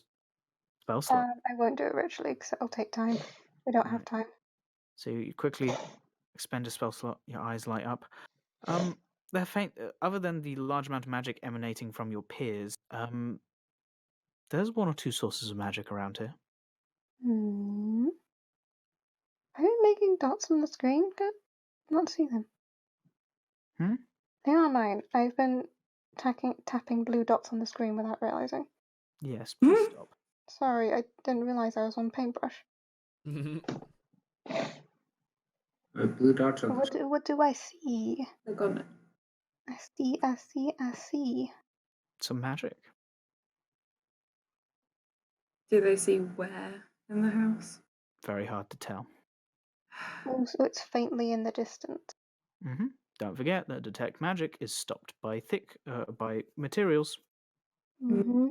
spell slot? I won't do it ritually because it'll take time. We don't have Right. time. So you quickly expend a spell slot. Your eyes light up. They're faint. Other than the large amount of magic emanating from your peers, there's one or two sources of magic around here. Are you making dots on the screen? Good. Not see them. Hmm? Never mind. I've been tapping blue dots on the screen without realizing. Yes, please stop. Sorry, I didn't realize I was on paintbrush. Blue dots on What do I see? Click on it. I see. Some magic. Do they see where in the house? Very hard to tell. Also, it's faintly in the distance. Don't forget that detect magic is stopped by by materials. Mm-hmm.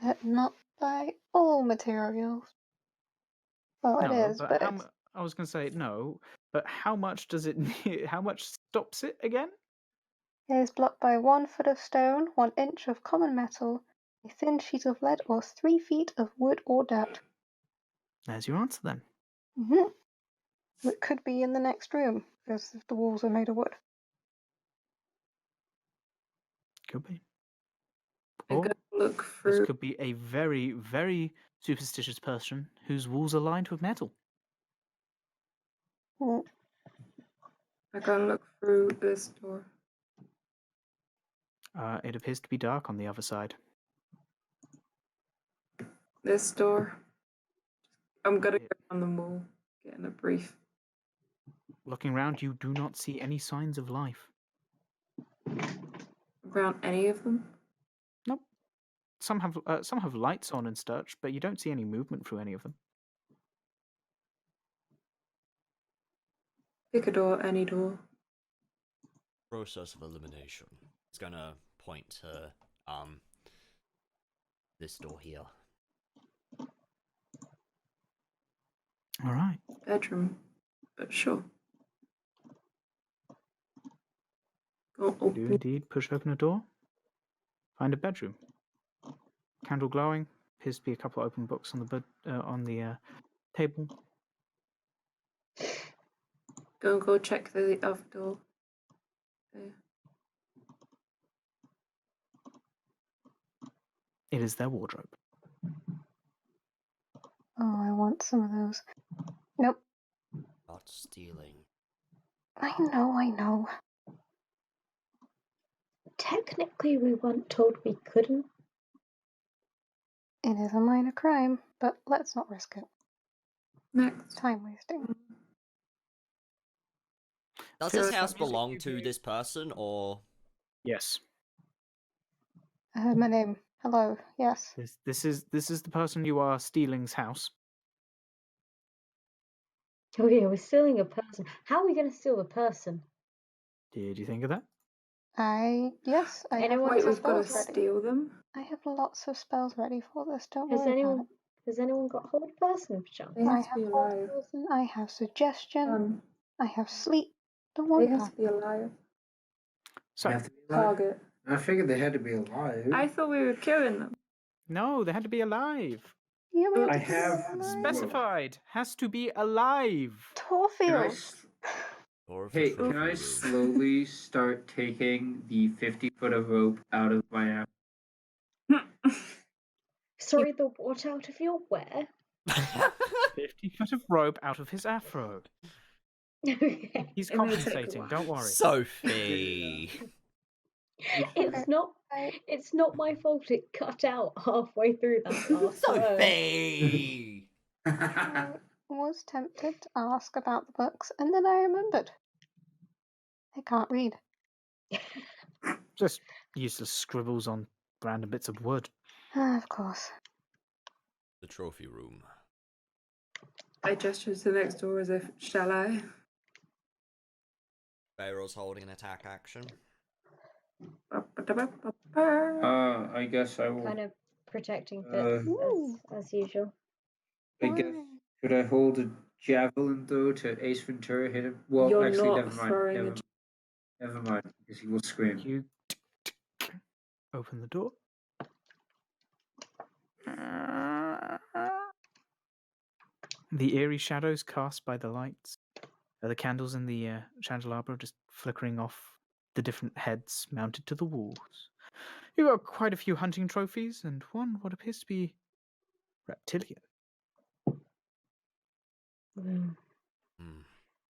But not by all materials. Well, it is, but it's... I was going to say no, but how much does it need? How much stops it again? It is blocked by 1 foot of stone, 1 inch of common metal, a thin sheet of lead, or 3 feet of wood or dirt. There's your answer then. It could be in the next room, because the walls are made of wood. Could be. I'm Or gonna look this through. could be a very, very superstitious person whose walls are lined with metal. Mm. I gotta look through this door. It appears to be dark on the other side. This door. I'm gonna go on the mall, getting a brief. Looking around, you do not see any signs of life. Around any of them? Nope. Some have lights on and such, but you don't see any movement through any of them. Pick a door, any door. Process of elimination. It's gonna point to this door here. All right. Bedroom. But sure. Go You do open. indeed push open a door. Find a bedroom. Candle glowing. Appears to be a couple of open books on the table. Go check the other door. Okay. It is their wardrobe. Oh, I want some of those. Nope. Not stealing. I know. Technically, we weren't told we couldn't. It is a minor crime, but let's not risk it. Next. Time wasting. Does Feel this like house the music belong you to hear- this person, or Yes. I heard my name. Hello. Yes. This is the person you are stealing's house. Oh yeah, we're stealing a person. How are we going to steal a person? Did you think of that? Yes, I have Anyone lots Wait, of we've got to spells ready. steal them? I have lots of spells ready for this. Don't Has worry about it. anyone got hold person, perchance? They I have to be have hold alive. person, I have suggestion, I have sleep. Don't They worry have about to be alive. So They have to be alive. Target. I figured they had to be alive. I thought we were killing them. no, they had to be alive. it. Yeah, we have I to be have alive. Specified. Has to be alive. Can I Torfield. s- or if a Hey, trophy can I room? slowly start taking the 50 foot of rope out of my ass? Sorry, the what out of your where? 50 foot of rope out of his afro. Okay. He's I'm gonna take a compensating. while. Don't worry. Sophie. It's not my fault it cut out halfway through that last word. Sophie. I was tempted to ask about the books, and then I remembered. I can't read. Just useless scribbles on random bits of wood. Of course. The trophy room. I gesture to the next door as if, shall I? Pharaoh's holding an attack action. I guess I will. Kind of protecting Fitz as usual. I guess. Should I hold a javelin though to Ace Ventura hit him? Well, You're actually, not never mind. throwing Never mind, because he will scream. You open the door. The eerie shadows cast by the lights, the candles in the candelabra just flickering off the different heads mounted to the walls. You've got quite a few hunting trophies and one what appears to be reptilian. Mm. Hmm.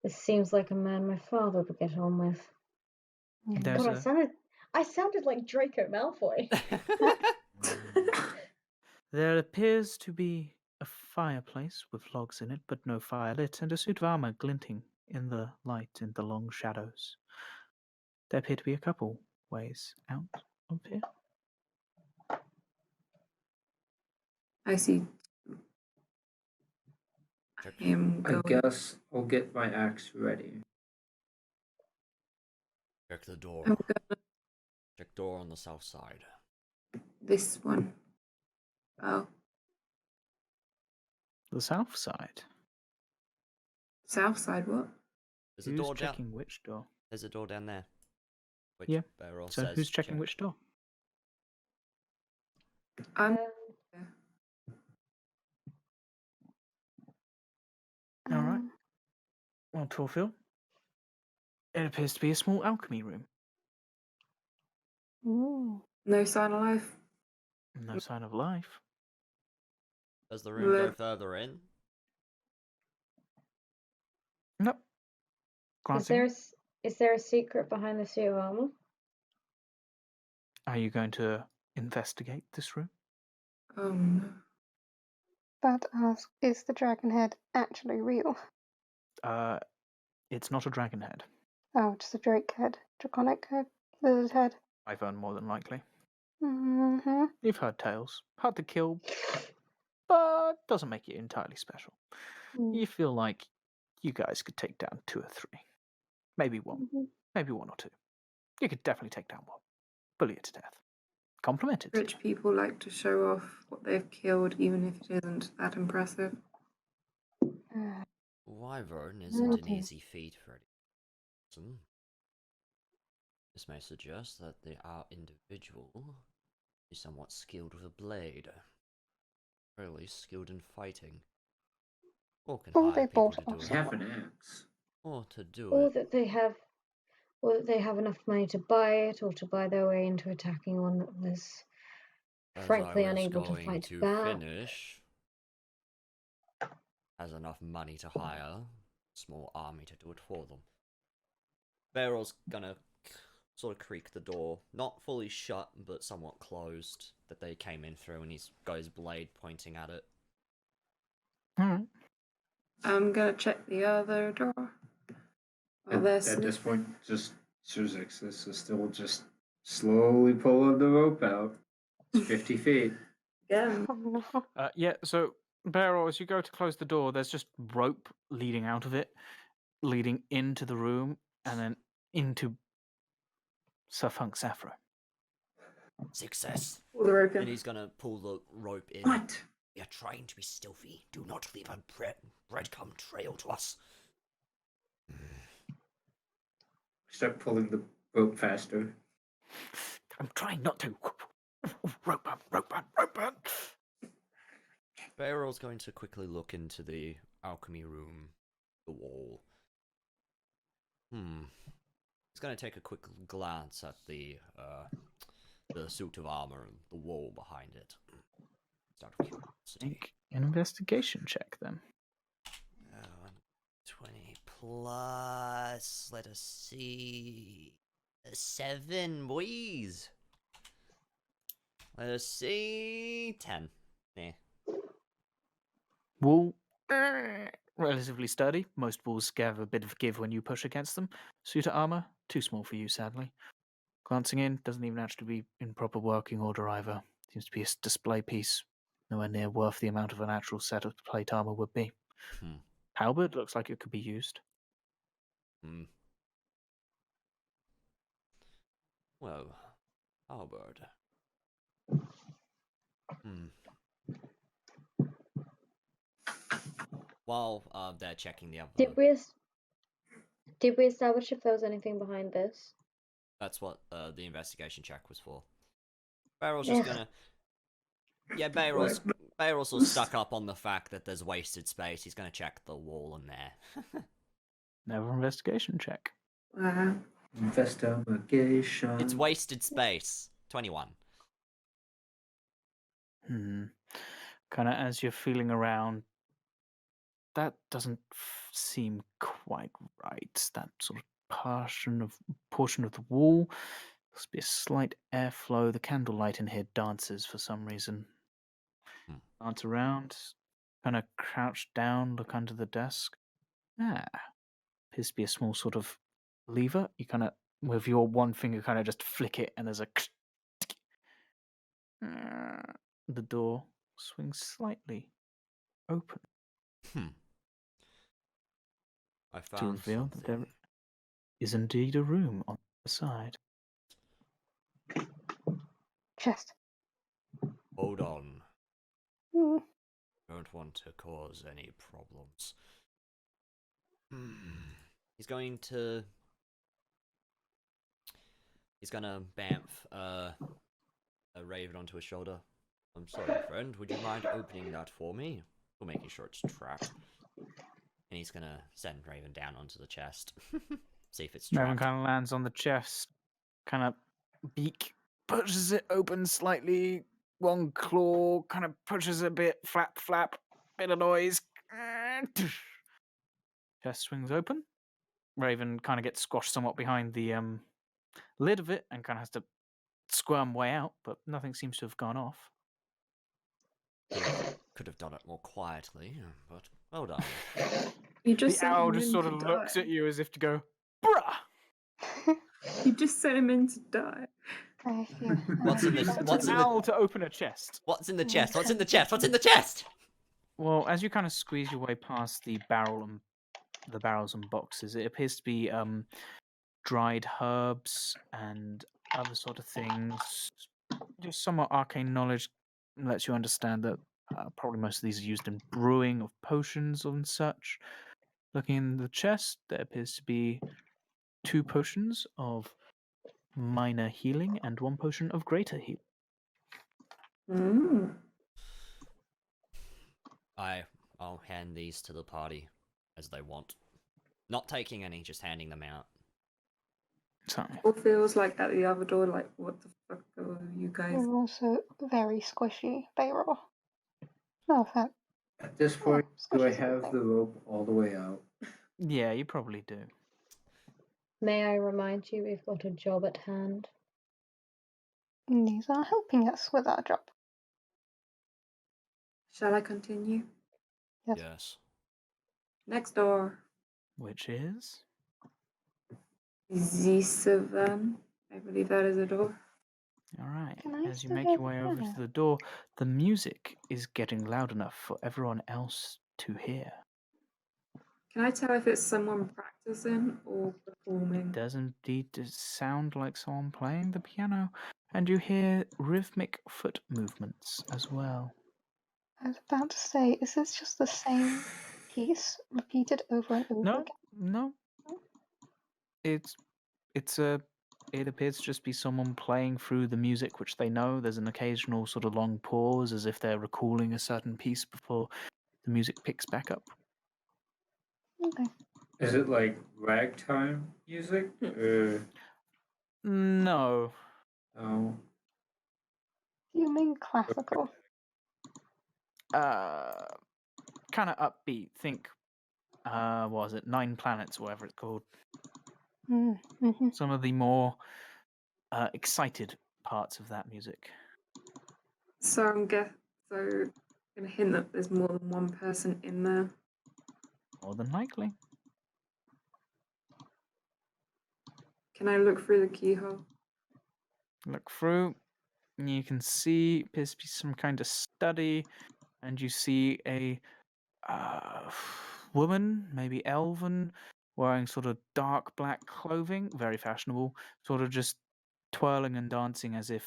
This seems like a man my father would get on with. There's God, a I sounded like Draco Malfoy. There appears to be a fireplace with logs in it, but no fire lit, and a suit of armor glinting in the light in the long shadows. There appear to be a couple ways out of here. I see. Check. I am I going. guess I'll get my axe ready. Check the door. I'm going Check door on the south side. this one. Oh, The south side. south side. What? There's a Who's door down. checking which door? There's a door down there. Which Yeah. Beryl So says who's checking check. which door? I'm. All right. Well, Torfil, it appears to be a small alchemy room. Ooh. No sign of life. No sign of life. Does the room go Look. further in? Nope. Glancing in. Is there a secret behind the suit of armor? Are you going to investigate this room? No. But ask, is the dragon head actually real? It's not a dragon head. Oh, just a drake head, draconic head, lizard head. Wyvern, more than likely. Mm-hmm. You've heard tales. Hard to kill, but doesn't make it entirely special. You feel like you guys could take down 2 or 3. Maybe one. Maybe 1 or 2. You could definitely take down one. Bully it to death. Compliment it to Rich death. people like to show off what they've killed, even if it isn't that impressive. Wyvern isn't an Okay. easy feat for any person. This may suggest that our individual is somewhat skilled with a blade. Or at least skilled in fighting. Or can Or hire they people bought to it do off it. Half an axe. Or to do Or it. that they have enough money to buy it, or to buy their way into attacking one that was As frankly I was unable to going fight to back. finish, has enough money to hire a small army to do it for them. Barrel's gonna sort of creak the door, not fully shut, but somewhat closed, that they came in through, and he's got his blade pointing at it. Alright. I'm gonna check the other door. At this point, just Suzix is still just slowly pulling the rope out. It's 50 feet. Again. Oh no. Yeah, so, Beryl, as you go to close the door, there's just rope leading out of it, leading into the room, and then into Sir Funk Saffro. Success! Pull the rope And in. he's gonna pull the rope in. What? We are trying to be stealthy. Do not leave a breadcrumb trail to us. Start pulling the rope faster. I'm trying not to. Rope burn, rope burn, rope burn. Barrel's going to quickly look into the alchemy room, the wall. He's going to take a quick glance at the suit of armor and the wall behind it. Out of curiosity. Make an investigation check then. 20 plus. Let us see. 7, boys. Let us see. 10. Yeah. Wall, relatively sturdy. Most walls have a bit of give when you push against them. Suit of armor, too small for you, sadly. Glancing in, doesn't even actually be in proper working order either. Seems to be a display piece, nowhere near worth the amount of an actual set of plate armor would be. Halberd looks like it could be used. Well, halberd. While they're checking the other... Did we establish if there was anything behind this? That's what the investigation check was for. Barrel's just gonna... Yeah, Barrel's sort of stuck up on the fact that there's wasted space. He's gonna check the wall in there. Never investigation check. Investigation. It's wasted space. 21. Kind of as you're feeling around, that doesn't seem quite right. That sort of portion of the wall. Must be a slight airflow. The candlelight in here dances for some reason. Dance around, kind of crouch down, look under the desk. Appears to be a small sort of lever. You kind of, with your one finger, kind of just flick it, and there's a. The door swings slightly open I to found reveal that there something. is indeed a room on the side. Chest. Hold on. Hmm. Don't want to cause any problems. He's going to bamf a raven onto his shoulder. I'm sorry, friend. Would you mind opening that for me? Or making sure it's trapped. And he's gonna send Raven down onto the chest. See if it's Raven trapped. kind of lands on the chest, kind of beak, pushes it open slightly. One claw kind of pushes a bit, flap, flap, bit of noise. Chest swings open. Raven kind of gets squashed somewhat behind the lid of it and kind of has to squirm way out, but nothing seems to have gone off. Could have done it more quietly, but well done. You just The sent owl him just in sort to of looks die. at you as if to go, bruh! You just sent him in to die. I feel What's in You the- sent what's an in the- owl to open a chest. What's in the Oh, chest? What's in the fancy. chest? What's in the chest? Well, as you kind of squeeze your way past the barrels and boxes, it appears to be dried herbs and other sort of things. Just somewhat arcane knowledge lets you understand that probably most of these are used in brewing of potions and such. Looking in the chest, there appears to be 2 potions of minor healing and 1 potion of greater healing. Mm. I'll hand these to the party as they want. Not taking any, just handing them out. So, Or feels like at the other door, like, what the fuck are you guys? They're also very squishy. They roll. No offense. At this point, do I squishy's a good have thing. the rope all the way out? yeah, you probably do. May I remind you, we've got a job at hand. These are helping us with our job. Shall I continue? Yes. Yes. Next door. Which is? Z7. I believe that is a door. All right. Can I As you still make hear your way the over to piano? the door, the music is getting loud enough for everyone else to hear. Can I tell if it's someone practicing or performing? Does indeed sound like someone playing the piano, and you hear rhythmic foot movements as well. I was about to say, is this just the same piece repeated over and over No, again? no. It appears to just be someone playing through the music which they know. There's an occasional sort of long pause as if they're recalling a certain piece before the music picks back up. Okay. Is it like ragtime music? Or No. no? You mean classical? Kind of upbeat. Think, what was it? 9 Planets, whatever it's called. Mm-hmm. Some of the more excited parts of that music. So I'm gonna hint that there's more than one person in there. More than likely. Can I look through the keyhole? Look through, and you can see appears to be some kind of study, and you see a woman, maybe elven, wearing sort of dark black clothing, very fashionable, sort of just twirling and dancing as if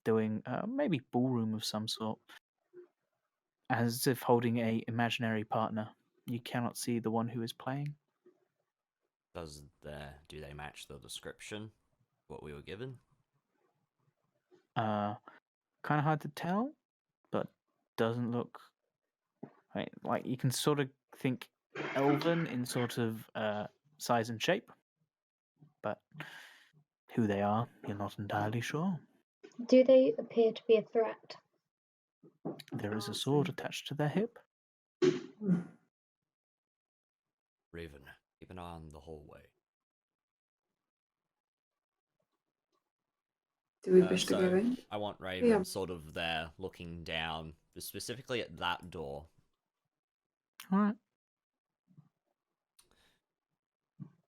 doing maybe ballroom of some sort, as if holding a imaginary partner. You cannot see the one who is playing. Do they match the description? What we were given? Kind of hard to tell, but doesn't look like you can sort of think elven in sort of size and shape, but who they are, you're not entirely sure. Do they appear to be a threat? There is a sword attached to their hip. Raven, keep an eye on the hallway. Do we wish to go So in? I want Raven Yeah. sort of there, looking down, specifically at that door. All right.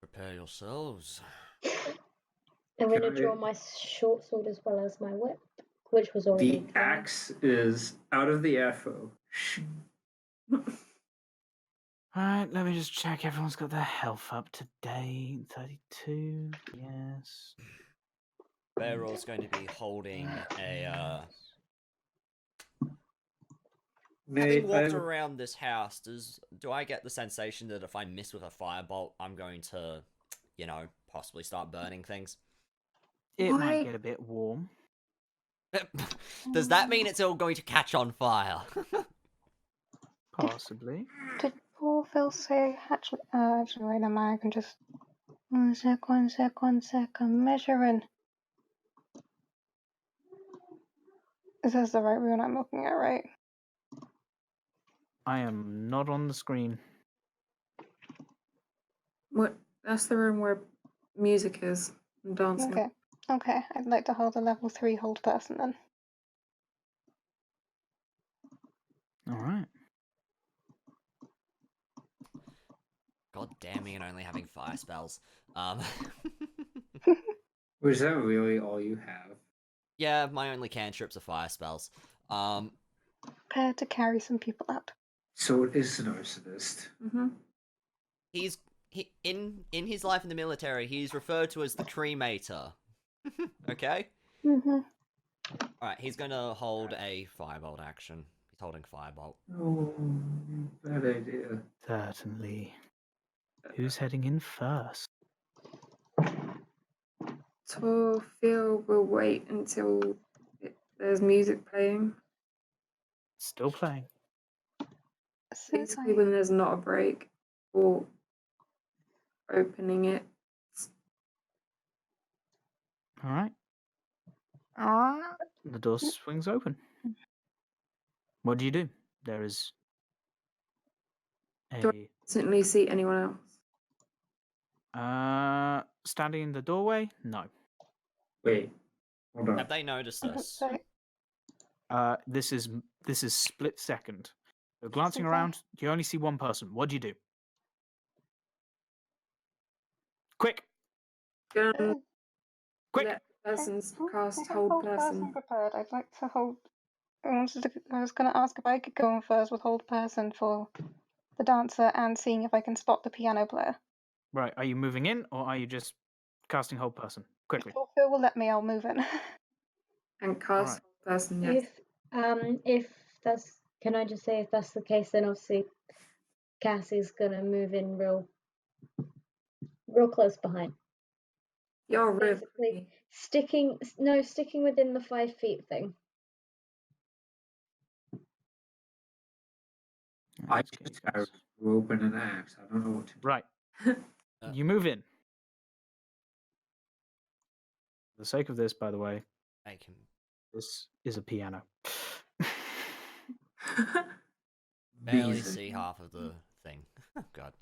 Prepare yourselves. I'm going to Can I- draw my short sword as well as my whip, which was already The drawn. axe is out of the FO. All right, let me just check. Everyone's got their health up to date. 32, yes. Bearor's going to be holding a. Having walked around this house, do I get the sensation that if I miss with a firebolt, I'm going to, possibly start burning things? It Why? might get a bit warm. Does that mean it's all going to catch on fire? Possibly. Did poor Phil say actually wait a minute, I can just one sec, I'm measuring. Is this the right room I'm looking at, right? I am not on the screen. What? That's the room where music is and dancing. Okay. Okay, I'd like to hold a level 3 hold person then. All right. God damn me, and only having fire spells. Was that really all you have? Yeah, my only cantrips are fire spells. Prepare to carry some people out. So it is an arsonist. Mm-hmm. In his life in the military, he's referred to as the cremator. Okay? Mm-hmm. Alright, he's gonna hold a firebolt action. He's holding firebolt. Oh, bad idea. Certainly. Who's heading in first? Torfil will wait until there's music playing. Still playing. Since Basically, when I there's not a break or opening it. All right. The door swings open. What do you do? There is Do a Instantly see anyone else? standing in the doorway. No. Wait, hold on. Have they noticed I don't this? say This is split second. So glancing Since I- around, you only see one person. What do you do? Quick! Gonna Quick! let persons cast I have hold person person. prepared. I'd like to hold. I was going to ask if I could go in first with hold person for the dancer and seeing if I can spot the piano player. Right, are you moving in or are you just casting hold person? Quickly. If Phil will let me, I'll move in. And cast Alright. hold person, yes. If that's, can I just say, if that's the case, then obviously Cassie's gonna move in real close behind. You're really Basically, sticking within the 5 feet thing. I Let's just get have this. to open an axe. I don't know what to do. Right. You move in. For the sake of this, by the way, I can. this is a piano. Barely Bees. see half of the thing. Oh, God.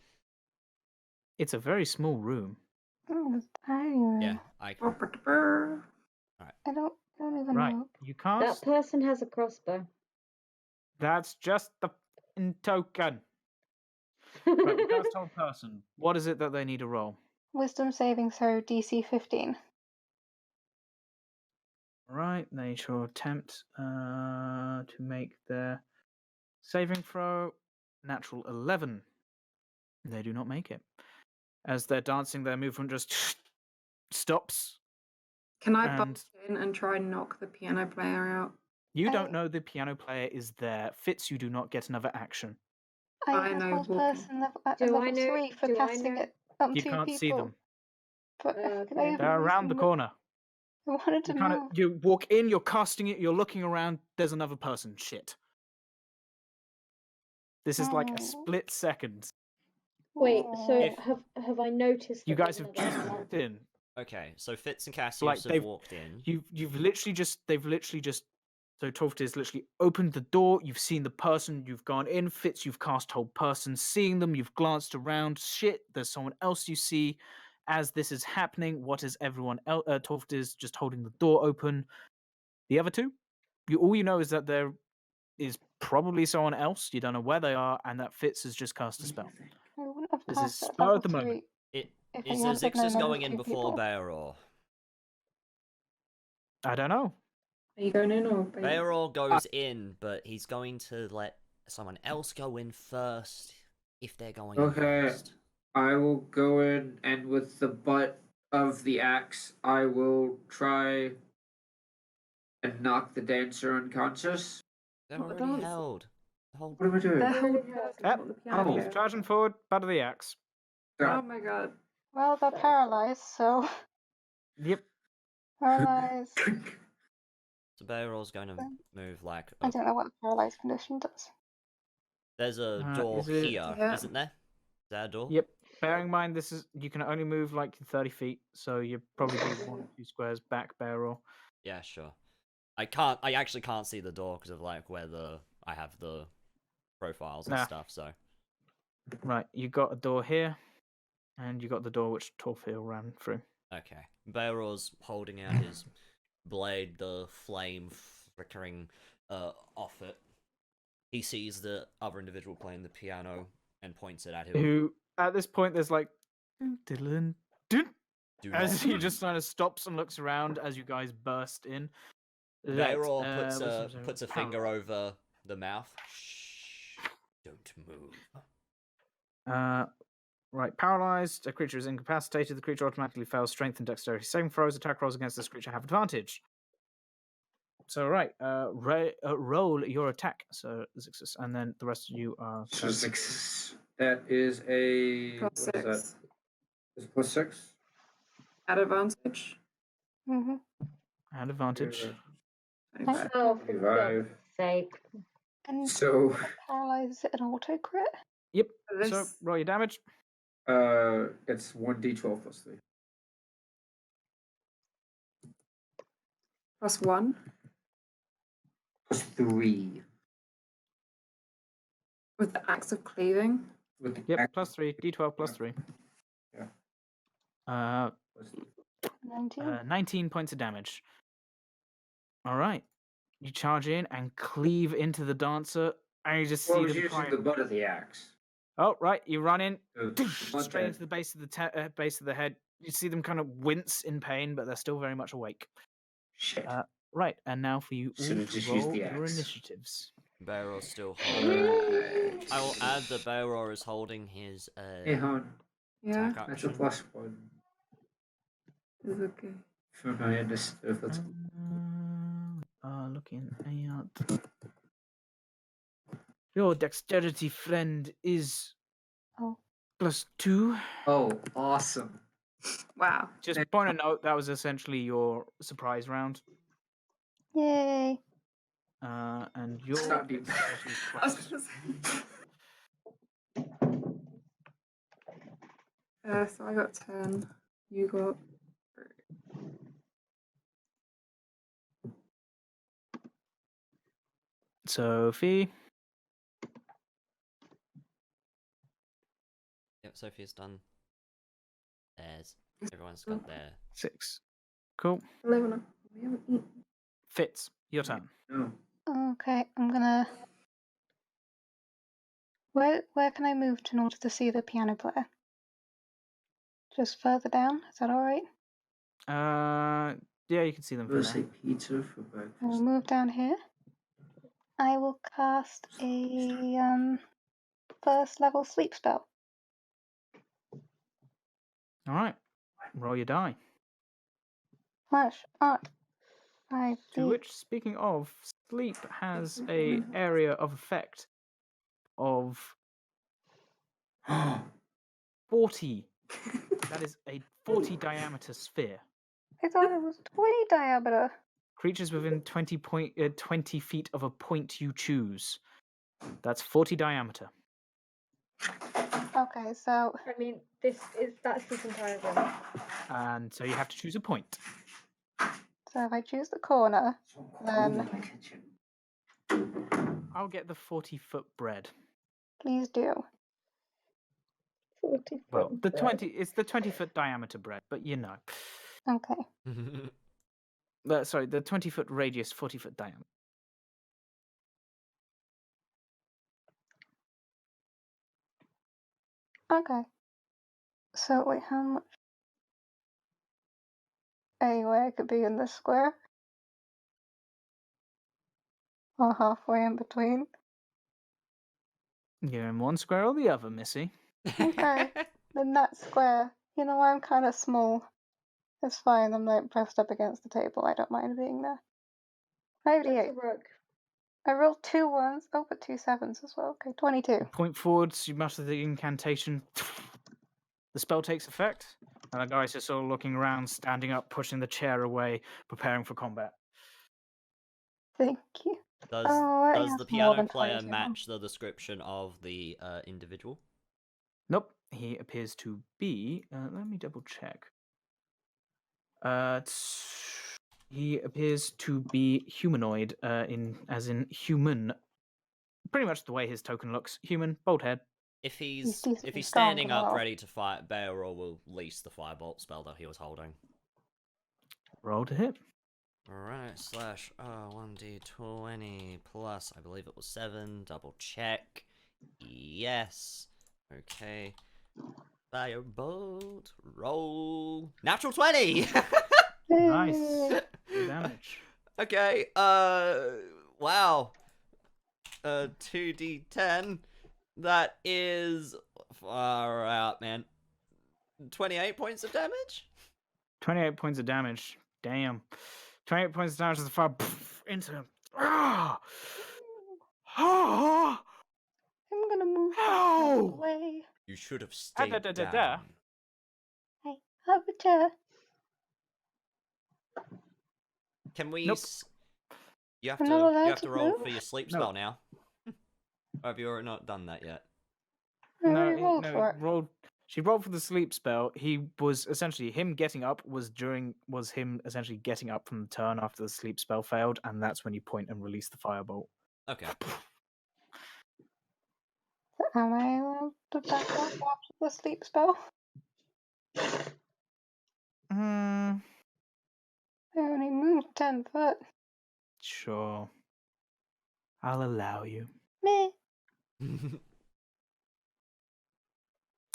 It's a very small room. Oh, it's tiny room. Yeah, I can. I don't even Right. know. You That cast. person has a crossbow. That's just the f***ing token. Right, you cast hold person. What is it that they need to roll? Wisdom saving throw DC 15. Right, they shall attempt to make their saving throw. Natural 11. They do not make it. As they're dancing, their movement just stops. Can I And- bolt in and try and knock the piano player out? You I- don't know the piano player is there. Fitz, you do not get another action. I I have know hold walking. person level, at Do I level know- 3 for do I casting know- it on You 2 can't people. see them. But Okay. could I even They're use around the them? corner. I wanted to You kind know. of you walk in, you're casting it, you're looking around. There's another person. Shit. This is like a Oh. split second. Wait, so If- have I noticed? You that guys there's have just another walked in. Okay, so Fitz and Cassius Like, have they've- walked in. You've literally just they've literally just So Torftis literally opened the door. You've seen the person. You've gone in. Fitz, you've cast hold person. Seeing them, you've glanced around. Shit, there's someone else you see. As this is happening, what is everyone else? Torftis just holding the door open. The other two, all you know is that there is probably someone else. You don't know where they are, and that Fitz has just cast a spell. I wouldn't have This is cast it at spur level of the moment. 3 if Is he had said no, Zixus no, going there's in 2 before people. Bearor? I don't know. Are you going in or? Bearor goes in, but he's going to let someone else go in first if they're going in Okay. first. I will go in, and with the butt of the axe, I will try and knock the dancer unconscious. They're Not the already dancer. held. The whole... What am I doing? They're holding Yep. person, Yep. not the piano Oh. player. Charging forward, butt of the axe. Oh my god. Well, they're paralyzed, so Yep. paralyzed. So Bearor's going to move like... I don't know what a paralyzed condition does. There's a door is it- here, Yeah. isn't there? Is there a door? Yep. Bearing in mind, this is you can only move like 30 feet, so you're probably be 1 or 2 squares back, Bearor. Yeah, sure. I actually can't see the door because of like where I have the profiles and Nah. stuff, so... Right, you got a door here, and you got the door which Torfil ran through. Okay. Bearor's holding out his blade, the flame flickering off it. He sees the other individual playing the piano and points it at him. Who, at this point, there's like... diddlin, dun, Do as not he just kind of stops and looks around as you guys burst in. Right, Bearor puts a finger paralyzed. over the mouth. Shh. Don't move. Right, paralyzed. A creature is incapacitated. The creature automatically fails strength and dexterity saving throws. Attack rolls against this creature have advantage. So right, roll your attack. So Zixus, and then the rest of you are. So 6. That is a Plus what is that? 6. Is it +6? At advantage. Mm-hmm. And advantage. 25. Oh, for 25. God's sake. And So paralyzed, is it an auto crit? Yep. For So this- roll your damage. it's 1d12 +3. +1. +3. With the axe of cleaving. With the Yep. axe +3. D12 +3. Yeah. Uh, 19. 19 points of damage. All right. You charge in and cleave into the dancer, and you just Well, I see was them using trying. the butt of the axe. Oh, right. You run in, So the butt straight that- into the base of the base of the head. You see them kind of wince in pain, but they're still very much awake. Shit. Right, and now for you all Should've to just used roll the your axe. initiatives. Bearor's still holding. I will add that Bearor is holding his Hey, hon. Yeah. attack That's a action. +1 Is okay. for my initiative. That's Looking at your dexterity friend is Oh. +2. oh, awesome. Wow. Just point a note, that was essentially your surprise round. Yay. And your It's not deep. dexterity is I was plus. gonna say. So I got 10. You got. Sophie. Yep, Sophie's done theirs. Everyone's got their... 6. Cool. 11. We haven't eaten. Fitz, your turn. No. Okay, I'm gonna. Where can I move to in order to see the piano player? Just further down? Is that alright? Yeah, you can see them from Let's there. say pizza for I'll breakfast. move down here. I will cast a first level sleep spell. All right. Roll your die. Flash art. 5D. To which, speaking of, sleep has a area of effect of 40. That is a 40 diameter sphere. I thought it was 20 diameter. Creatures within 20 feet of a point you choose. That's 40 diameter. Okay, so I mean, that's this entire room. And so you have to choose a point. if I choose the corner, So cold Then- in my kitchen. I'll get the 40-foot bread. Please do. 40 Well, foot the bread. 20. It's the 20-foot diameter bread, but you know. Okay. Sorry, the 20-foot radius, 40-foot diameter. Okay. So wait, how much? Anyway, I could be in this square. Or halfway in between. You're in one square or the other, Missy. Okay. In that square. You know, I'm kind of small. It's fine. I'm like pressed up against the table. I don't mind being there. 58. That's a rook. I rolled 2 1s. Oh, but 2 7s as well. Okay, 22. Point forwards, you muster the incantation. The spell takes effect, and the guys are sort of looking around, standing up, pushing the chair away, preparing for combat. Thank you. Does Oh, I does have the more piano than player 22. match the description of the individual? Nope, he appears to be. Let me double check. He appears to be humanoid, as in human. Pretty much the way his token looks. Human, bald head. If He's he's decently if he's strong standing as up well. ready to fight, Beowulf will release the firebolt spell that he was holding. Roll to hit. Alright, slash 1d20 plus, I believe it was 7. Double check. Yes. Okay. Firebolt. Roll. Natural 20! Nice. Yay. Good damage. Okay, wow. 2d10. That is far out, man. 28 points of damage? 28 points of damage. Damn. 28 points of damage as the fire into him. Ah! Ah! I'm gonna move that out of the Ow! way. You should have stayed da-da-da-da. down. Hey, have a chair. Can we... Nope. You have I'm to not allowed you have to to roll move? for your sleep No. spell now. Or have you already not done that yet? I already rolled no, for it. she rolled for the sleep spell. He was essentially him getting up was him essentially getting up from the turn after the sleep spell failed, and that's when you point and release the firebolt. Okay. Am I allowed to back up after the sleep spell? Hmm. I only moved 10 foot. Sure. I'll allow you. Meh.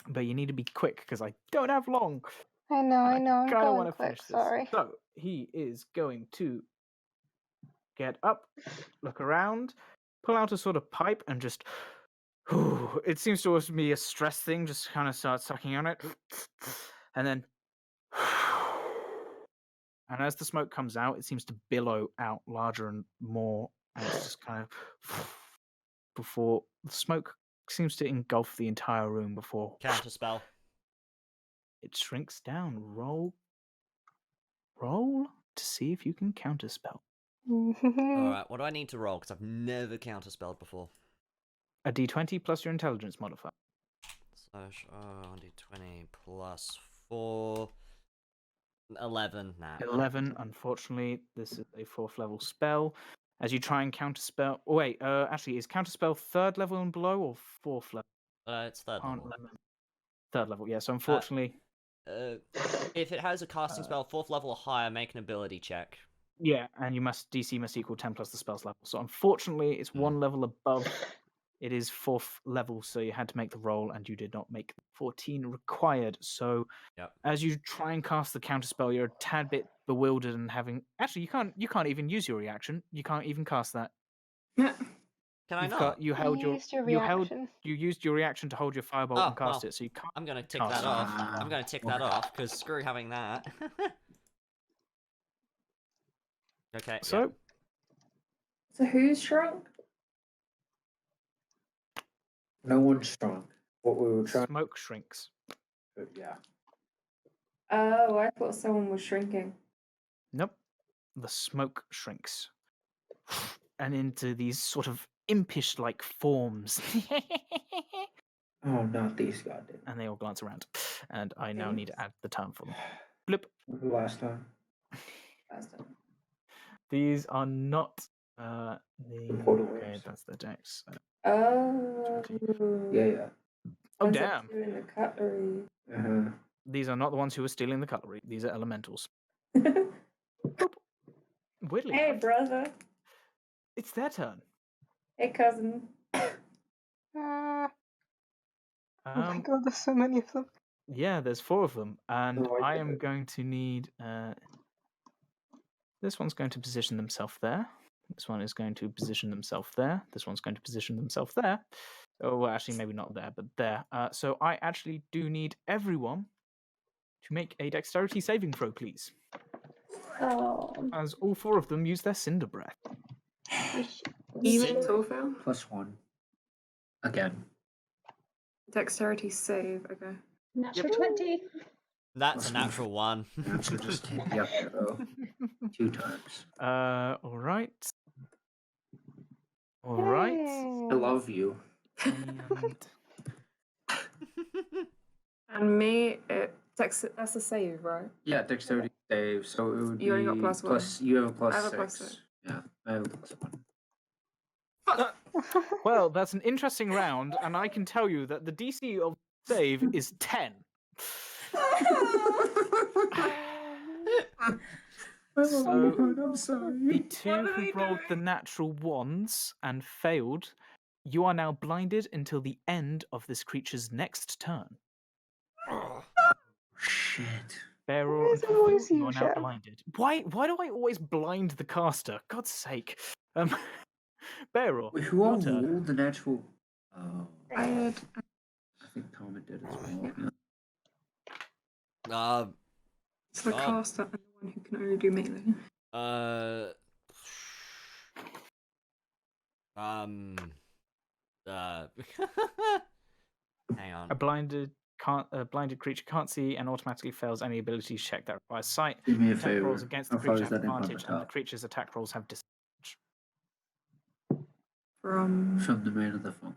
But you need to be quick because I don't have long. I know, I'm Kinda going wanna quick, finish this. sorry. So he is going to get up, look around, pull out a sort of pipe, and just. It seems to also be a stress thing. Just kind of start sucking on it, and then. And as the smoke comes out, it seems to billow out larger and more, and it's just kind of before the smoke seems to engulf the entire room before Counter spell. it shrinks down. Roll to see if you can counterspell. Alright, what do I need to roll? Because I've never counterspelled before. A d20 plus your intelligence modifier. Slash 1d20 plus 4. 11. Nah. 11. Unfortunately, this is a 4th level spell. As you try and counterspell. Oh, wait, actually, is counterspell 3rd level and below or 4th level? It's 3rd Can't level. remember. 3rd level, yeah. So unfortunately, If it has a casting spell 4th level or higher, make an ability check. yeah, and DC must equal 10 plus the spell's level. So unfortunately, it's 1 level above. It is 4th level, so you had to make the roll, and you did not make 14 required. So, Yep. as you try and cast the counterspell, you're a tad bit bewildered and having. Actually, you can't even use your reaction. You can't even cast that. Can I You've not? got you held You your used your you held reaction. you used your reaction to hold your firebolt Oh, and cast well, it, so you can't. I'm gonna tick Cast that it. off. I'm gonna tick that off, because screw having that. Okay, So So who's shrunk? No one's strong. What we were trying smoke shrinks. to, yeah. Oh, I thought someone was shrinking. Nope, the smoke shrinks, and into these sort of impish-like forms. Oh, not these goddamn. And they all glance around. And I now Thanks. need to add the term for them. Blip. Last time. Last time. These are not Okay, that's the dex. Oh. Yeah. Oh, Ones that damn. do in the cutlery. Uh-huh. These are not the ones who are stealing the cutlery. These are elementals. Weirdly Hey, enough, brother. it's their turn. Hey, cousin. Oh my Um, god, there's so many of them. yeah, there's 4 of them, and Oh, I I get am it. going to need. This one's going to position themselves there. This one is going to position themselves there. This one's going to position themselves there. Oh, well, actually, maybe not there, but there. So I actually do need everyone to make a dexterity saving throw, please. Oh, As all 4 of them use their cinder breath. Even Sin- Torfil? +1. Again. Dexterity save. Okay. natural 20. That's a natural one. So just hit the up arrow 2 times. All right. All right. I love you. And And me, that's a save, right? Yeah, dexterity save. So it would You only got be +1. plus. You have a plus I have a 6. plus 6. Yeah, I have a +1. well, that's an interesting round, and I can tell you that the DC of save is 10. So, I'm sorry. the 2 What are who we rolled the doing? natural ones and failed, you are now blinded until the end of this creature's next turn. Shit. Beryl Why and is it always Torfil, you you, are now Shem? blinded. Why do I always blind the caster? God's sake. Beryl, Wait, who all your turn. rolled the natural? Oh, I had. I think Comet did as well. Yeah. It's the caster and the one who can only do melee. Hang on. A blinded creature can't see and automatically fails any abilities check that requires sight. Do me a Attack rolls favor. against the How far creature is have that ink on the advantage, and the top? creature's attack rolls have disadvantage. From. From the man of the phone.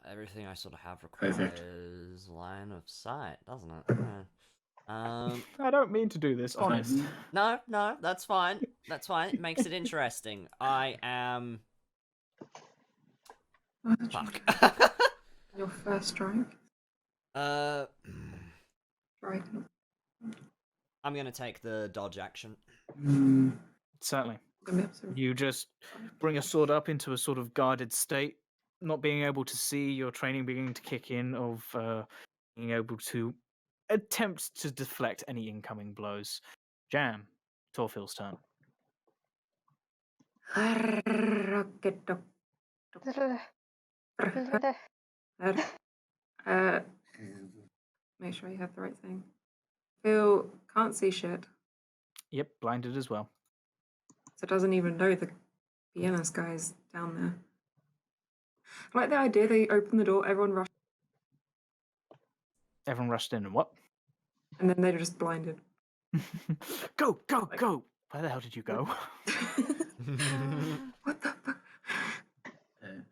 Everything I sort of have Perfect. requires line of sight, doesn't it? Yeah. I don't mean to do this, honest. No, that's fine. That's fine. It makes it interesting. I am. Fuck. Your first strike. Strike. I'm gonna take the dodge action. Certainly. Gonna be up to- You just bring a sword up into a sort of guarded state, not being able to see, your training beginning to kick in of being able to attempt to deflect any incoming blows. Jam, Torfil's turn. Make sure you have the right thing. Phil can't see shit, Yep, blinded as well. so doesn't even know the pianist guy's down there. I like the idea they open the door, everyone rushes, Everyone rushed in and what? and then they're just blinded. Go, go, go! Where the hell did you go? What the fuck?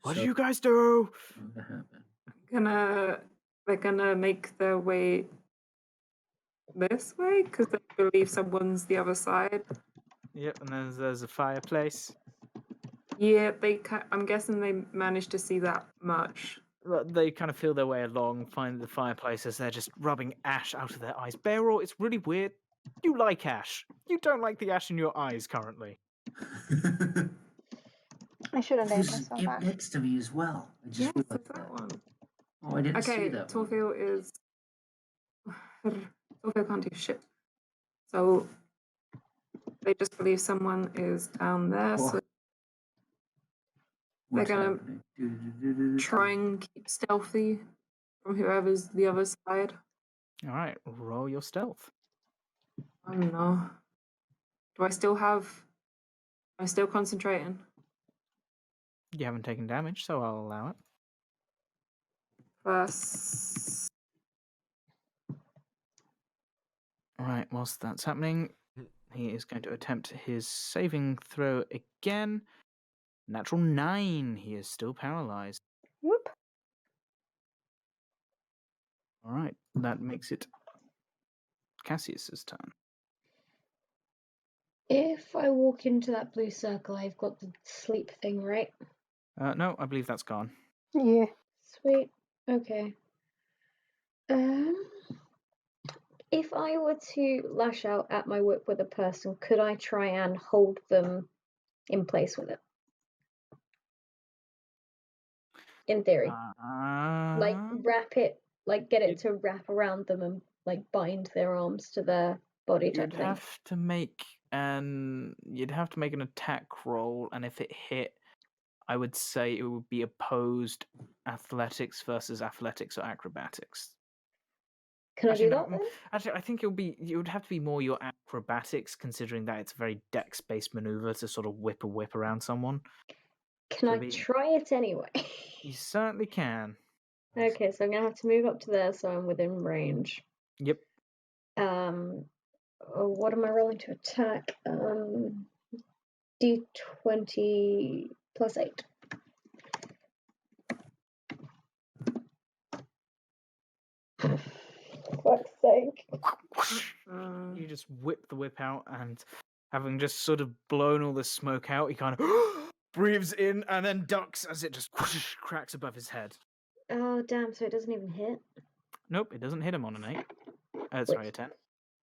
What did you guys do? What happened? They're gonna make their way this way because they believe someone's the other side. Yep, and then there's a fireplace. Yeah, I'm guessing they managed to see that much. They kind of feel their way along, find the fireplace as they're just rubbing ash out of their eyes. Beryl, it's really weird. You like ash. You don't like the ash in your eyes currently. I should have named There's myself imp that. next to me as well. I just Yes, realized it's that. that one. Oh, I didn't see Okay, that one. Torfil is. Torfil can't do shit. So they just believe someone is down there, so What's gonna happening? try and keep stealthy from whoever's the other side. All right, roll your stealth. Oh no. Do I still have. Am I still concentrating? You haven't taken damage, so I'll allow it. Plus. All right, whilst that's happening, he is going to attempt his saving throw again. Natural 9. He is still paralyzed. Whoop. All right, that makes it Cassius's turn. If I walk into that blue circle, I've got the sleep thing, right? No, I believe that's gone. Yeah. Sweet. Okay. If I were to lash out at my whip with a person, could I try and hold them in place with it? In theory, like wrap it, like get it to wrap around them and like bind their arms to their body type You'd thing. have to make an attack roll, and if it hit, I would say it would be opposed athletics versus athletics or acrobatics. Can I do no, that then? Actually, I think it would have to be more your acrobatics, considering that it's a very dex-based maneuver to sort of whip a whip around someone. Can I try it anyway? You certainly can. Okay, so I'm gonna have to move up to there so I'm within range. Yep. What am I rolling to attack? D20 plus 8. Fuck's sake. You just whip the whip out, and having just sort of blown all the smoke out, he kind of breathes in and then ducks as it just cracks above his head. Oh, damn, so it doesn't even hit? Nope, it doesn't hit him on an 8. Sorry, a 10.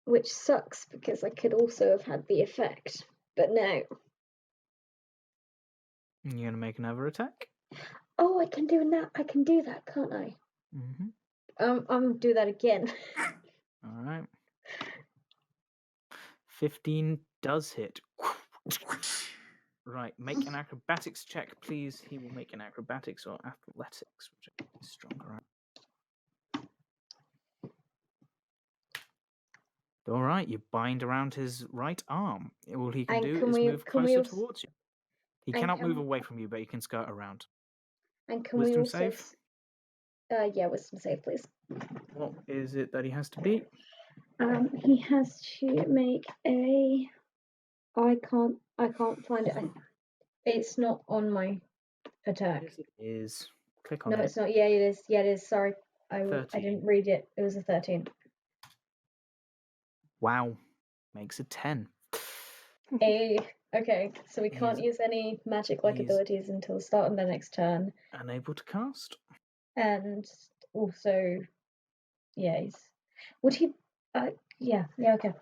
Which sucks, because I could also have had the effect. But no. You're going to make another attack? Oh, I can do that, can't I? Mm-hmm. I'm gonna do that again. All right. 15 does hit. Right, make an acrobatics check, please. He will make an acrobatics or athletics, which is stronger. All right, you bind around his right arm. All he can do is move closer towards you. He cannot move away from you, but he can skirt around. And can Wisdom we also save? Yeah, wisdom save, please. What is it that he has to beat? He has to make a. I can't find it. It's not on my attack. Yes, it is. Click on No, it. it's not. Yeah, it is. Yeah, it is. Sorry, I 13. didn't read it. It was a 13. Wow, makes a 10. Okay, so we can't use any magic-like abilities until the start of the next turn. Unable to cast. And also, yeah, would he? Yeah, okay.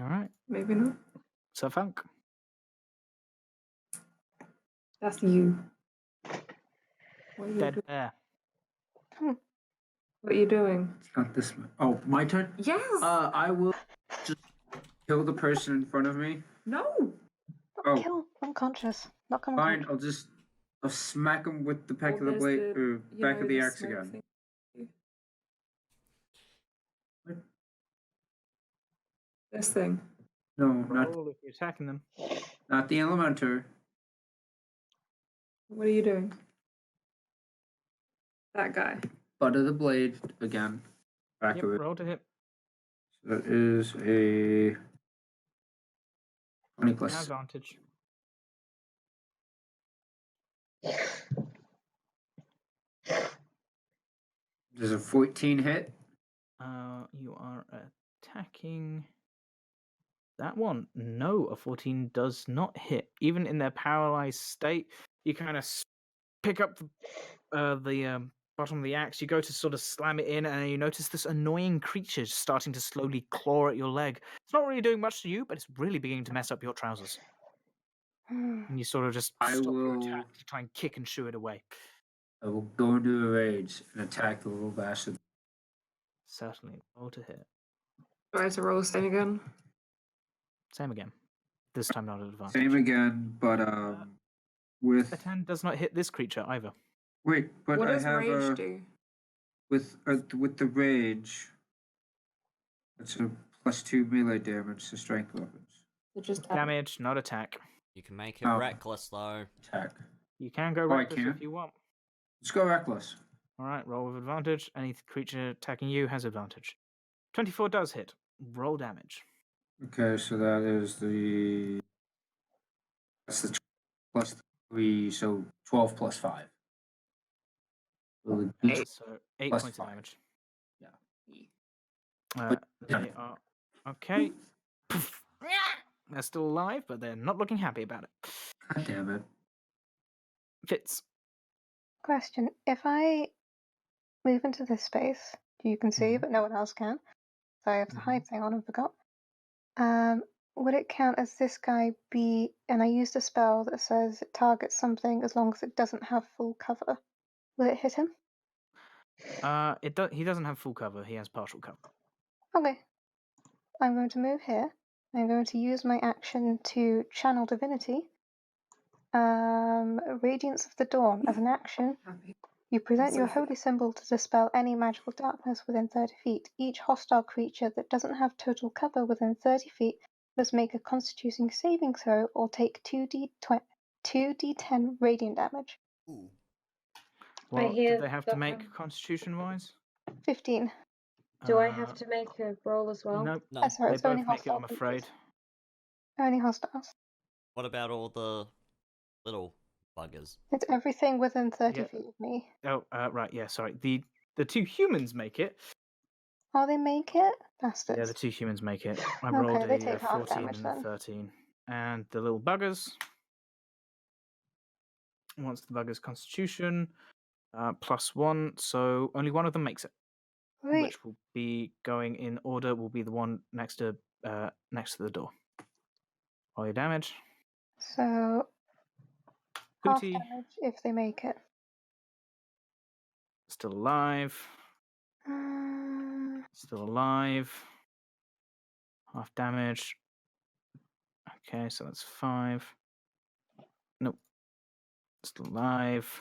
All right. Maybe not. So Funk. That's you. What are you Dead doing? bear. What are you doing? It's not this one. Oh, my turn? Yes! I will just kill the person in front of me. No! Not kill unconscious. Not come Fine, unconscious. I'll smack him with the back of the there's blade, the- or you back know, of the the axe smoke again. thing. This thing. No, not Roll if you're attacking them. not the Elementor. What are you doing? That guy. Butt of the blade again. Back Yep, of it. roll to hit. So that is a 20 plus. Advantage. Does a 14 hit? You are attacking that one. No, a 14 does not hit. Even in their paralyzed state, you kind of pick up the bottom of the axe. You go to sort of slam it in, and you notice this annoying creature starting to slowly claw at your leg. It's not really doing much to you, but it's really beginning to mess up your trousers. And you sort of just stop your attack to try and kick and shoo it away. I will go into a rage and attack the little bastard. Certainly. Roll to hit. Do I have to roll the same again? Same again. This time not at advantage. Same again, but with The 10 does not hit this creature either. wait, but What I does have rage do? with the rage. It's a +2 melee damage to strength weapons. So just Damage, not attack. You can make it Oh. reckless though. Attack. You can go I reckless can? if you want. Let's go reckless. Alright, roll with advantage. Any creature attacking you has advantage. 24 does hit. Roll damage. Okay, so that is that's the +3, so 12 plus 5. So the So 8 plus points 5. of damage. Yeah. They are okay. They're still alive, but they're not looking happy about it. God damn it. Fitz. Question: if I move into this space, you can see, Mhm. but no one else can. So I have the Mhm. hide thing on and forgot. Would it count as this guy be? And I used a spell that says it targets something as long as it doesn't have full cover. Will it hit him? He doesn't have full cover. He has partial cover. Okay. I'm going to move here. I'm going to use my action to channel divinity. Radiance of the Dawn. As an action, Happy. you present so your fair. holy symbol to dispel any magical darkness within 30 feet. Each hostile creature that doesn't have total cover within 30 feet must make a Constitution saving throw or take 2d10 radiant damage. Ooh. What hear did they have to that, make constitution-wise? 15. Do I have to make a roll as well? Nope. No. Sorry, They it's only both make it, hostile I'm afraid. creatures. Only hostiles. What about all the little buggers? It's everything within 30 Yeah. feet of me. Oh, right, yeah, sorry. The two humans make it. Oh, they make it? Bastards. Yeah, the two humans make it. I Okay, rolled they a take half 14 damage and a then. 13. And the little buggers. Once the bugger's constitution, +1, so only one of them makes it. Right. Which will be going in order, will be the one next to the door. All your damage. So, half Hootie, damage if they make it. still alive. Still alive. Half damage. Okay, so that's 5. Nope. Still alive.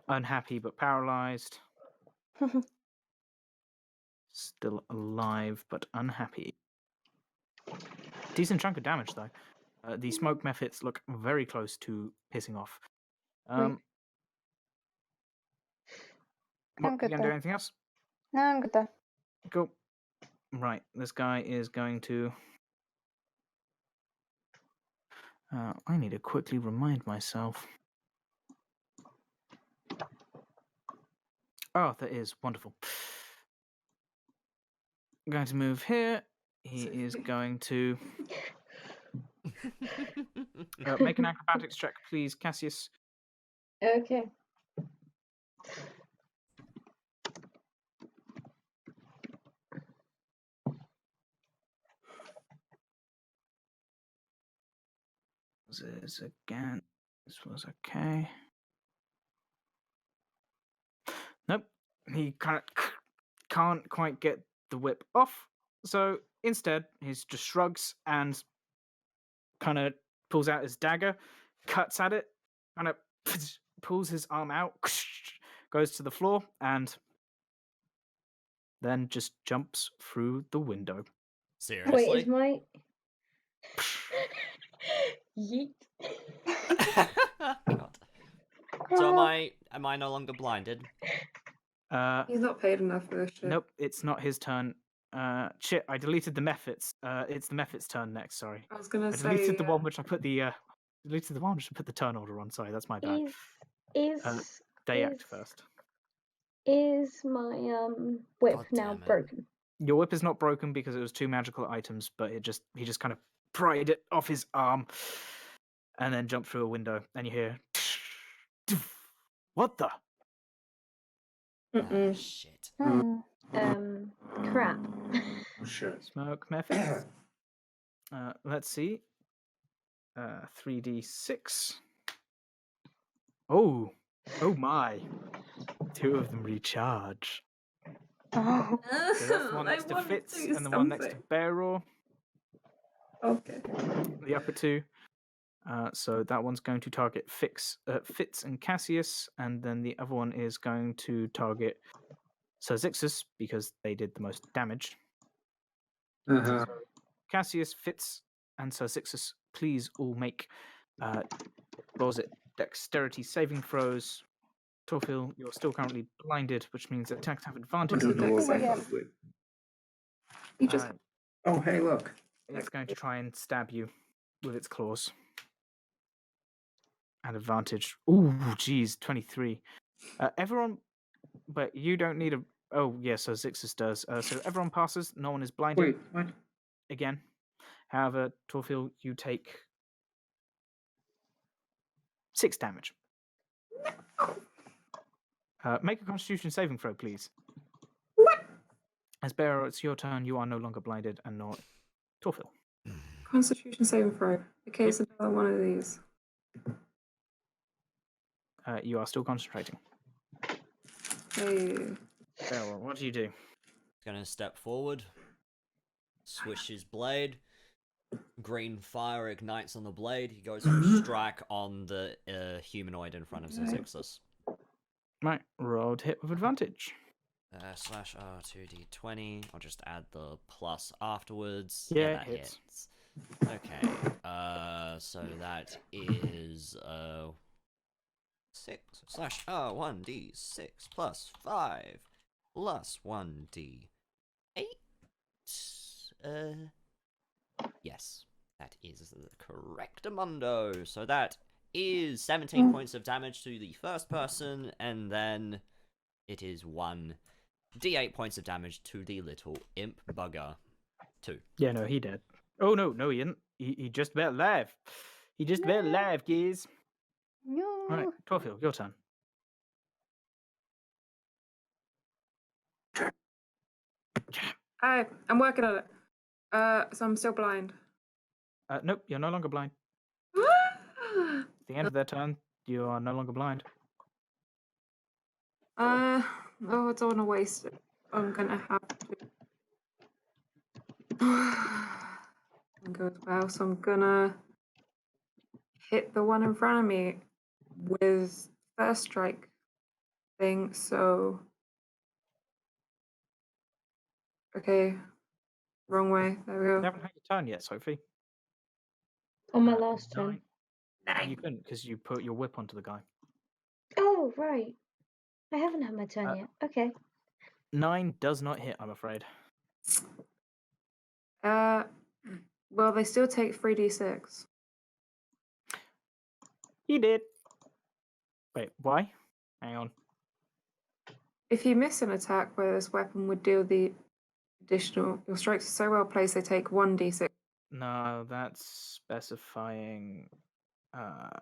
Unhappy but paralyzed. Still alive but unhappy. Decent chunk of damage though. The smoke methods look very close to pissing off. Right. What, I'm good you gonna do there. anything else? No, I'm good there. Cool. Right, this guy is going to. I need to quickly remind myself. Oh, that is wonderful. I'm going to move here. He is going to make an acrobatics check, please, Cassius. Okay. This again. This was okay. Nope. He can't quite get the whip off. So instead, he just shrugs and kind of pulls out his dagger, cuts at it, kind of pulls his arm out, goes to the floor, and then just jumps through the window. Seriously? Wait, is my yeet? God. So am I no longer blinded? He's not paid enough for this shit. Nope, it's not his turn. Shit, I deleted the methods. It's the methods turn next. Sorry, I was gonna I say deleted the one which I put the deleted the one which I put the turn order on. Sorry, that's my bad. They act first. Is my whip God now damn it. broken? Your whip is not broken because it was 2 magical items, but he just kind of pried it off his arm, and then jumped through a window. And you hear, what the? Ah, shit. Crap. Oh, shit. Smoke method. Let's see. 3d6. Oh my! 2 of them recharge. Oh. So that's the one next to Fitz and the one next to Bearor. Okay. The upper 2. So that one's going to target Fitz and Cassius, and then the other one is going to target Sir Zixus because they did the most damage. Uh-huh. So Cassius, Fitz, and Sir Zixus, please all make dexterity saving throws. Torfil, you're still currently blinded, which means attacks have advantage on Dex dex. save. He just Oh, hey, look. It's going to try and stab you with its claws. At advantage. Ooh, geez, 23. Everyone, but you don't need a. Oh, yeah, so Zixus does. So everyone passes. No one is blinded. Wait, what? Again. However, Torfil, you take 6 damage. Make a Constitution saving throw, please. What? As Bearer, it's your turn. You are no longer blinded, and not Torfil. Constitution saving throw. Okay, it's another one of these. You are still concentrating. Hey. Bearer, what do you do? He's gonna step forward, swish his blade. Green fire ignites on the blade. He goes for a strike on the humanoid in front of Zixus. Right, rolled hit with advantage. Slash R2d20. I'll just add the plus afterwards. Yeah, that hits. Okay. So that is 6 slash 1d6 plus 5 plus 1d8. Yes, that is the correct Amundo. So that is 17 points of damage to the first person, and then it is 1d8 points of damage to the little imp bugger. 2. Yeah, no, he did. Oh, no, he didn't. He just about alive. He just about alive, guys. No. All right, Torfil, your turn. Hey, I'm working on it. So I'm still blind. Nope, you're no longer blind. At the end of their turn, you are no longer blind. I don't want to waste it. I'm gonna have to. Goes well, so I'm gonna hit the one in front of me with first strike thing. So, okay, wrong way. There we You go. haven't had your turn yet, Sophie. On my last turn. You couldn't because you put your whip onto the guy. Oh, right. I haven't had my turn yet. Okay. 9 does not hit, I'm afraid. Well, they still take 3d6. He did. Wait, why? Hang on. If you miss an attack where this weapon would deal the additional, your strikes are so well placed they take 1d6. No, that's specifying.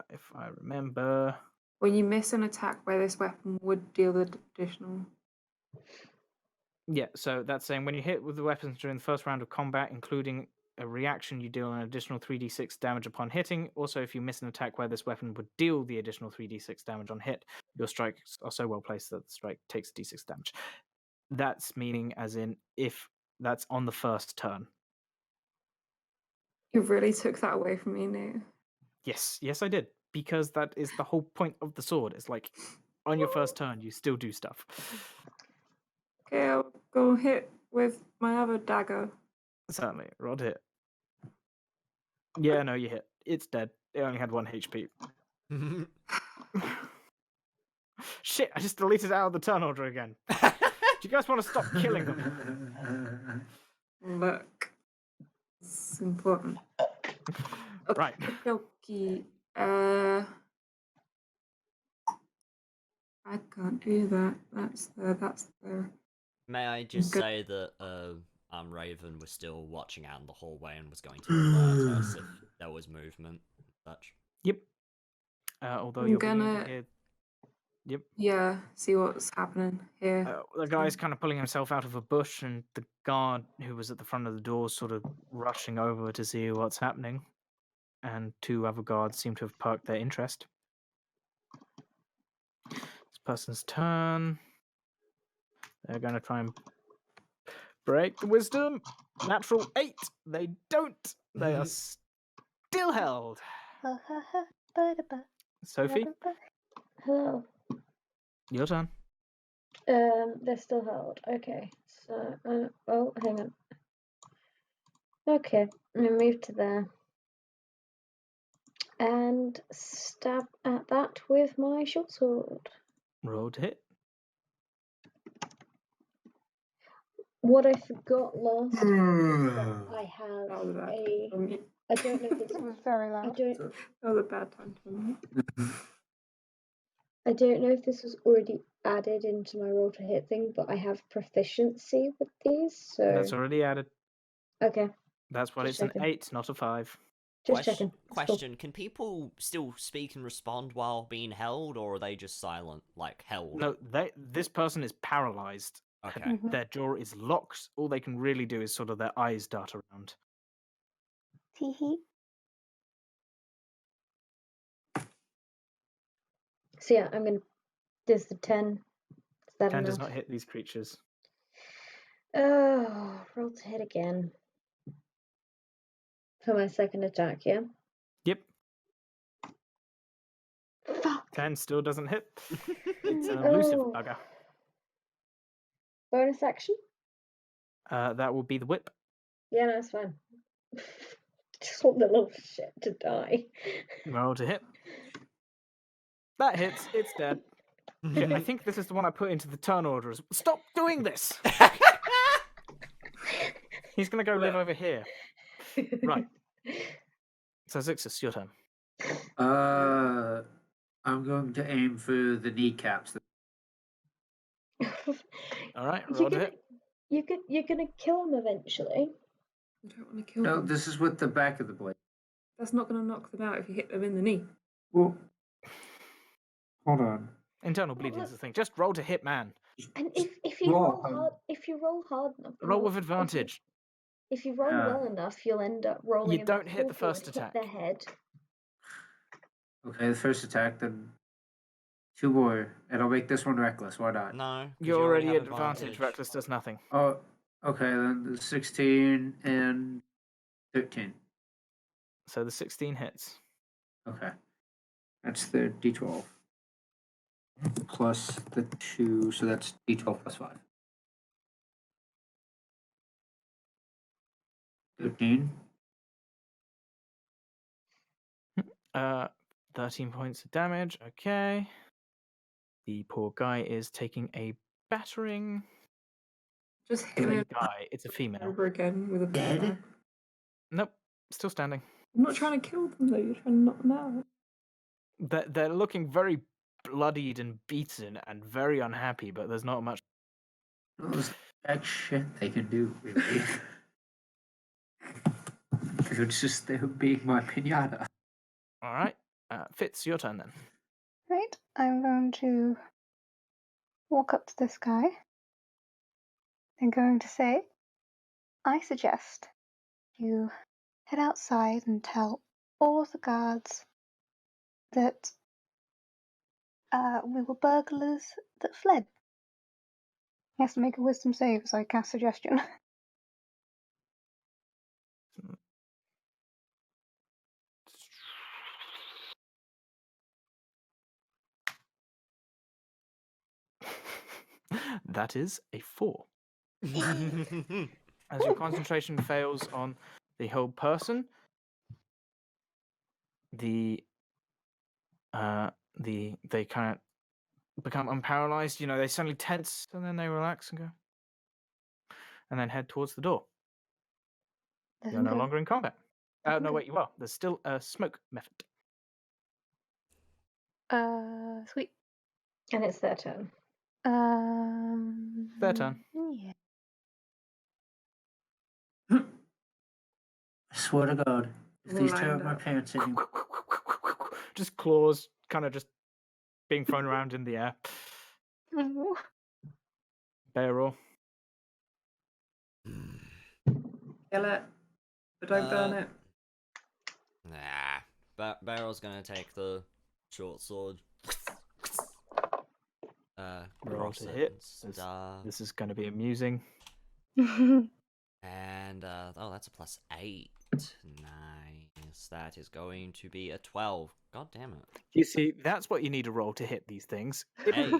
If I remember. When you miss an attack where this weapon would deal the additional. Yeah, so that's saying when you hit with the weapons during the first round of combat, including a reaction, you deal an additional 3d6 damage upon hitting. Also, if you miss an attack where this weapon would deal the additional 3d6 damage on hit, your strikes are so well placed that the strike takes d6 damage. That's meaning as in if that's on the first turn. You really took that away from me, Nate. Yes, I did. Because that is the whole point of the sword. It's like on your first turn, you still do stuff. Okay, I'll go hit with my other dagger. Certainly, rod hit. Yeah, no, you hit. It's dead. It only had 1 HP. Shit, I just deleted it out of the turn order again. Do you guys want to stop killing them? Look. It's important. Right. Okay. I can't do that. That's the. May I just Good. say that Raven was still watching out in the hallway and was going to alert us if there was movement and such. Yep. Although I'm you're beginning gonna- to hear... Yep. Yeah, see what's happening here. The guy's kind of pulling himself out of a bush, and the guard who was at the front of the door sort of rushing over to see what's happening. And 2 other guards seem to have perked their interest. This person's turn. They're going to try and break the wisdom. Natural 8. They don't. They are still held. Sophie, Hello. your turn. They're still held. Okay. So, oh, hang on. Okay, I'm gonna move to there and stab at that with my short sword. Roll to hit. What I forgot last time is that I have That was a bad a. time for me. I don't know if It it's. was very I loud. don't. That was a bad time for me. I don't know if this was already added into my roll to hit thing, but I have proficiency with these, so That's already added. okay. That's why Just it's checking. an 8, not a 5. Just checking. It's cool. Question: Can people still speak and respond while being held, or are they just silent, like held? No, this person is paralyzed. Okay. Mhm. Their jaw is locked. All they can really do is sort of their eyes dart around. Tee-hee. So yeah, I'm gonna. Does the 10? Is that 10 enough? does not hit these creatures. Oh, roll to hit again. For my second attack, yeah? Yep, Fuck! 10 still doesn't hit. It's an elusive Oh. bugger. Bonus action? That will be the whip. Yeah, no, it's fine. Just want the little shit to die. Roll to hit. That hits. It's dead. Shit, I think this is the one I put into the turn order. Stop doing this! He's going to go live over here. Right. So, Zixus, your turn. I'm going to aim for the kneecaps. All right, You're roll to gonna, hit. you're gonna kill him eventually. I don't want to kill No, them. this is with the back of the blade. That's not going to knock them out if you hit them in the knee. Well, hold on. Internal bleeding is the thing. Just roll to hit, man. And if you Roll, roll hard, if you roll hard enough, Roll with if you- advantage. If you roll well enough, you'll end up rolling. You don't enough hit the forward, first hit attack. their head. Okay, the first attack, then 2 more, and I'll make this one reckless. Why not? No. 'cause You're you already have at advantage. Reckless does nothing. Oh, okay, then the 16 and 13. So the 16 hits. Okay, that's the d12 plus the 2, so that's d12 plus 5. 13. 13 points of damage. Okay. The poor guy is taking a battering. Just hit It's him a in guy. It's a female. over again with a Dead? batter. Nope. Still standing. I'm not trying to kill them though. You're trying to knock them out. They're looking very bloodied and beaten and very unhappy, but there's not much. Those jack shit they can do, really. It's just them being my pinata. All right. Fitz, your turn then. Right, I'm going to walk up to this guy. I'm going to say, I suggest you head outside and tell all of the guards that we were burglars that fled. He has to make a wisdom save as I cast suggestion. That is a 4. As your concentration fails on the whole person, they kind of become unparalyzed. You know, they suddenly tense and then they relax and go, and then head towards the door. You're no longer in combat. No, wait, you are. There's still a smoke method. Sweet. And it's their turn. Their turn. Yeah. I swear to God, if these tear Lined my up. pants in, Just claws, kind of just being thrown around in the air. Oh. Bear roll. Kill it, but don't burn it. Nah. Barrel's gonna take the short sword. Roll cross to it hit. and stuff. This is going to be amusing. And that's a +8. Nice. That is going to be a 12. God damn it. You see, that's what you need to roll to hit these things. Hey.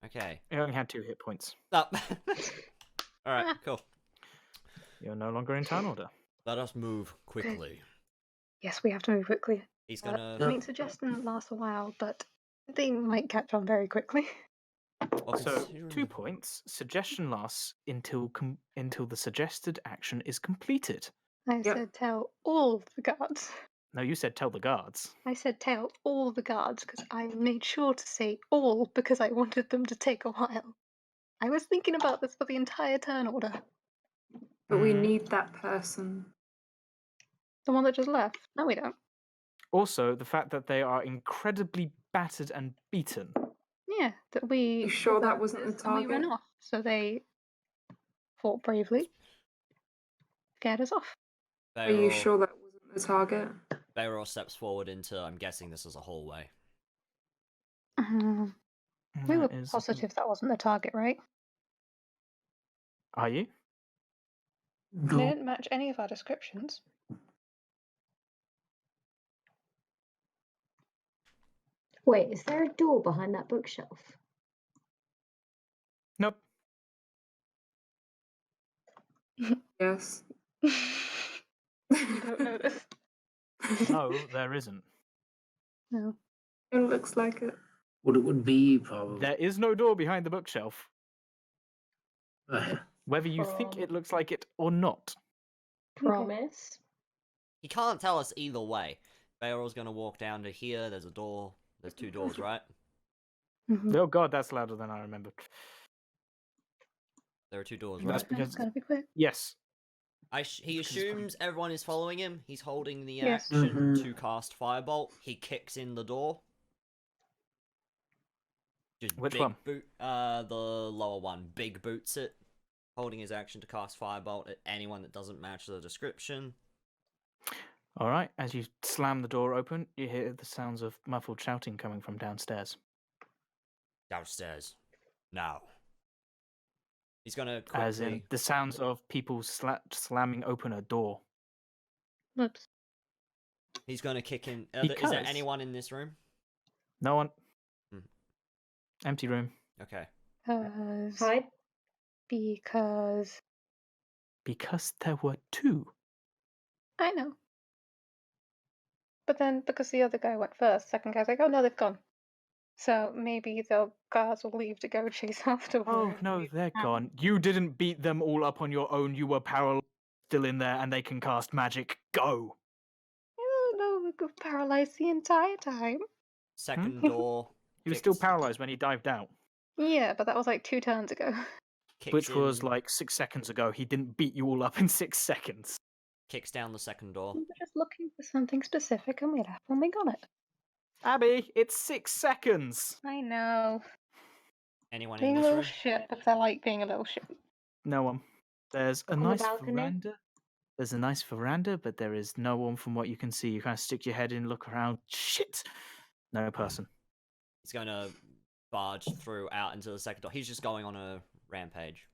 Okay. It only had 2 hit points. Oh. All right. Cool. You're no longer in turn order. Let us move quickly. Yes, we have to move quickly. He's I gonna. mean, suggestion lasts a while, but they might catch on very quickly. Well, So, considering 2 the- points. Suggestion lasts until the suggested action is completed. I said tell all the guards. No, you said tell the guards. I said tell all the guards because I made sure to say all because I wanted them to take a while. I was thinking about this for the entire turn order. But we Mhm. need that person. The one that just left? No, we don't. Also, the fact that they are incredibly battered and beaten. Yeah, that we. You sure that provoked wasn't the this and we ran target? off. So they fought bravely, scared us off. Are you sure that wasn't the target? Bayroll steps forward into, I'm guessing this is a hallway. We were That is- positive that wasn't the target, right? Are you? They didn't match any of our descriptions. Wait, is there a door behind that bookshelf? Nope. Yes. You don't know this. No, there isn't. No. It looks like it. What it would be, probably. There is no door behind the bookshelf, Ugh. whether you think From- it looks like it or not. Promise. He can't tell us either way. Bayroll's gonna walk down to here, there's a door. There's 2 doors, right? Mhm. Oh god, that's louder than I remembered. There are 2 doors, That's right? because- It's gotta be quick. Yes. He assumes everyone is following him. He's holding the Yes. action Mhm. to cast Firebolt. He kicks in the door. Just Which big one? boot, the lower one. Big boots it. Holding his action to cast Firebolt at anyone that doesn't match the description. All right. As you slam the door open, you hear the sounds of muffled shouting coming from downstairs. Downstairs. Now. He's gonna As in quickly... the sounds of people slamming open a door. Oops. He's gonna kick in... Is there Because- anyone in this room? No one. Hmm. Empty room. Okay. Hide. Because Because there were 2. I know. But then because the other guy went first, second guy's like, oh no, they've gone. So maybe the guards will leave to go chase after Oh one. no, they're gone. You didn't beat them all up on your own. You were still in there, and they can cast magic. Go. No, we got paralyzed the entire time. Second door. He was still kicks- paralyzed when he dived out, Yeah, but that was like 2 turns ago. Kicks which was in- like 6 seconds ago. He didn't beat you all up in 6 seconds. Kicks down the second door. We were just looking for something specific and we left when we got it. Abby, it's 6 seconds. I know. Anyone in Being a this little room? shit if they're like being a little shit. No one. There's a On the nice balcony? veranda. There's a nice veranda, but there is no one from what you can see. You kind of stick your head in, look around. Shit. No person. He's gonna barge through out into the second door. He's just going on a rampage.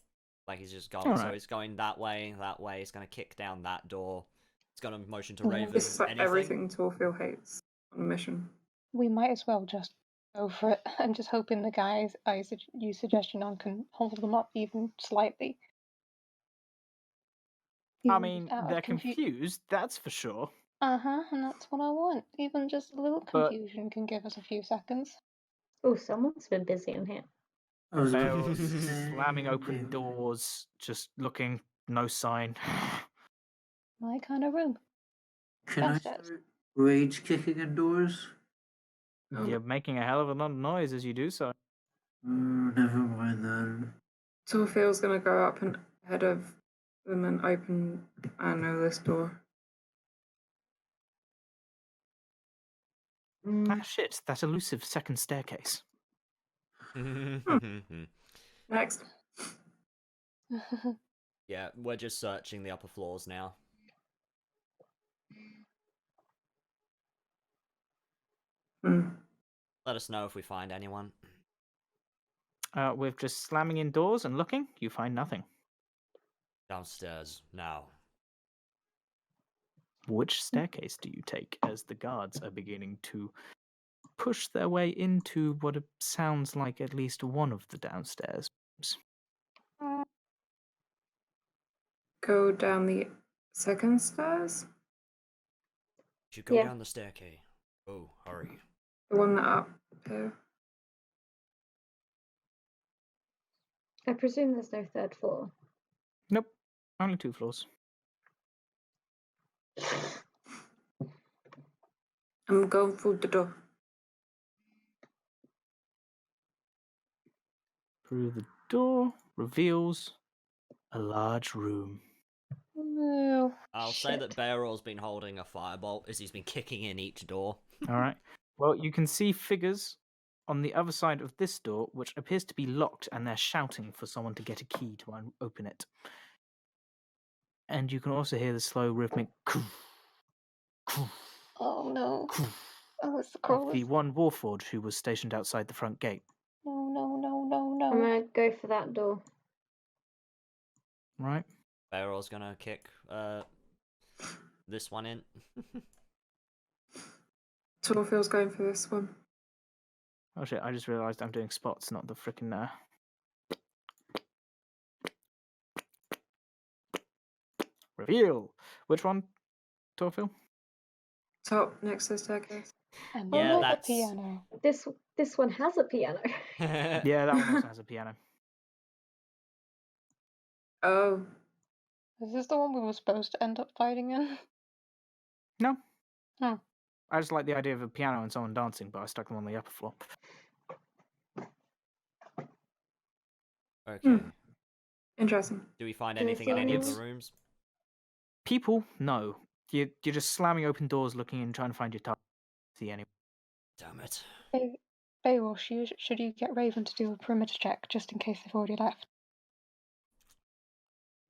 Like he's just going. So Alright. he's going that way, that way. He's gonna kick down that door. He's gonna motion to Mhm. Raven. This is like Anything? everything Torfield hates on a mission. We might as well just go for it. I'm just hoping the guys I use suggestion on can hold them up even slightly. I Even mean, just out of they're confused, that's for sure. Uh-huh, and that's what I want. Even just a little But- confusion can give us a few seconds. Oh, someone's been busy in here. I was about Bells, to say, slamming open doors, just looking, no sign. My kind of room. Can I Downstairs. start rage kicking indoors? You're making a hell of a lot of noise as you do so. Never mind then. Torfield's gonna go up and ahead of them and open, I know, this door. Ah, shit, that elusive second staircase. Next. Yeah, we're just searching the upper floors now. Hmm. Let us know if we find anyone. With just slamming in doors and looking, you find nothing. Downstairs, now. Which staircase do you take as the guards are beginning to push their way into what sounds like at least one of the downstairs? Go down the second stairs? Should go Yeah. down the staircase. Oh, hurry. The one that up here. I presume there's no 3rd floor. Nope, only 2 floors. I'm going through the door. Through the door reveals a large room. Oh, I'll say shit. that Bearor's been holding a firebolt as he's been kicking in each door. All right. Well, you can see figures on the other side of this door, which appears to be locked, and they're shouting for someone to get a key to open it. And you can also hear the slow rhythmic Oh no. Oh, it's the of crawlers. the one warforged who was stationed outside the front gate. No, no, no, no, no. I'm gonna go for that door. Right. Bearor's gonna kick this one in. Torfield's going for this one. Oh shit! I just realised I'm doing spots, not the frickin' reveal. Which one, Torfil? Top next to the staircase. And Yeah, not that's- the piano. This one has a piano. Yeah, that one also has a piano. Oh, Is this the one we were supposed to end up fighting in? No. Oh. I just like the idea of a piano and someone dancing, but I stuck them on the upper floor. Okay. interesting. Do we find Do we anything in see any of the anyone? rooms? People, no. You're just slamming open doors, looking and trying to find your target. See anyone? Damn it. Beowulf, should you get Raven to do a perimeter check just in case they've already left?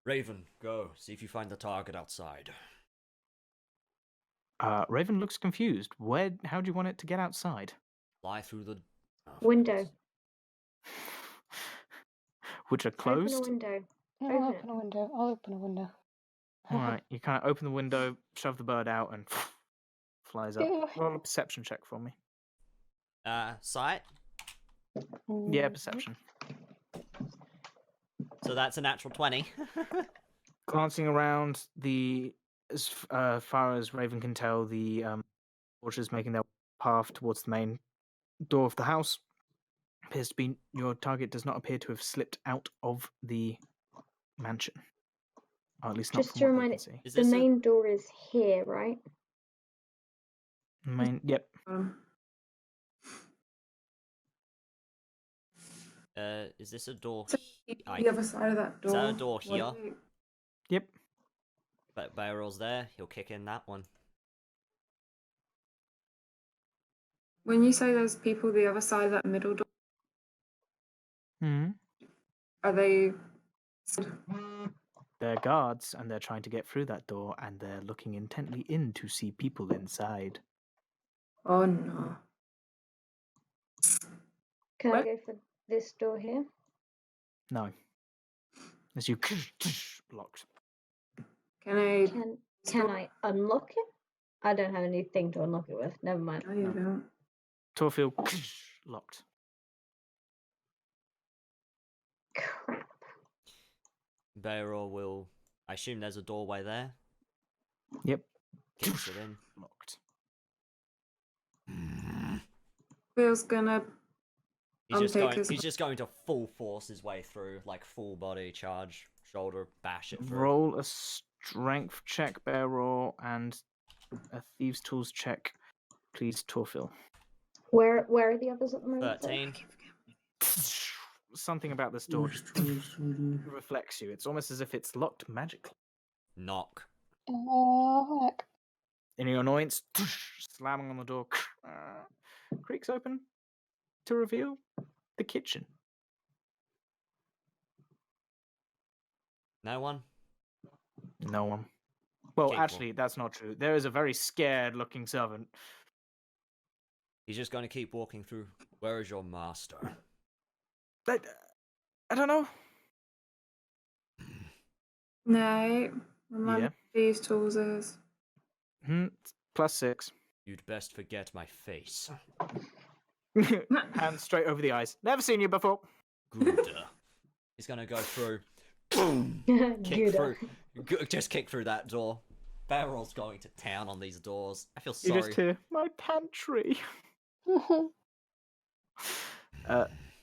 Raven, go. See if you find the target outside. Raven looks confused. How do you want it to get outside? Fly through the Window. Which are Open a closed. window. No, Open I'll it. open a window. I'll open a window. Alright, you kind of open the window, shove the bird out, and flies up. Ew. Roll a perception check for me. Sight. Yeah, Mm. perception. So that's a natural 20. Glancing around, as far as Raven can tell, the torches making their path towards the main door of the house appears to be your target does not appear to have slipped out of the mansion, or at least not Just from to what they remind can it, see. Is the this main door is here, right? Yep. Is this a door? The other side of that door. Is that a door What here? do you- Yep. But Bearor's there. He'll kick in that one. When you say there's people the other side of that middle door, Hmm. are they? They're guards, and they're trying to get through that door, and they're looking intently in to see people inside. Oh no. Can I What? go for this door here? No. As you blocked. Can I? Can I unlock it? I don't have anything to unlock it with. Never mind. No, you don't. Torfield locked. Crap. Bearor will. I assume there's a doorway there. Yep. Kicks it in. Locked. Will's gonna. He's just going to full force his way through, like full body charge, shoulder bash it through. Roll a strength check, Bearor, and a thieves' tools check, please, Torfil. Where are the others at the moment? 13. Something about this door just reflects you. It's almost as if it's locked magically. Knock. Oh, heck. In your annoyance, slamming on the door, creaks open to reveal the kitchen. No one? No one. Well, Okay, cool. actually, that's not true. There is a very scared-looking servant. He's just going to keep walking through. Where is your master? I don't know. No. Remind Yeah. me these tools is. +6. You'd best forget my face. Hands straight over the eyes. Never seen you before. Good. He's going to go through. Boom! Kick Good. through. Just kick through that door. Barrel's going to town on these doors. I feel You sorry. just hear, my pantry.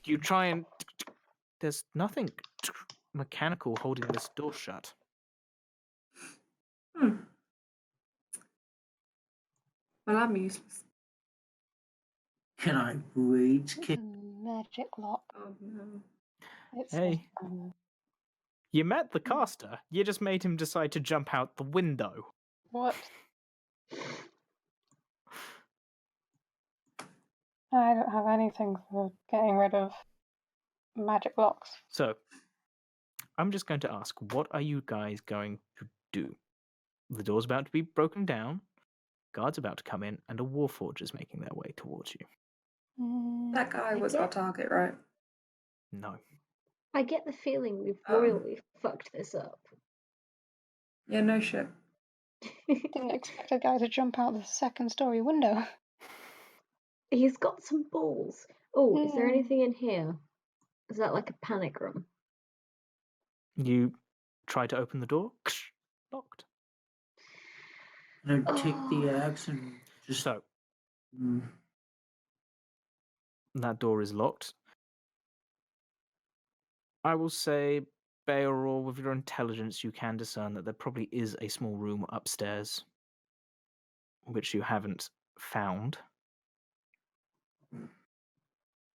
You try and... There's nothing mechanical holding this door shut. Well, I'm useless. Can I rage kick? Magic lock. Oh no. It's Hey. You met the caster. You just made him decide to jump out the window. What? I don't have anything for getting rid of magic locks. So, I'm just going to ask, what are you guys going to do? The door's about to be broken down, guards about to come in, and a warforge is making their way towards you. That guy was our target, right? No. I get the feeling we've Oh. royally fucked this up. Yeah, no shit. Didn't expect a guy to jump out the second-story window. He's got some balls. Oh, is there Hmm. anything in here? Is that like a panic room? You try to open the door, locked. And I'd take the axe and just. So, Mm. that door is locked. I will say, Beoror, with your intelligence, you can discern that there probably is a small room upstairs, which you haven't found.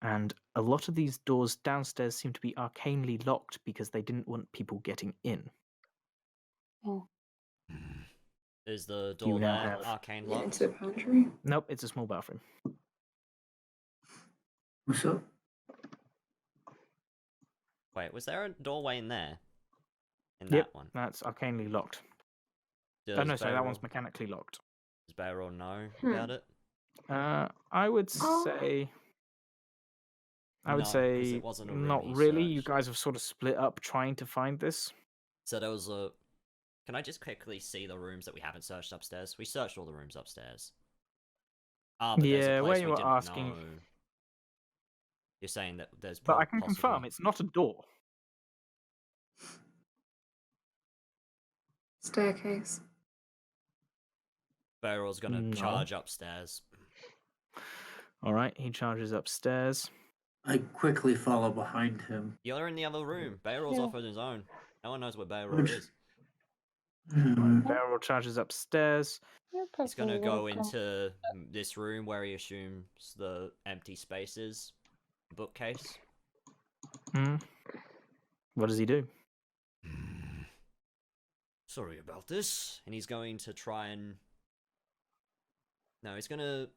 And a lot of these doors downstairs seem to be arcanely locked because they didn't want people getting in. Is the You door now there have- arcane Yeah, locked? into the pantry. Nope, it's a small bathroom. What's up? Wait, was there a doorway in there? In Yep. that one? That's arcanely locked. Does Oh no, sorry, that one's Beowulf- mechanically locked. Does Beowulf know Hmm. about it? I would Oh. say. I No, would 'cause say it wasn't a room not he really. You searched. guys have sort of split up trying to find this. So there was a. Can I just quickly see the rooms that we haven't searched upstairs? We searched all the rooms upstairs. Ah, but there's Yeah, a where place you we were didn't asking- know. You're saying that there's. But I can possibly... confirm it's not a door. Staircase. Beowulf's gonna No. charge upstairs. All right, he charges upstairs. I quickly follow behind him. You're in the other room. Beowulf's Yeah. off on his own. No one knows where Beowulf Which- is. Beryl charges upstairs. Yeah, He's gonna probably go would've come- into this room where he assumes the empty spaces. Bookcase. Hmm. What does he do? Sorry about this. And he's going to try and... No, he's gonna...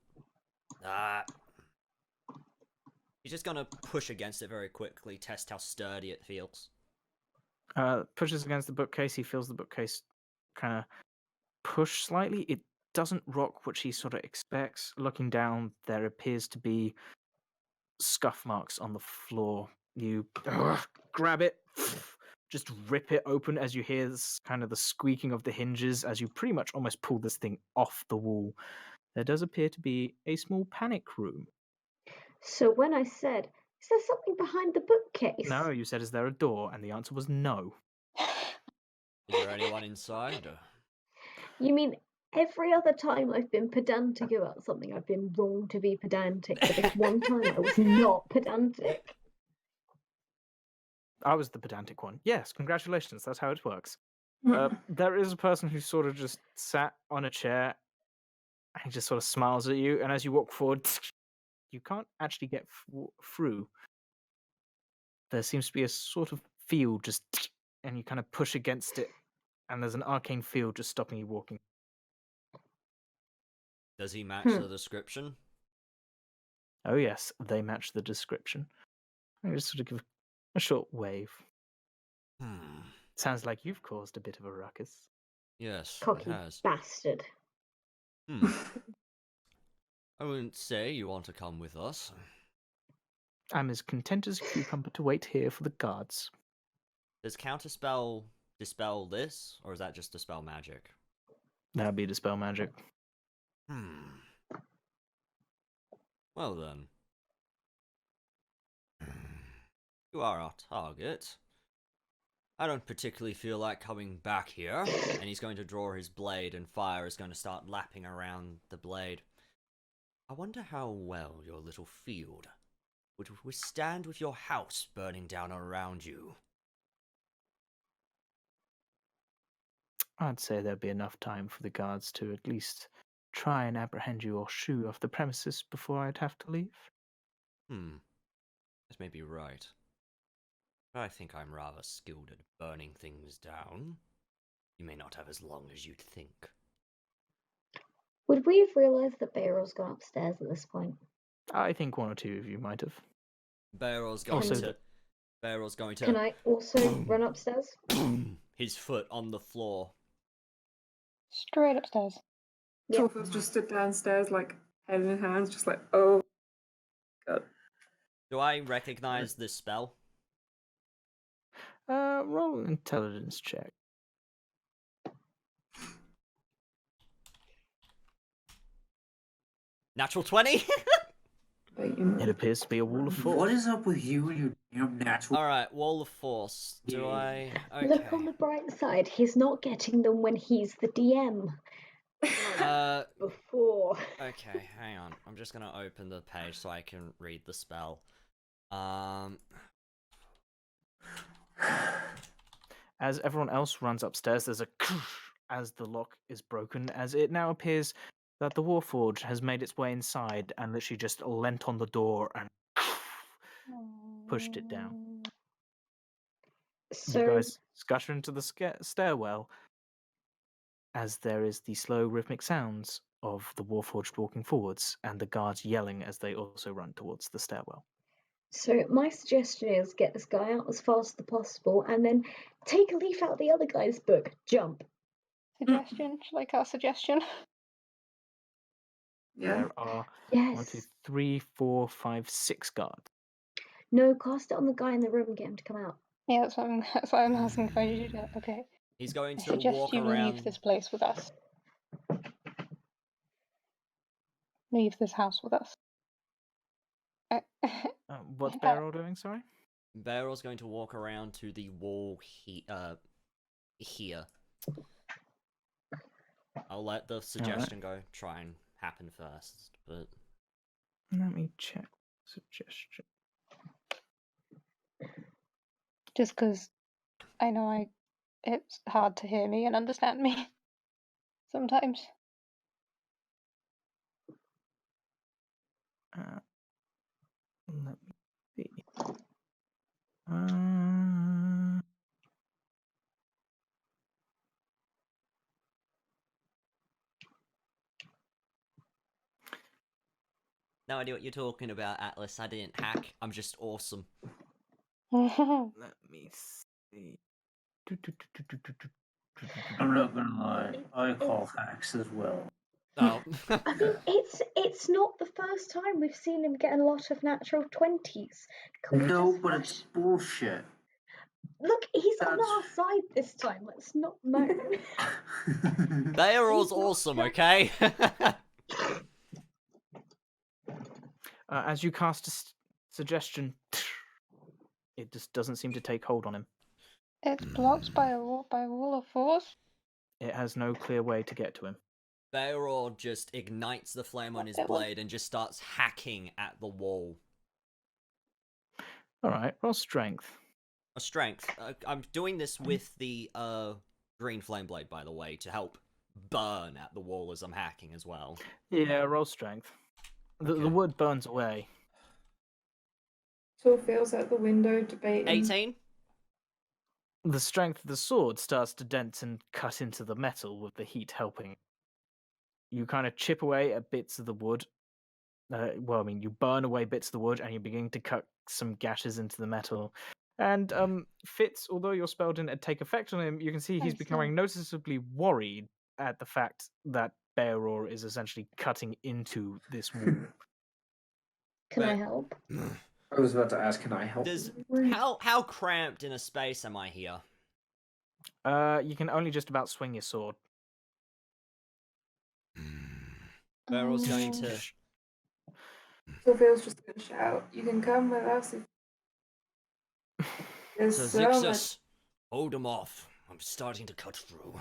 He's just gonna push against it very quickly, test how sturdy it feels. Pushes against the bookcase. He feels the bookcase kind of push slightly. It doesn't rock, which he sort of expects. Looking down, there appears to be scuff marks on the floor. You grab it, just rip it open as you hear this kind of the squeaking of the hinges as you pretty much almost pull this thing off the wall. There does appear to be a small panic room. So when I said, is there something behind the bookcase? No, you said, is there a door? And the answer was no. Is there anyone inside? You mean every other time I've been pedantic about something, I've been wrong to be pedantic, but this one time I was not pedantic. I was the pedantic one. Yes, congratulations. That's how it works. Mm. There is a person who sort of just sat on a chair and he just sort of smiles at you. And as you walk forward, you can't actually get through. There seems to be a sort of field just, and you kind of push against it. And there's an arcane field just stopping you walking. Does he match Hmm. the description? Oh, yes, they match the description. I just sort of give a short wave. Sounds like you've caused a bit of a ruckus. Yes, Cocky it has. bastard. I wouldn't say you want to come with us. I'm as content as a cucumber to wait here for the guards. Does counterspell dispel this, or is that just dispel magic? That'd be dispel magic. Well then. You are our target. I don't particularly feel like coming back here. And he's going to draw his blade, and fire is going to start lapping around the blade. I wonder how well your little field would withstand with your house burning down around you. I'd say there'd be enough time for the guards to at least try and apprehend you or shoo you off the premises before I'd have to leave. That may be right. I think I'm rather skilled at burning things down. You may not have as long as you'd think. Would we have realised that Bear's gone upstairs at this point? I think one or two of you might have. Barrel's going Also, to. Barrel's going to. Can I also run upstairs? Boom! His foot on the floor. Straight upstairs. Yeah. Torfield's just stood downstairs, like head in hands, just like, oh god. Do I recognize this spell? Roll an intelligence check. Natural 20? It appears to be a wall of force. What is up with you and your damn natural? Alright, wall of force. Do I? Okay. Look on the bright side. He's not getting them when he's the DM. Before. Okay, hang on. I'm just gonna open the page so I can read the spell. As everyone else runs upstairs, there's a as the lock is broken, as it now appears that the Warforged has made its way inside and literally just leant on the door and pushed it down. So You guys scatter into the stairwell as there is the slow rhythmic sounds of the Warforged walking forwards and the guards yelling as they also run towards the stairwell. So my suggestion is get this guy out as fast as possible and then take a leaf out of the other guy's book. Jump. Suggestion? Shall I cast suggestion? Yeah. There are Yes. 1, 2, 3, 4, 5, 6 guards. No, cast it on the guy in the room and get him to come out. Yeah, that's what I'm asking if I do that. Okay. He's going I to suggest walk you around. leave this place with us. Leave this house with us. What's Beryl doing, sorry? Barrel's going to walk around to the wall here. I'll let the suggestion go try and happen first, but Let me check suggestion. Just because I know it's hard to hear me and understand me sometimes. Let me see. no idea what you're talking about, Atlas. I didn't hack. I'm just awesome. Let me see. I'm not gonna lie. I call hacks as well. Oh. I mean, it's not the first time we've seen him get a lot of natural 20s. Can we No, just but rush? it's bullshit. Look, he's on That's- our side this time. Let's not moan. Barrel's awesome, okay? As you cast a suggestion, it just doesn't seem to take hold on him. It's blocked by a wall of force. It has no clear way to get to him. Barrel just ignites the flame on his It was- blade and just starts hacking at the wall. Alright, roll strength. A strength. I'm doing this with the green flame blade, by the way, to help burn at the wall as I'm hacking as well. Yeah, roll strength. The Okay. wood burns away. Torfield's at the window debating. 18? The strength of the sword starts to dent and cut into the metal with the heat helping. You kind of chip away at bits of the wood. You burn away bits of the wood and you're beginning to cut some gashes into the metal. And Fitz, although your spell didn't take effect on him, you can see he's Thanks, becoming noticeably worried at the fact that Bearor is essentially cutting into this wall. Can I But- help? I was about to ask, can I help? Does you? how cramped in a space am I here? You can only just about swing your sword. Barrel's going to Torfield's just gonna shout, "You can come with us if there's So so much." Zixus, hold him off. I'm starting to cut through.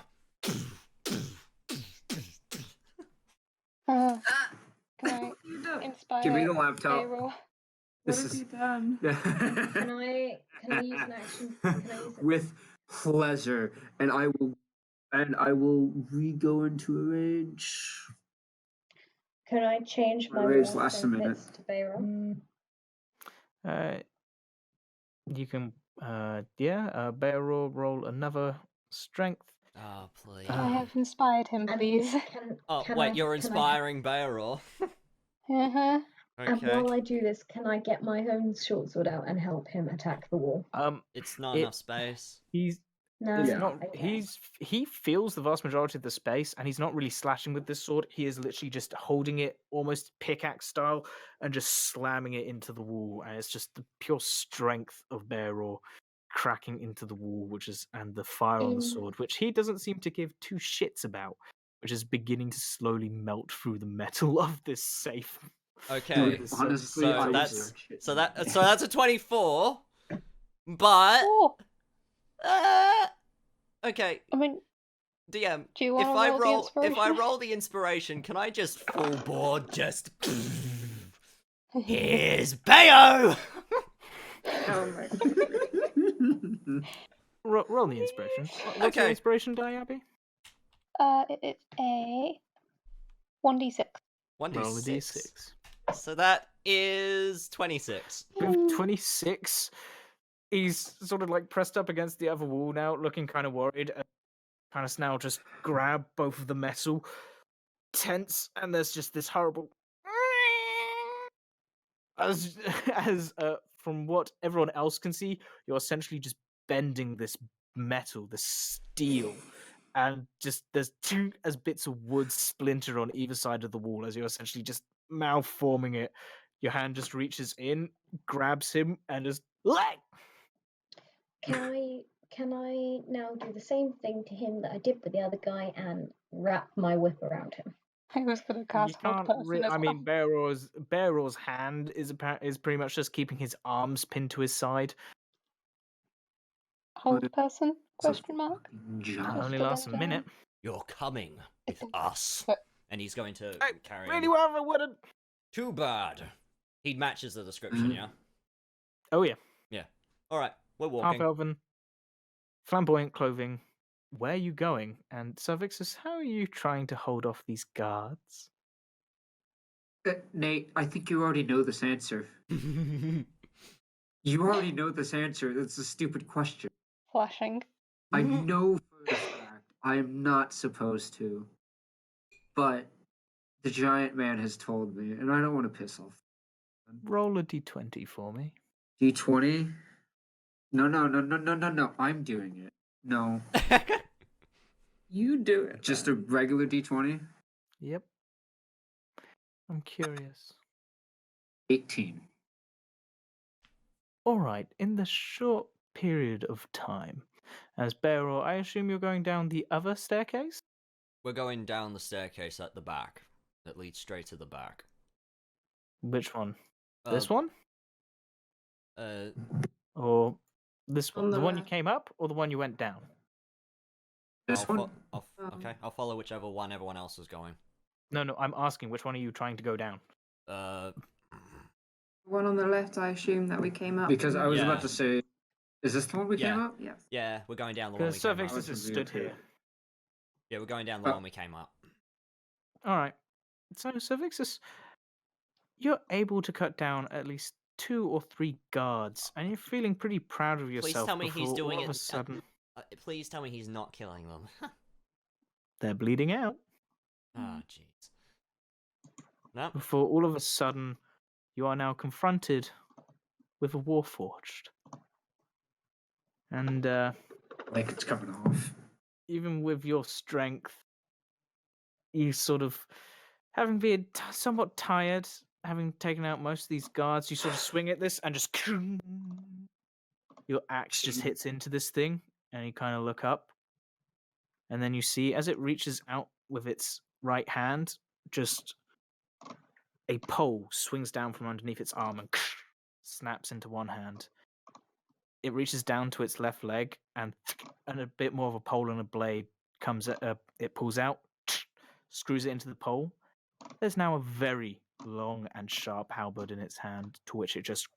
Can I inspire Give me the laptop. Beryl? What This have is- you done? Can I use an action? Can I use it? With pleasure, and I will re-go into a rage. Can I change My my rage war lasts a from minute. Fitz to Beira? You can Bear roll another strength. Oh, please. Can I have inspired him, And please? Oh, can wait, I- you're can I- inspiring Bear. Uh-huh. And Okay. while I do this, can I get my own short sword out and help him attack the wall? It's not it- enough space. He's No, It's Yeah. not. okay. He feels the vast majority of the space, and he's not really slashing with this sword. He is literally just holding it almost pickaxe style and just slamming it into the wall, and it's just the pure strength of Bear cracking into the wall, and the fire on the In- sword, which he doesn't seem to give two shits about, which is beginning to slowly melt through the metal of this safe. Okay. Dude, So- honestly, So I would that's start shit. so that's a 24. But Oh, okay, I mean, DM. do you If want to I roll the roll if I inspiration? roll the inspiration, can I just full board just here's Bayo? Oh my Roll the inspiration. What's your Okay. inspiration die, Abby? It's a 1d6. 1d6. Roll a d6. So that is 26. With 26, he's sort of like pressed up against the other wall now, looking kind of worried. And kind of now just grab both of the metal, tense, and there's just this horrible. As from what everyone else can see, you're essentially just bending this metal, this steel, and just there's two as bits of wood splinter on either side of the wall as you're essentially just malforming it. Your hand just reaches in, grabs him, and just let. Can I now do the same thing to him that I did with the other guy and wrap my whip around him? I was going to You cast hold can't. person as I well. mean, Bearor's hand is pretty much just keeping his arms pinned to his side. Hold person? It's a Question mark. fucking That job. Just only to lasts a let you minute. You're coming with It's- us. but- And he's going to I carry really him. well if I wouldn't. Too bad. He matches the description, Mhm. yeah? Oh yeah, Alright, we're half walking. elven, flamboyant clothing. Where are you going? And Servixus, how are you trying to hold off these guards? Nate, I think you already know this answer. You already know this answer. That's a stupid question. Flashing. I know for a fact I am not supposed to, but the giant man has told me, and I don't want to piss off. Roll a d20 for me. D20? No. I'm doing it. No. You do it. Just a regular D20? Yep. I'm curious. 18. All right. In the short period of time, as Bearor, I assume you're going down the other staircase. We're going down the staircase at the back. That leads straight to the back. Which one? This Uh, one or this one? On The the one you left. came up or the one you went down? This one? I'll follow whichever one everyone else is going. No. I'm asking which one are you trying to go down? The one on the left, I assume that we came up. Because I was Yeah. about to say, is this the one we came Yeah. up? Yes. Yeah, we're going down the one we Because came Cervix up. is just stood here. Yeah, we're going down the Oh. one we came up. All right. So Cervixus, you're able to cut down at least 2 or 3 guards, and you're feeling pretty proud of yourself. tell me he's before doing all of it- a sudden Please tell me he's not killing them. they're bleeding out. Ah, jeez. No. Before all of a sudden you are now confronted with a warforged. And Like it's coming off. even with your strength, you sort of, having been somewhat tired, having taken out most of these guards, you sort of swing at this and just your axe just hits into this thing, and you kind of look up, and then you see as it reaches out with its right hand, just a pole swings down from underneath its arm and snaps into one hand. It reaches down to its left leg, and a bit more of a pole and a blade comes. It pulls out, screws it into the pole. There's now a very long and sharp halberd in its hand, to which it just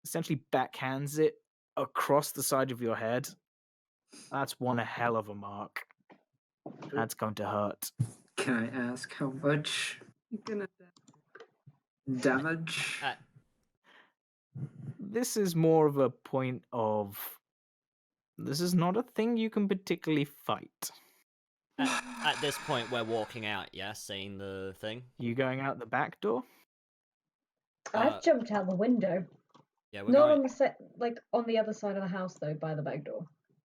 essentially backhands it across the side of your head. That's one hell of a mark. That's going to hurt. Can I ask how much You're gonna damage? this is more of a point of. This is not a thing you can particularly fight. At this point, we're walking out, yeah? Seeing the thing? You going out the back door? I've jumped out the window. Yeah, we're Not going... on the set, like on the other side of the house though, by the back door.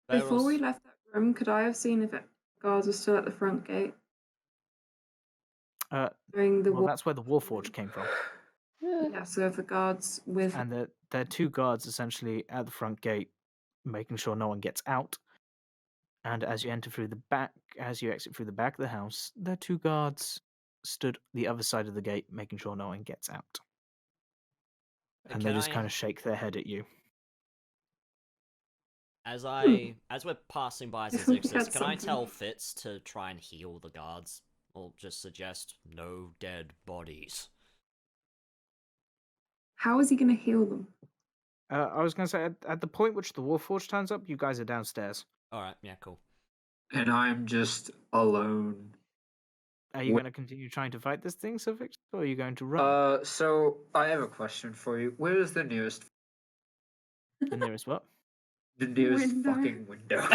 Before we Barrels- left that room, could I have seen if guards were still at the front gate? During the Well, that's where the Warforged came from. yeah, so if the guards with And there are two guards essentially at the front gate, making sure no one gets out. And as you exit through the back of the house, there are two guards stood the other side of the gate, making sure no one gets out. And they just kind of shake their head at you. As we're passing by as If we Zixis, had can I something. tell Fitz to try and heal the guards? Or just suggest no dead bodies? how is he going to heal them? I was going to say, at the point which the Warforged turns up, you guys are downstairs. Alright, yeah, cool. And I'm just alone. Are you going to continue trying to fight this thing, Suffix, or are you going to run? So I have a question for you. Where is the nearest The nearest what? Window. fucking window?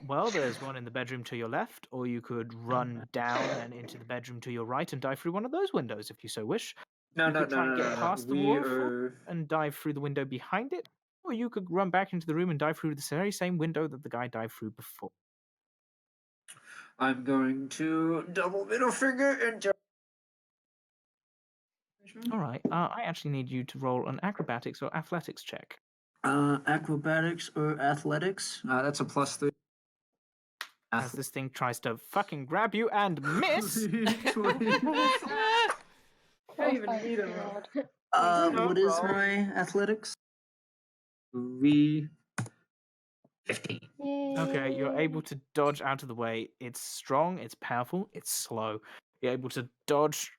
Well, there's one in the bedroom to your left, or you could run down and into the bedroom to your right and dive through one of those windows if you so wish. No, You no, could no, try no, and no, get no. past the We wall are... and dive through the window behind it, or you could run back into the room and dive through the very same window that the guy dived through before. I'm going to double middle finger and jump. All right, I actually need you to roll an acrobatics or athletics check. Acrobatics or athletics? That's a +3. As this thing tries to fucking grab you and miss. Can't even thank read it. God. What is my athletics? 15. Okay, you're Yay. able to dodge out of the way. It's strong, it's powerful, it's slow. You're able to dodge,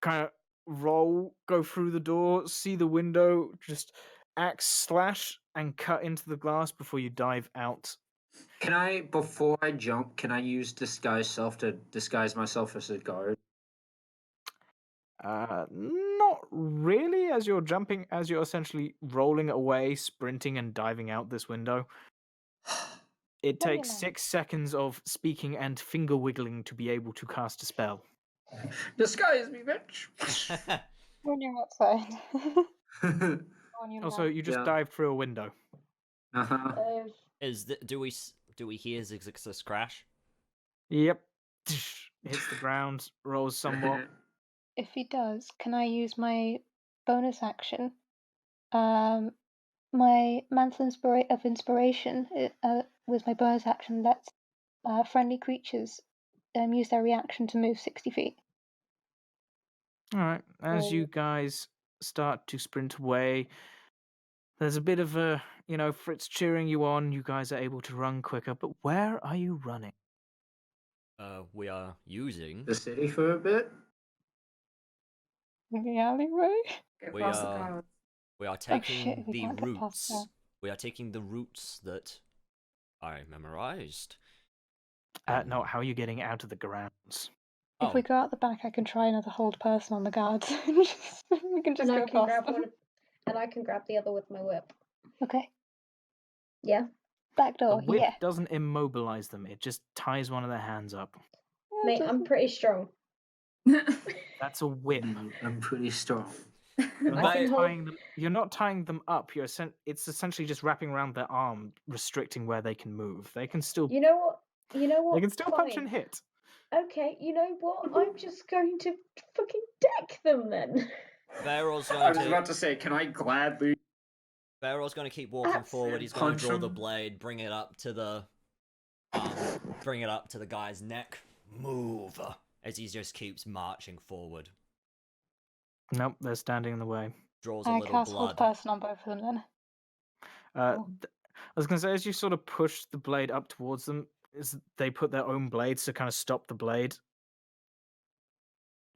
kind of roll, go through the door, see the window, just axe slash and cut into the glass before you dive out. Can I, before I jump, can I use disguise self to disguise myself as a guard? Not really, as you're jumping, as you're essentially rolling away, sprinting and diving out this window. It What do you takes know? 6 seconds of speaking and finger wiggling to be able to cast a spell. Disguise me, bitch! When you're outside. On your Also, mouth. you just Yeah. dive through a window. Uh-huh. Do we hear Zixis crash? Yep. Hits the ground, rolls somewhat. If he does, can I use my bonus action? My mantle of inspiration with my bonus action lets friendly creatures use their reaction to move 60 feet. Alright, as So- you guys start to sprint away, there's a bit of a, Fritz cheering you on. You guys are able to run quicker, but where are you running? We are using... The city for a bit? In the alleyway? Get We past the are- guards. We are shit, taking we the can't get past routes. that. We are taking the routes that I memorized. No, how are you getting out of the grounds? If we go out the back, I can try another hold person on the guards. We can just And I go can past grab them. one, and I can grab the other with my whip. Okay. Yeah. Back The door, whip yeah. doesn't immobilize them, it just ties one of their hands up. Mate, I'm pretty strong. That's a whip. I'm pretty strong. You're I not, can hold- tying them, you're not tying them up. It's essentially just wrapping around their arm, restricting where they can move. They can still, You know what? You know what? they can still punch Fine. and hit. Okay, you know what? I'm just going to fucking deck them then. Barrel's I going was to... about to say, can I gladly... Barrel's going to keep walking Absolutely. forward. He's going Punch to draw the him. blade, bring it up to the guy's neck. Move, as he just keeps marching forward. Nope, they're standing in the way. Draws a I little cast hold blood. person on both of them then. I was going to say, as you sort of push the blade up towards them, they put their own blades to kind of stop the blade.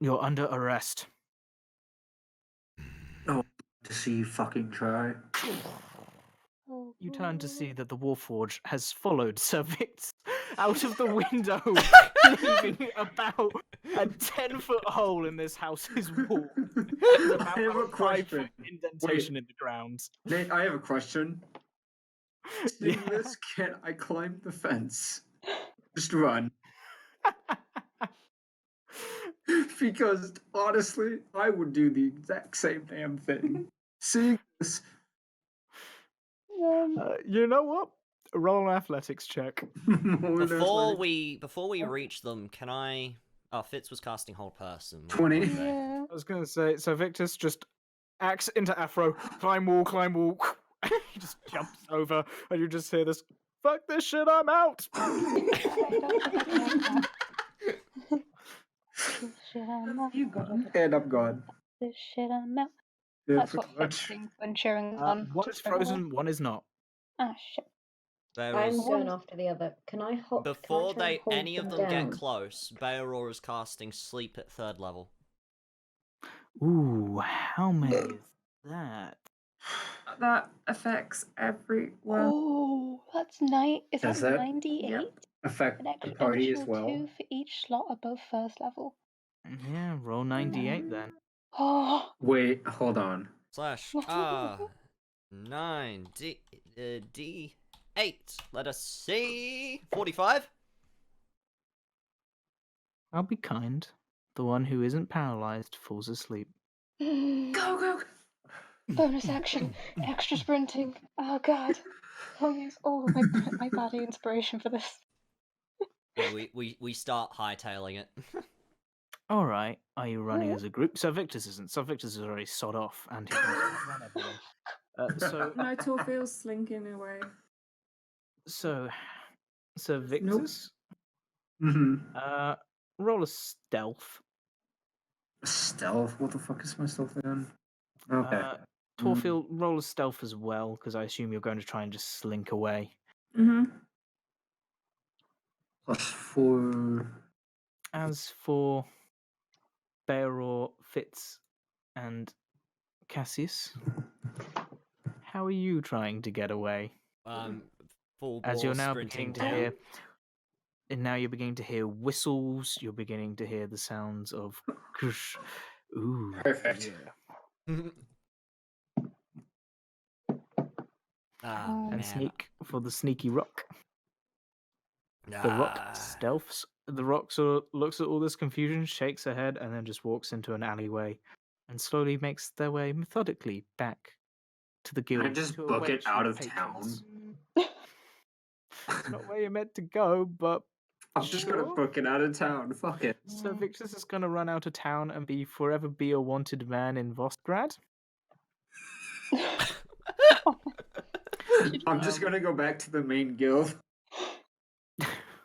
You're under arrest. To see you fucking try. Oh, You turn to see that the Warforge has followed Sir Vix out of the window, leaving about a 10-foot hole in this house's wall. There's about I have a 5-foot question. indentation in the ground. Nate, I have a question. Seeing Yeah. this, can I climb the fence? Just run. Because honestly, I would do the exact same damn thing. Seeing this, You know what? Roll an athletics check. Before we reach them, can I? Oh, Fitz was casting hold person. What 20. was I? Yeah. I was gonna say, so Victus just axe into Afro, climb wall, climb wall. He just jumps over, and you just hear this, "Fuck this shit, I'm out." You gone? And I'm gone. This shit, I'm out. Yeah, That's pretty what much. Fitz thinks when cheering on. One is frozen, one is not. Ah, shit. There I'm is going after the other. Can I hold? before can I try and hold any of them down? get close. Beoror is casting sleep at 3rd level. Ooh, how many is that? That affects everyone. Oh, that's Is Does that that? 98? Yep. Affect An the extra party as additional well. 2 for each slot above 1st level. Yeah, roll 98 then. Oh, Wait, hold on. Slash 9 D8. Let us see. 45. I'll be kind. The one who isn't paralyzed falls asleep. Go. bonus action, extra sprinting. Oh god, I'll use all of my body inspiration for this. Yeah, we start hightailing it. All right, are you running as a group? So Victus isn't. So Victus is already sod off, and he can run everyone. No, Torfield's slinking away. So Victus, Mm-hmm. roll a stealth. Stealth? What the fuck is my stealth again? Okay. Torfield, roll a stealth as well, because I assume you're going to try and just slink away. Mm-hmm. +4. As for Beoror, Fitz, and Cassius, how are you trying to get away? Full As you're bore now sprinting beginning to down. hear, and now you're beginning to hear whistles. You're beginning to hear the sounds of, krush. Ooh, Perfect. yeah. Man. And sneak for the sneaky rock. The rock stealths. The rock sort of looks at all this confusion, shakes her head, and then just walks into an alleyway, and slowly makes their way methodically back to the guild. I just to book it await out you of patrons. town. It's not where you're meant to go, but I'm just gonna sure. book it out of town. Fuck it. So Victus is gonna run out of town and forever be a wanted man in Vosgrad. I'm just gonna go back to the main guild.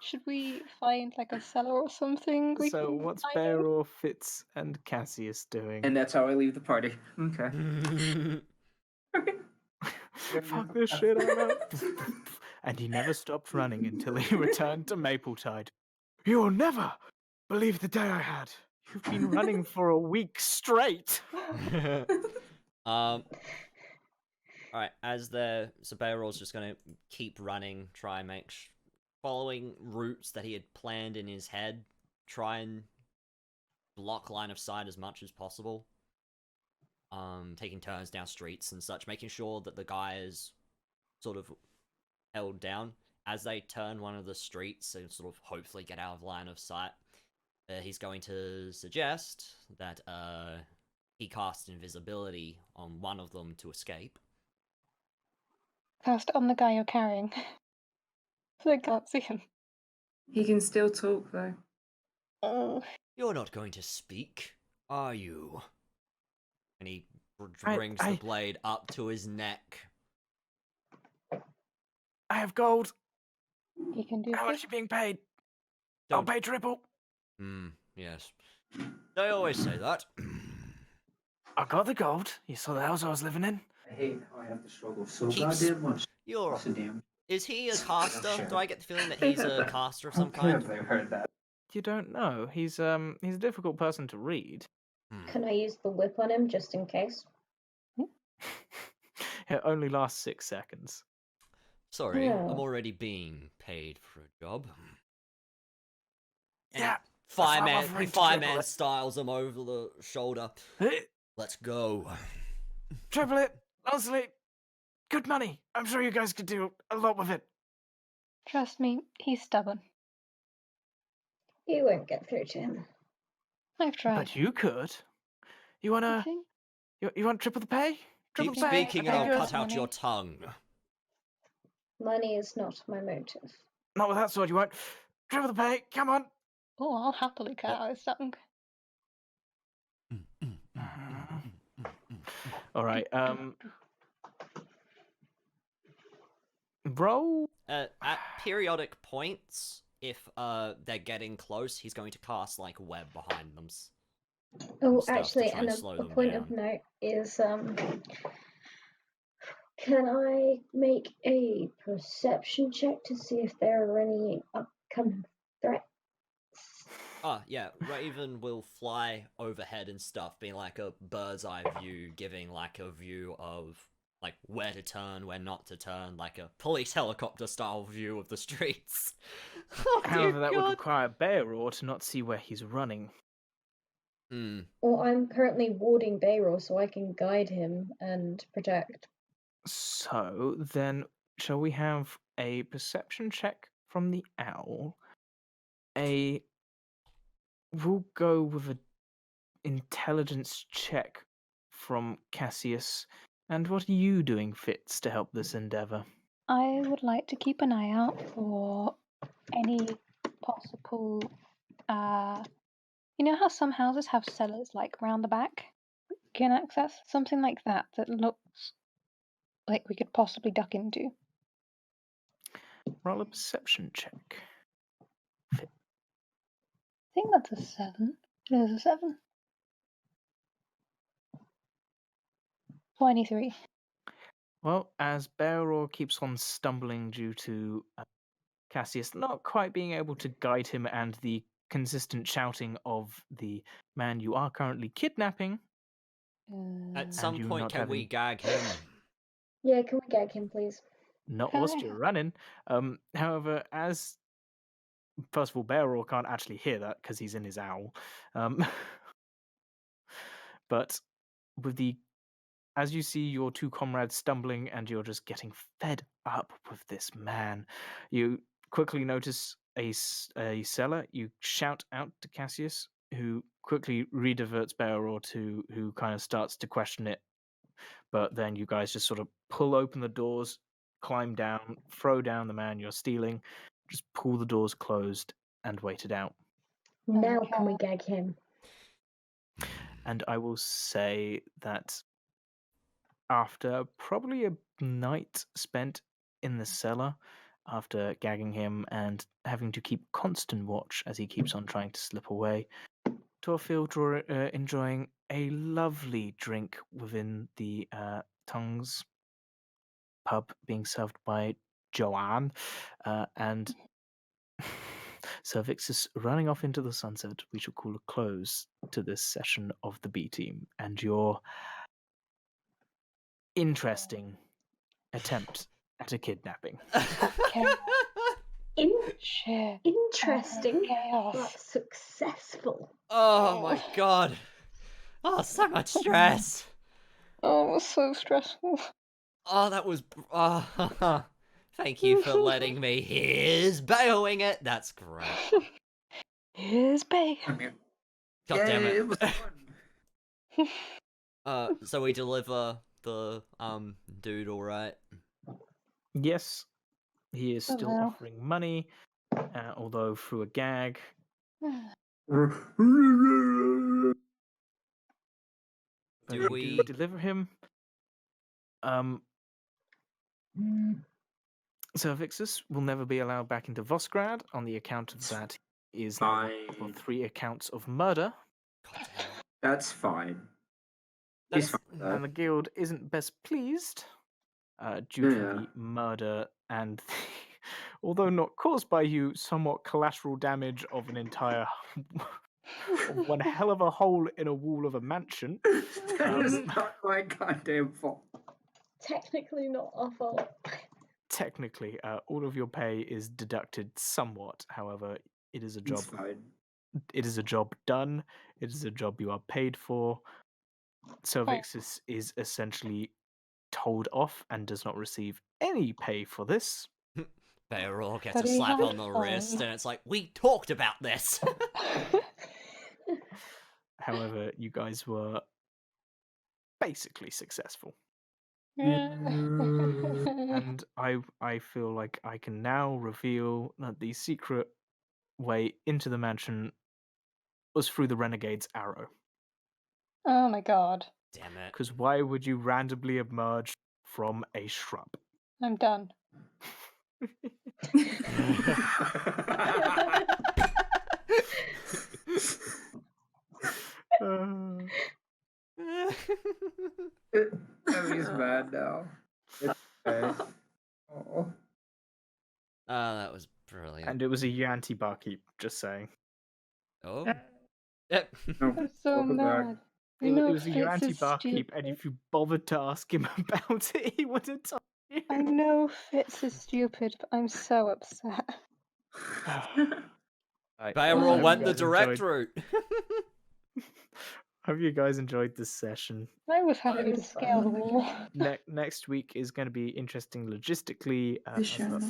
Should we find like a cellar or something? So what's Beoror, Fitz, and Cassius doing? And that's how I leave the party. Okay. Fuck this shit, I'm out. And he never stopped running until he returned to Mapletide. You'll never believe the day I had. You've been running for a week straight. Alright, so Beoror's just gonna keep running, try and make following routes that he had planned in his head, try and block line of sight as much as possible. Taking turns down streets and such, making sure that the guy is sort of held down. As they turn one of the streets and sort of hopefully get out of line of sight, he's going to suggest that he cast invisibility on one of them to escape. Cast on the guy you're carrying. So they can't see him. He can still talk though. Oh. You're not going to speak, are you? And he brings the blade up to his neck. I have gold. You can do How much this. are you being paid? Don't. I'll pay triple. Yes. They always say that. I got the gold. You saw the house I was living in. I hate how I have to struggle so Keeps- goddamn much. You're... So damn. Is he a caster? Sure. Do I get the feeling that he's a caster of some kind? They've heard that. You don't know. He's a difficult person to read. Can I use the whip on him just in case? It only lasts 6 seconds. Sorry, Yeah. I'm already being paid for a job. Yeah. Fireman styles him over the shoulder. Let's go. Triple it, honestly. Good money. I'm sure you guys could do a lot with it. Trust me, he's stubborn. You won't get through to him. I've tried. But you could. You wanna? think? You want triple the pay? Triple Keep the pay? speaking I and think I'll yours- cut out your money. tongue. Money is not my motive. Not with that sword, you won't. Triple the pay. Come on. Oh, I'll happily cut out his tongue. All right. Roll. At periodic points, if they're getting close, he's going to cast like web behind them. Oh, Stuff to actually, try and and a slow them point of down. note is, can I make a perception check to see if there are any upcoming threats? Oh, yeah, Raven will fly overhead and stuff, being like a bird's eye view, giving like a view of like where to turn, where not to turn, like a police helicopter style view of the streets. Oh, dear However, that would God. require Beowulf to not see where he's running. Hmm. Well, I'm currently warding Beyror, so I can guide him and protect. So then, shall we have a perception check from the owl? We'll go with an intelligence check from Cassius. And what are you doing, Fitz, to help this endeavor? I would like to keep an eye out for any possible. You know how some houses have cellars like round the back? We can access something like that that looks like we could possibly duck into. Roll a perception check. I think that's a 7. It is a 7. 23. Well, as Beowulf keeps on stumbling due to Cassius not quite being able to guide him and the consistent shouting of the man you are currently kidnapping, At some you point, not can we having- gag him? Yeah, can we gag him, please? not Can whilst I- you're running. However, as first of all, Beowulf can't actually hear that because he's in his owl. But with as you see your two comrades stumbling and you're just getting fed up with this man, you quickly notice a cellar. You shout out to Cassius, who quickly rediverts Beowulf to who kind of starts to question it. But then you guys just sort of pull open the doors, climb down, throw down the man you're stealing, just pull the doors closed and wait it out. Now can we gag him? And I will say that after probably a night spent in the cellar, after gagging him and having to keep constant watch as he keeps on trying to slip away, Torfield enjoying a lovely drink within the Tongues pub being served by Joanne, and Sir Vixus running off into the sunset, we shall call a close to this session of the B Team and your interesting attempt at a kidnapping. Chaos. Interesting, Chaos. but successful. Oh my God. Oh, so much stress. Oh, it was so stressful. Oh, that was. Thank you for letting me. Here's bayoing it. That's great. Here's Bay. God damn Yay, it. it was fun. So we deliver the dude, all right. Yes, he is still Hello. offering money, although through a gag. But Do you we- do deliver him? Sir Vixus will never be allowed back into Vosgrad on the account of that he is now for Fine. 3 accounts of murder, God damn it. That's fine. He's That's- fine with that. and the guild isn't best pleased due to Yeah. the murder and the, although not caused by you, somewhat collateral damage of an entire of one hell of a hole in a wall of a mansion. That is not my goddamn fault. Technically not our fault. Technically, all of your pay is deducted somewhat. However, it is a job It's fine. it is a job done. It is a job you are paid for. Silvixis is essentially told off and does not receive any pay for this. Beowulf gets But a he slap had on the wrist, fun. and it's like, we talked about this. However, you guys were basically successful. And I feel like I can now reveal that the secret way into the mansion was through the Renegade's arrow. Oh my god. Damn it. Because why would you randomly emerge from a shrub? I'm done. Emmy's mad now. It's okay. Oh. That was brilliant. And it was a Yuanti barkeep, just saying. Oh. Yep. No, I'm so welcome back. mad. It, know it was a Fitz Yuanti is barkeep, and stupid. if you bothered to ask him about it, he would have told you. I know Fitz is stupid, but I'm so upset. Right, Beowulf hope you went the guys direct enjoyed- route. Hope you guys enjoyed this session. I was happy to was scale the fun. wall. Next week is going to be interesting logistically. Vision. But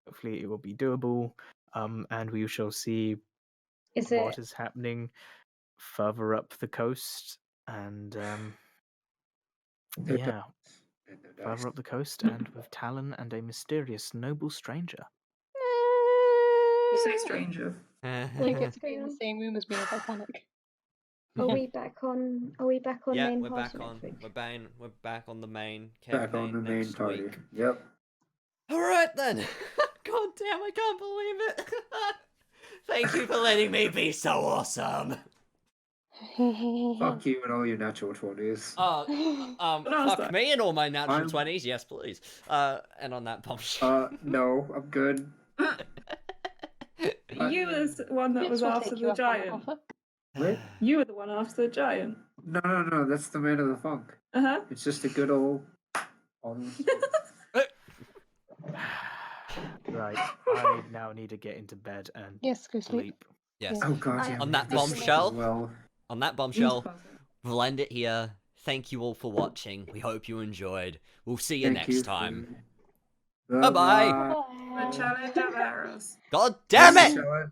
hopefully, it will be doable. And we shall see Is what it? is happening further up the coast, and yeah, further up the coast, and with Talon and a mysterious noble stranger. You say stranger. You get to be in the same room as me if I panic. Are we back on? Are we back on Yeah, main we're party back on. next week? We're back on the main campaign Back on the main next party. week. Yep. All right then. God damn, I can't believe it. Thank you for letting me be so awesome. Fuck you and all your natural 20s. How's Fuck that? me and all my natural I'm- 20s. Yes, please. And on that bombshell. No, I'm good. You were the one that was Fitz will after take you the up on that giant. offer. What? You were the one after the giant. No, that's the man of the funk. Uh-huh. It's just a good old. honest- Right, I now need to get into bed and Yes, go sleep. sleep. Yes. Oh god, I yeah. On we that have to sleep bombshell? as well. On that bombshell, we'll end it here. Thank you all for watching. We hope you enjoyed. We'll see you Thank next time. for- Bye-bye. Bye-bye. A challenge of errors. God damn it! Shall I-